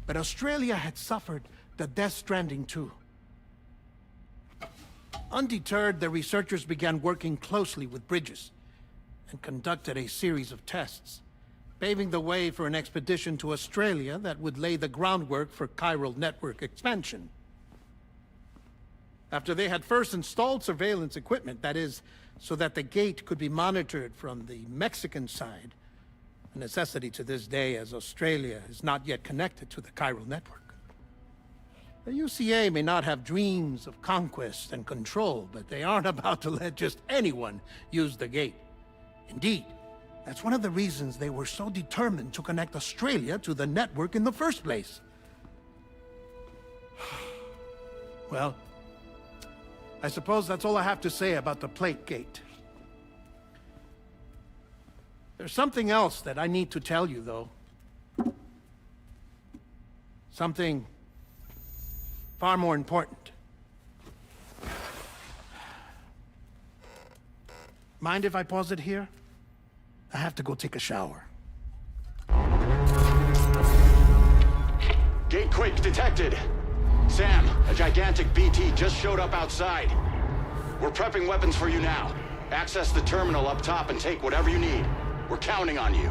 [SPEAKER 13] but Australia had suffered the Death Stranding too. Undeterred, the researchers began working closely with Bridges and conducted a series of tests, paving the way for an expedition to Australia that would lay the groundwork for chiral network expansion. After they had first installed surveillance equipment, that is, so that the gate could be monitored from the Mexican side, a necessity to this day as Australia is not yet connected to the chiral network. The UCA may not have dreams of conquest and control, but they aren't about to let just anyone use the gate. Indeed, that's one of the reasons they were so determined to connect Australia to the network in the first place. Well, I suppose that's all I have to say about the plate gate. There's something else that I need to tell you, though. Something far more important. Mind if I pause it here? I have to go take a shower.
[SPEAKER 12] Gate quake detected. Sam, a gigantic BT just showed up outside. We're prepping weapons for you now. Access the terminal up top and take whatever you need. We're counting on you.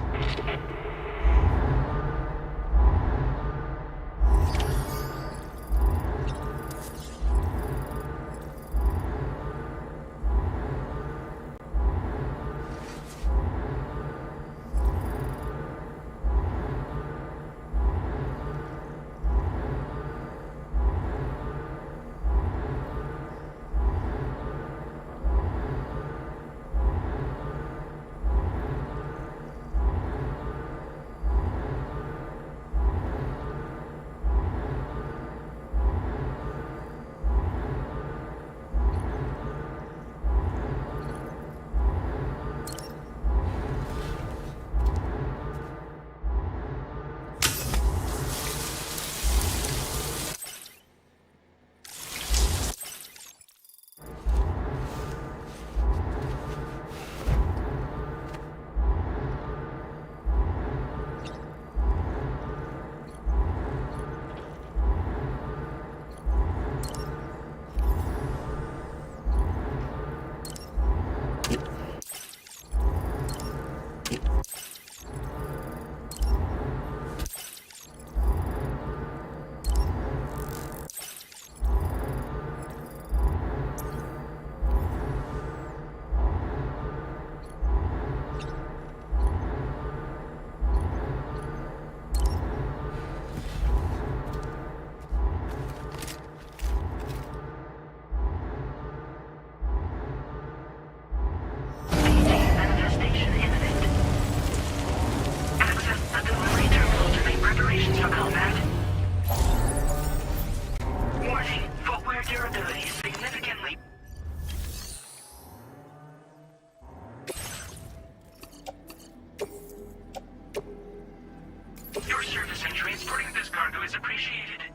[SPEAKER 6] initiated.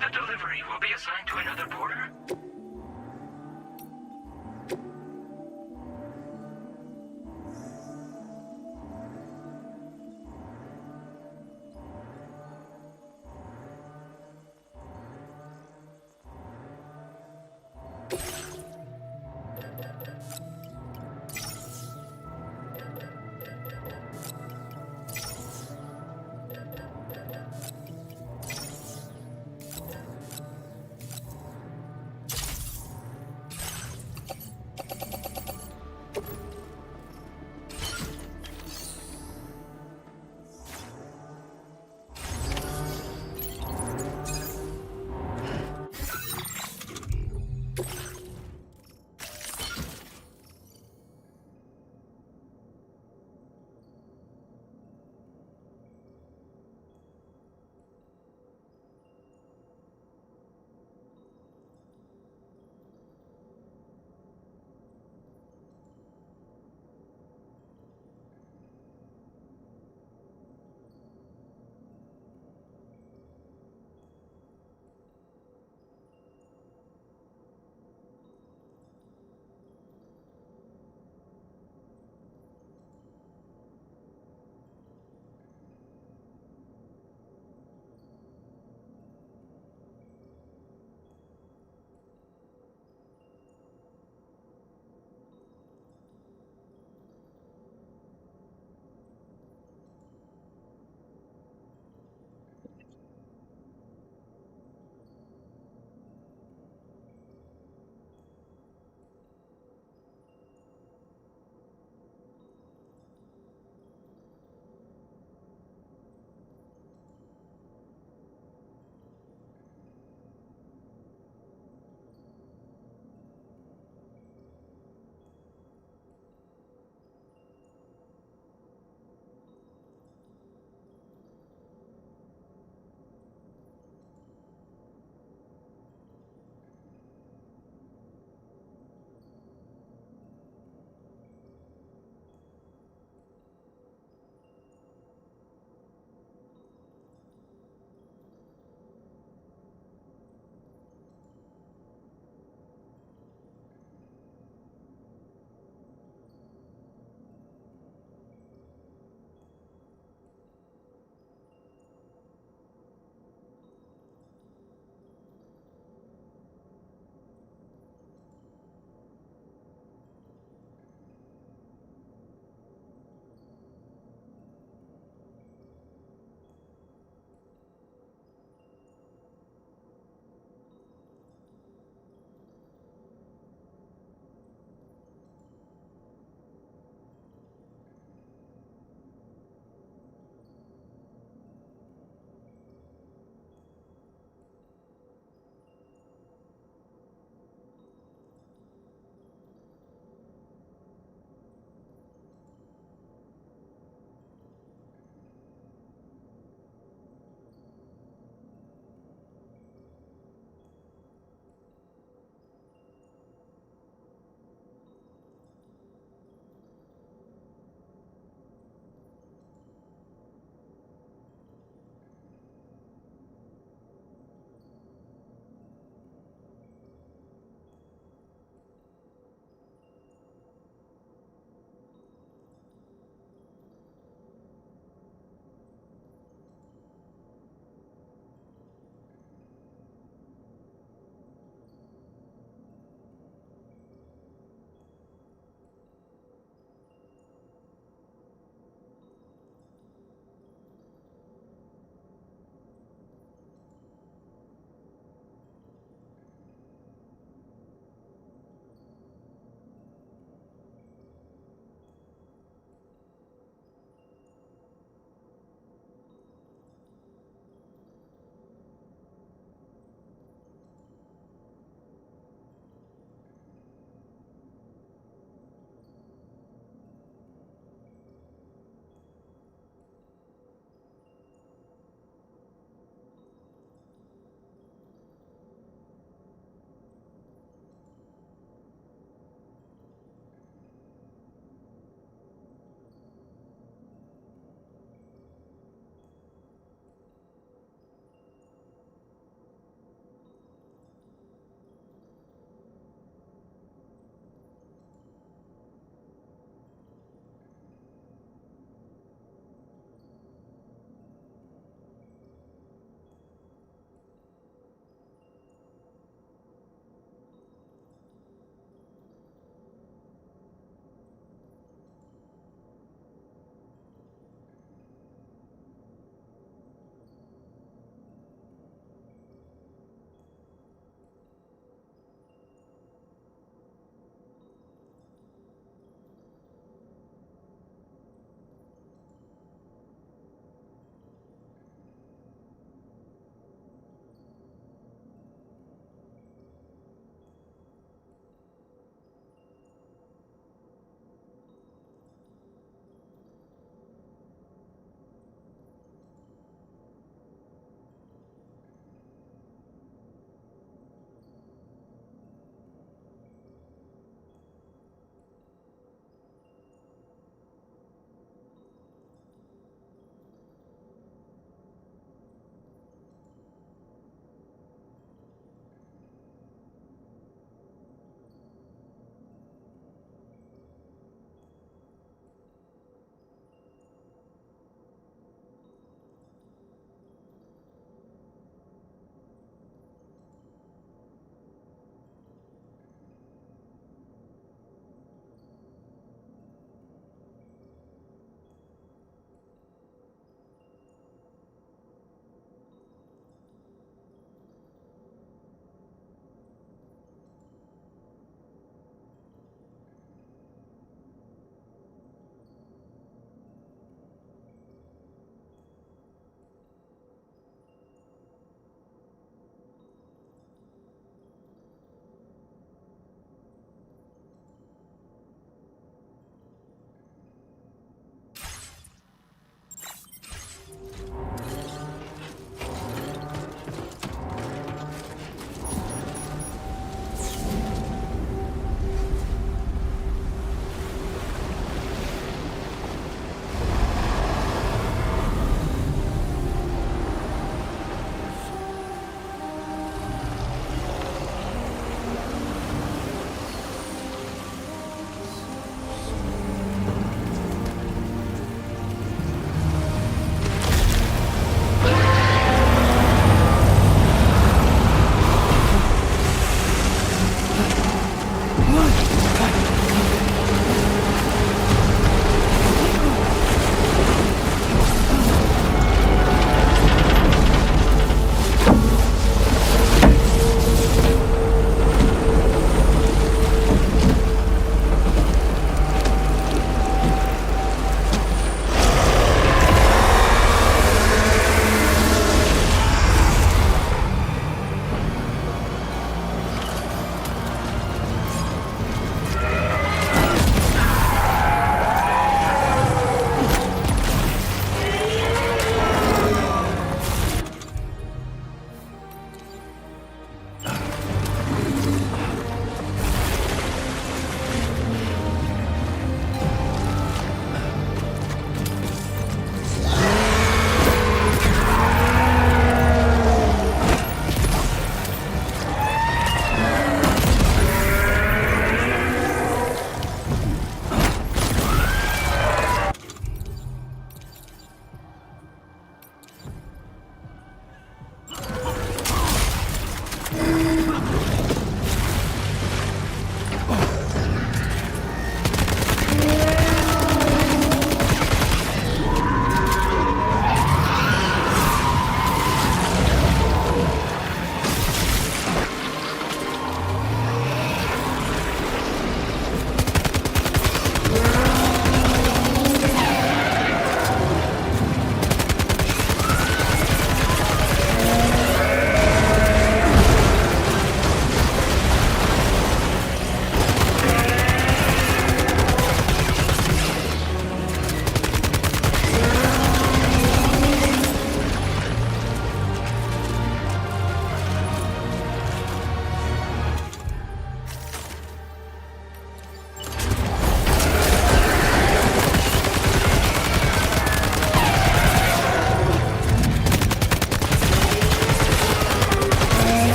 [SPEAKER 6] The delivery will be assigned to another porter.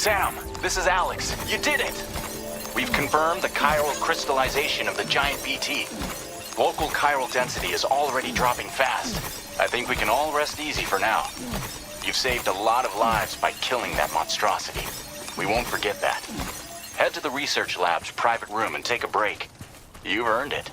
[SPEAKER 12] Sam, this is Alex. You did it! We've confirmed the chiral crystallization of the giant BT. Local chiral density is already dropping fast. I think we can all rest easy for now. You've saved a lot of lives by killing that monstrosity. We won't forget that. Head to the research lab's private room and take a break. You've earned it.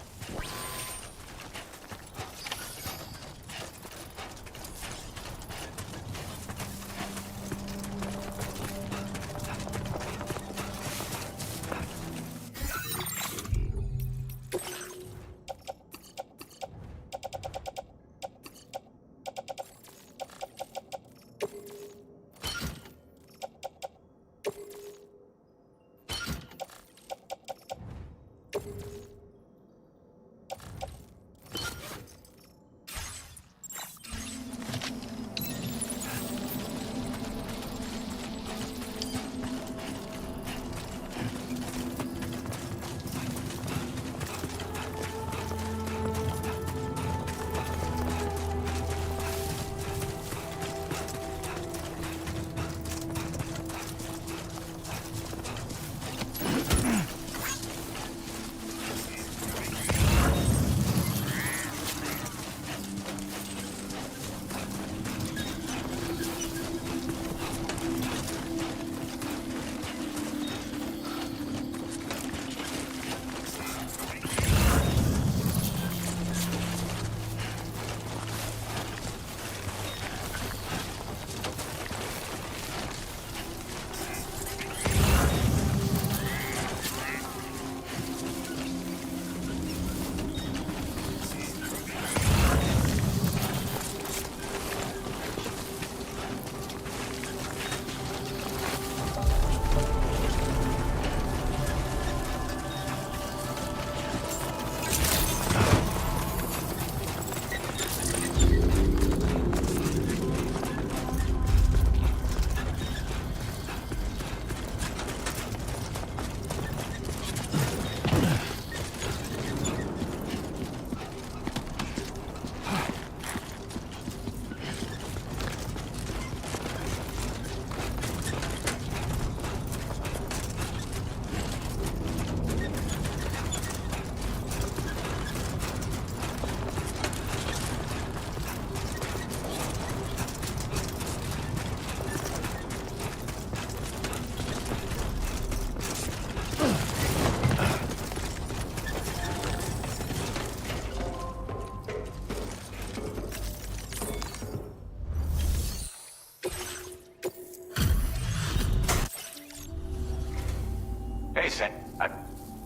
[SPEAKER 12] Hey, Sam.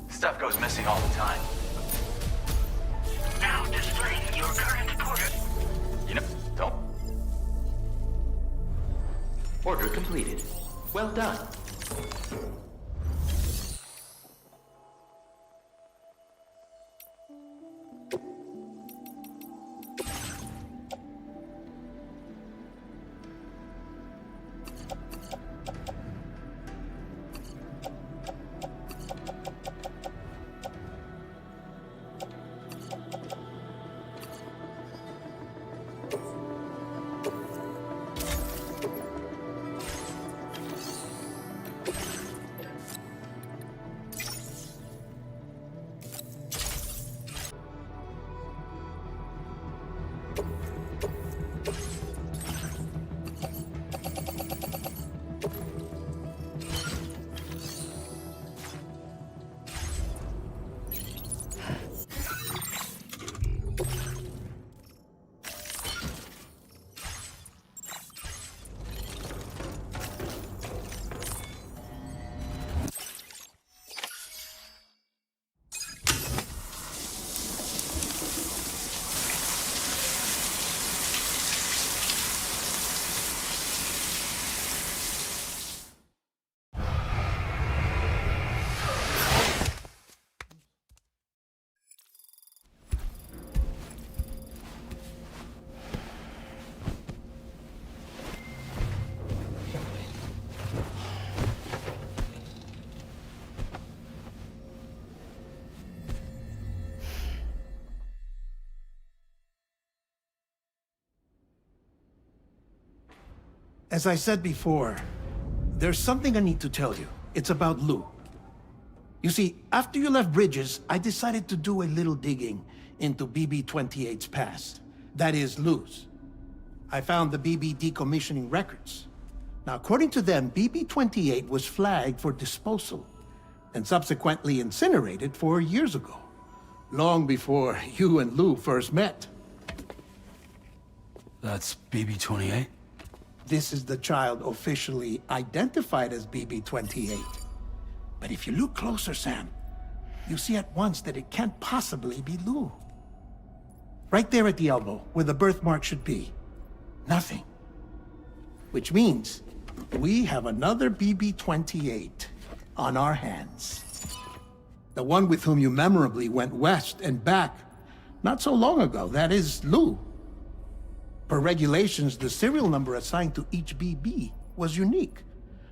[SPEAKER 12] Stuff goes missing all the time.
[SPEAKER 6] Now displaying your current order.
[SPEAKER 12] You know, don't...
[SPEAKER 7] Order completed. Well done.
[SPEAKER 13] As I said before, there's something I need to tell you. It's about Lou. You see, after you left Bridges, I decided to do a little digging into BB-28's past. That is, Lou's. I found the BB decommissioning records. Now, according to them, BB-28 was flagged for disposal and subsequently incinerated 4 years ago, long before you and Lou first met.
[SPEAKER 3] That's BB-28?
[SPEAKER 13] This is the child officially identified as BB-28. But if you look closer, Sam, you see at once that it can't possibly be Lou. Right there at the elbow, where the birthmark should be. Nothing. Which means we have another BB-28 on our hands. The one with whom you memorably went west and back not so long ago. That is Lou. Per regulations, the serial number assigned to each BB was unique.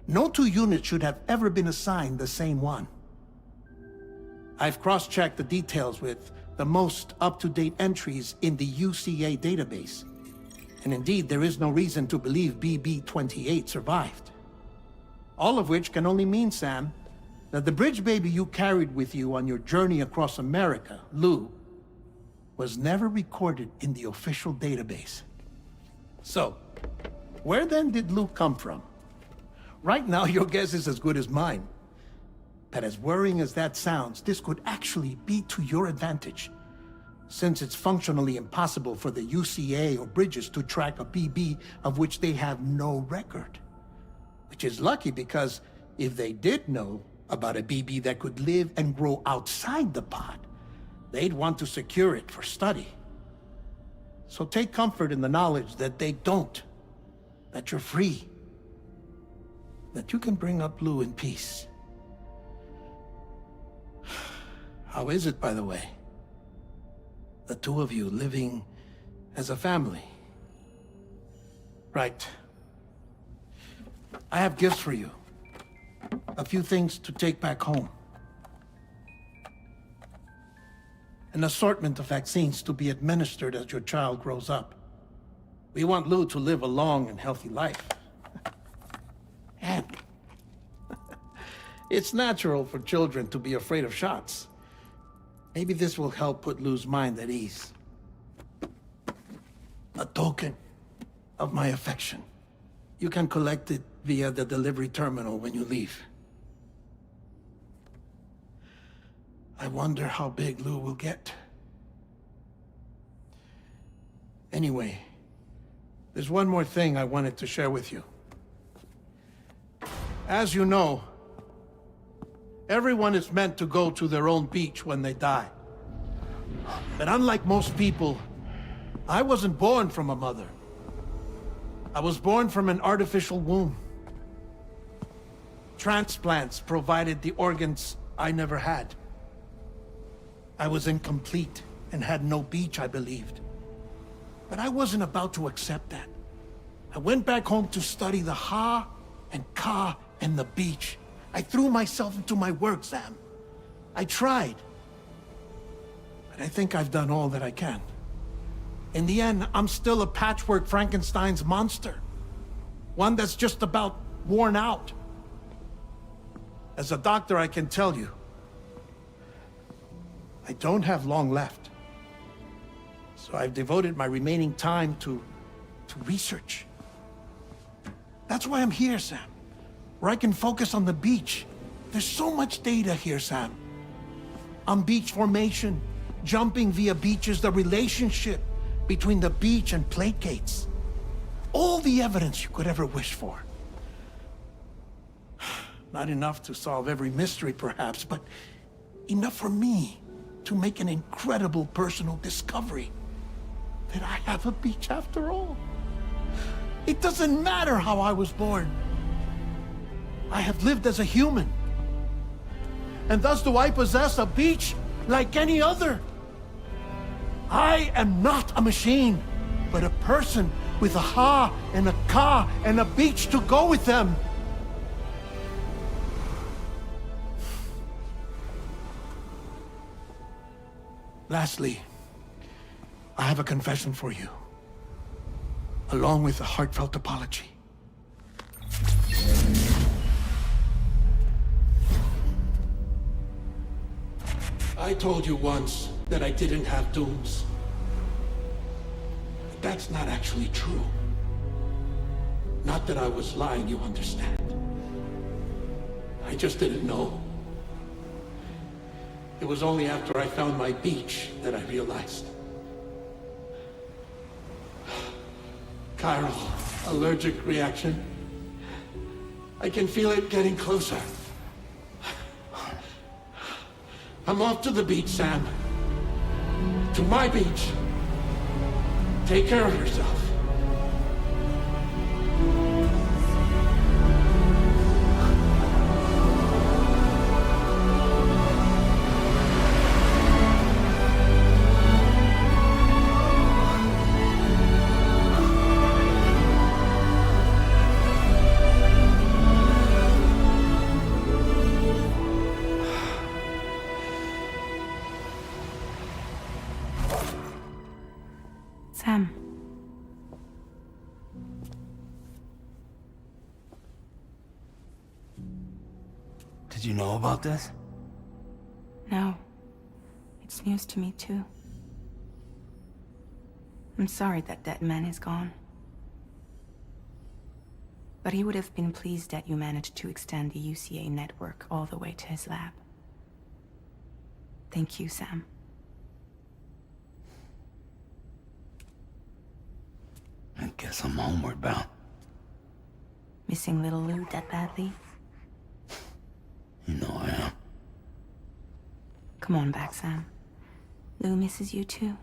[SPEAKER 13] No two units should have ever been assigned the same one. I've cross-checked the details with the most up-to-date entries in the UCA database. And indeed, there is no reason to believe BB-28 survived. All of which can only mean, Sam, that the bridge baby you carried with you on your journey across America, Lou, was never recorded in the official database. So, where then did Lou come from? Right now, your guess is as good as mine. But as worrying as that sounds, this could actually be to your advantage, since it's functionally impossible for the UCA or Bridges to track a BB of which they have no record. Which is lucky, because if they did know about a BB that could live and grow outside the pod, they'd want to secure it for study. So take comfort in the knowledge that they don't, that you're free, that you can bring up Lou in peace. How is it, by the way? The two of you living as a family. Right. I have gifts for you. A few things to take back home. An assortment of vaccines to be administered as your child grows up. We want Lou to live a long and healthy life. And it's natural for children to be afraid of shots. Maybe this will help put Lou's mind at ease. A token of my affection. You can collect it via the delivery terminal when you leave. I wonder how big Lou will get. Anyway, there's one more thing I wanted to share with you. As you know, everyone is meant to go to their own beach when they die. But unlike most people, I wasn't born from a mother. I was born from an artificial womb. Transplants provided the organs I never had. I was incomplete and had no beach, I believed. But I wasn't about to accept that. I went back home to study the Ha and Ka and the beach. I threw myself into my work, Sam. I tried. But I think I've done all that I can. In the end, I'm still a patchwork Frankenstein's monster. One that's just about worn out. As a doctor, I can tell you, I don't have long left. So I've devoted my remaining time to research. That's why I'm here, Sam. Where I can focus on the beach. There's so much data here, Sam. On beach formation, jumping via beaches, the relationship between the beach and placates. All the evidence you could ever wish for. Not enough to solve every mystery, perhaps, but enough for me to make an incredible personal discovery. That I have a beach after all. It doesn't matter how I was born. I have lived as a human. And thus do I possess a beach like any other. I am not a machine, but a person with a Ha and a Ka and a beach to go with them. Lastly, I have a confession for you, along with a heartfelt apology. I told you once that I didn't have dooms. But that's not actually true. Not that I was lying, you understand. I just didn't know. It was only after I found my beach that I realized. Chiral, allergic reaction. I can feel it getting closer. I'm off to the beach, Sam. To my beach. Take care of yourself.
[SPEAKER 4] Sam.
[SPEAKER 3] Did you know about this?
[SPEAKER 4] No. It's news to me, too. I'm sorry that that man is gone. But he would have been pleased that you managed to extend the UCA network all the way to his lab. Thank you, Sam.
[SPEAKER 3] I guess I'm homeward bound.
[SPEAKER 4] Missing little Lou that badly?
[SPEAKER 3] You know I am.
[SPEAKER 4] Come on back, Sam. Lou misses you too.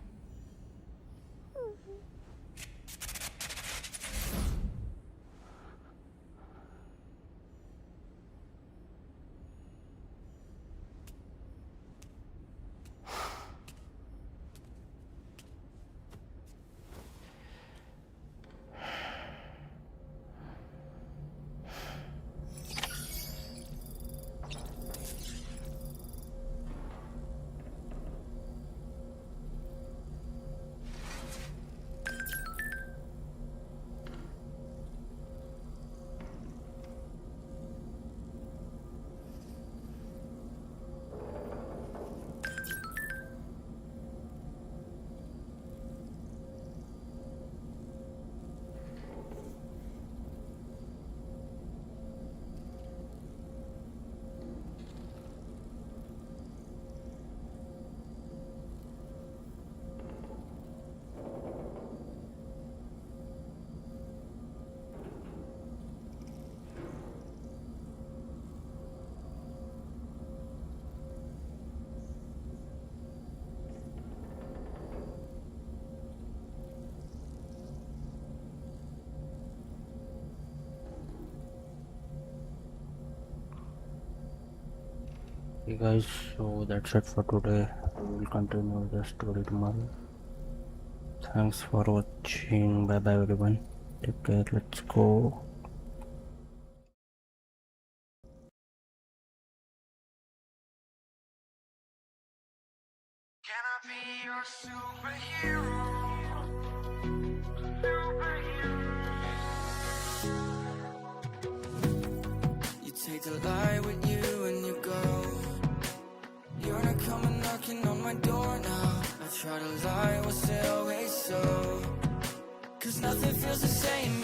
[SPEAKER 2] Hey guys, so that's it for today. We will continue the story tomorrow. Thanks for watching. Bye bye everyone. Take care. Let's go.
[SPEAKER 1] Can I be your superhero? You take the light with you and you go. You're not coming knocking on my door now. I try to lie, was it always so? 'Cause nothing feels the same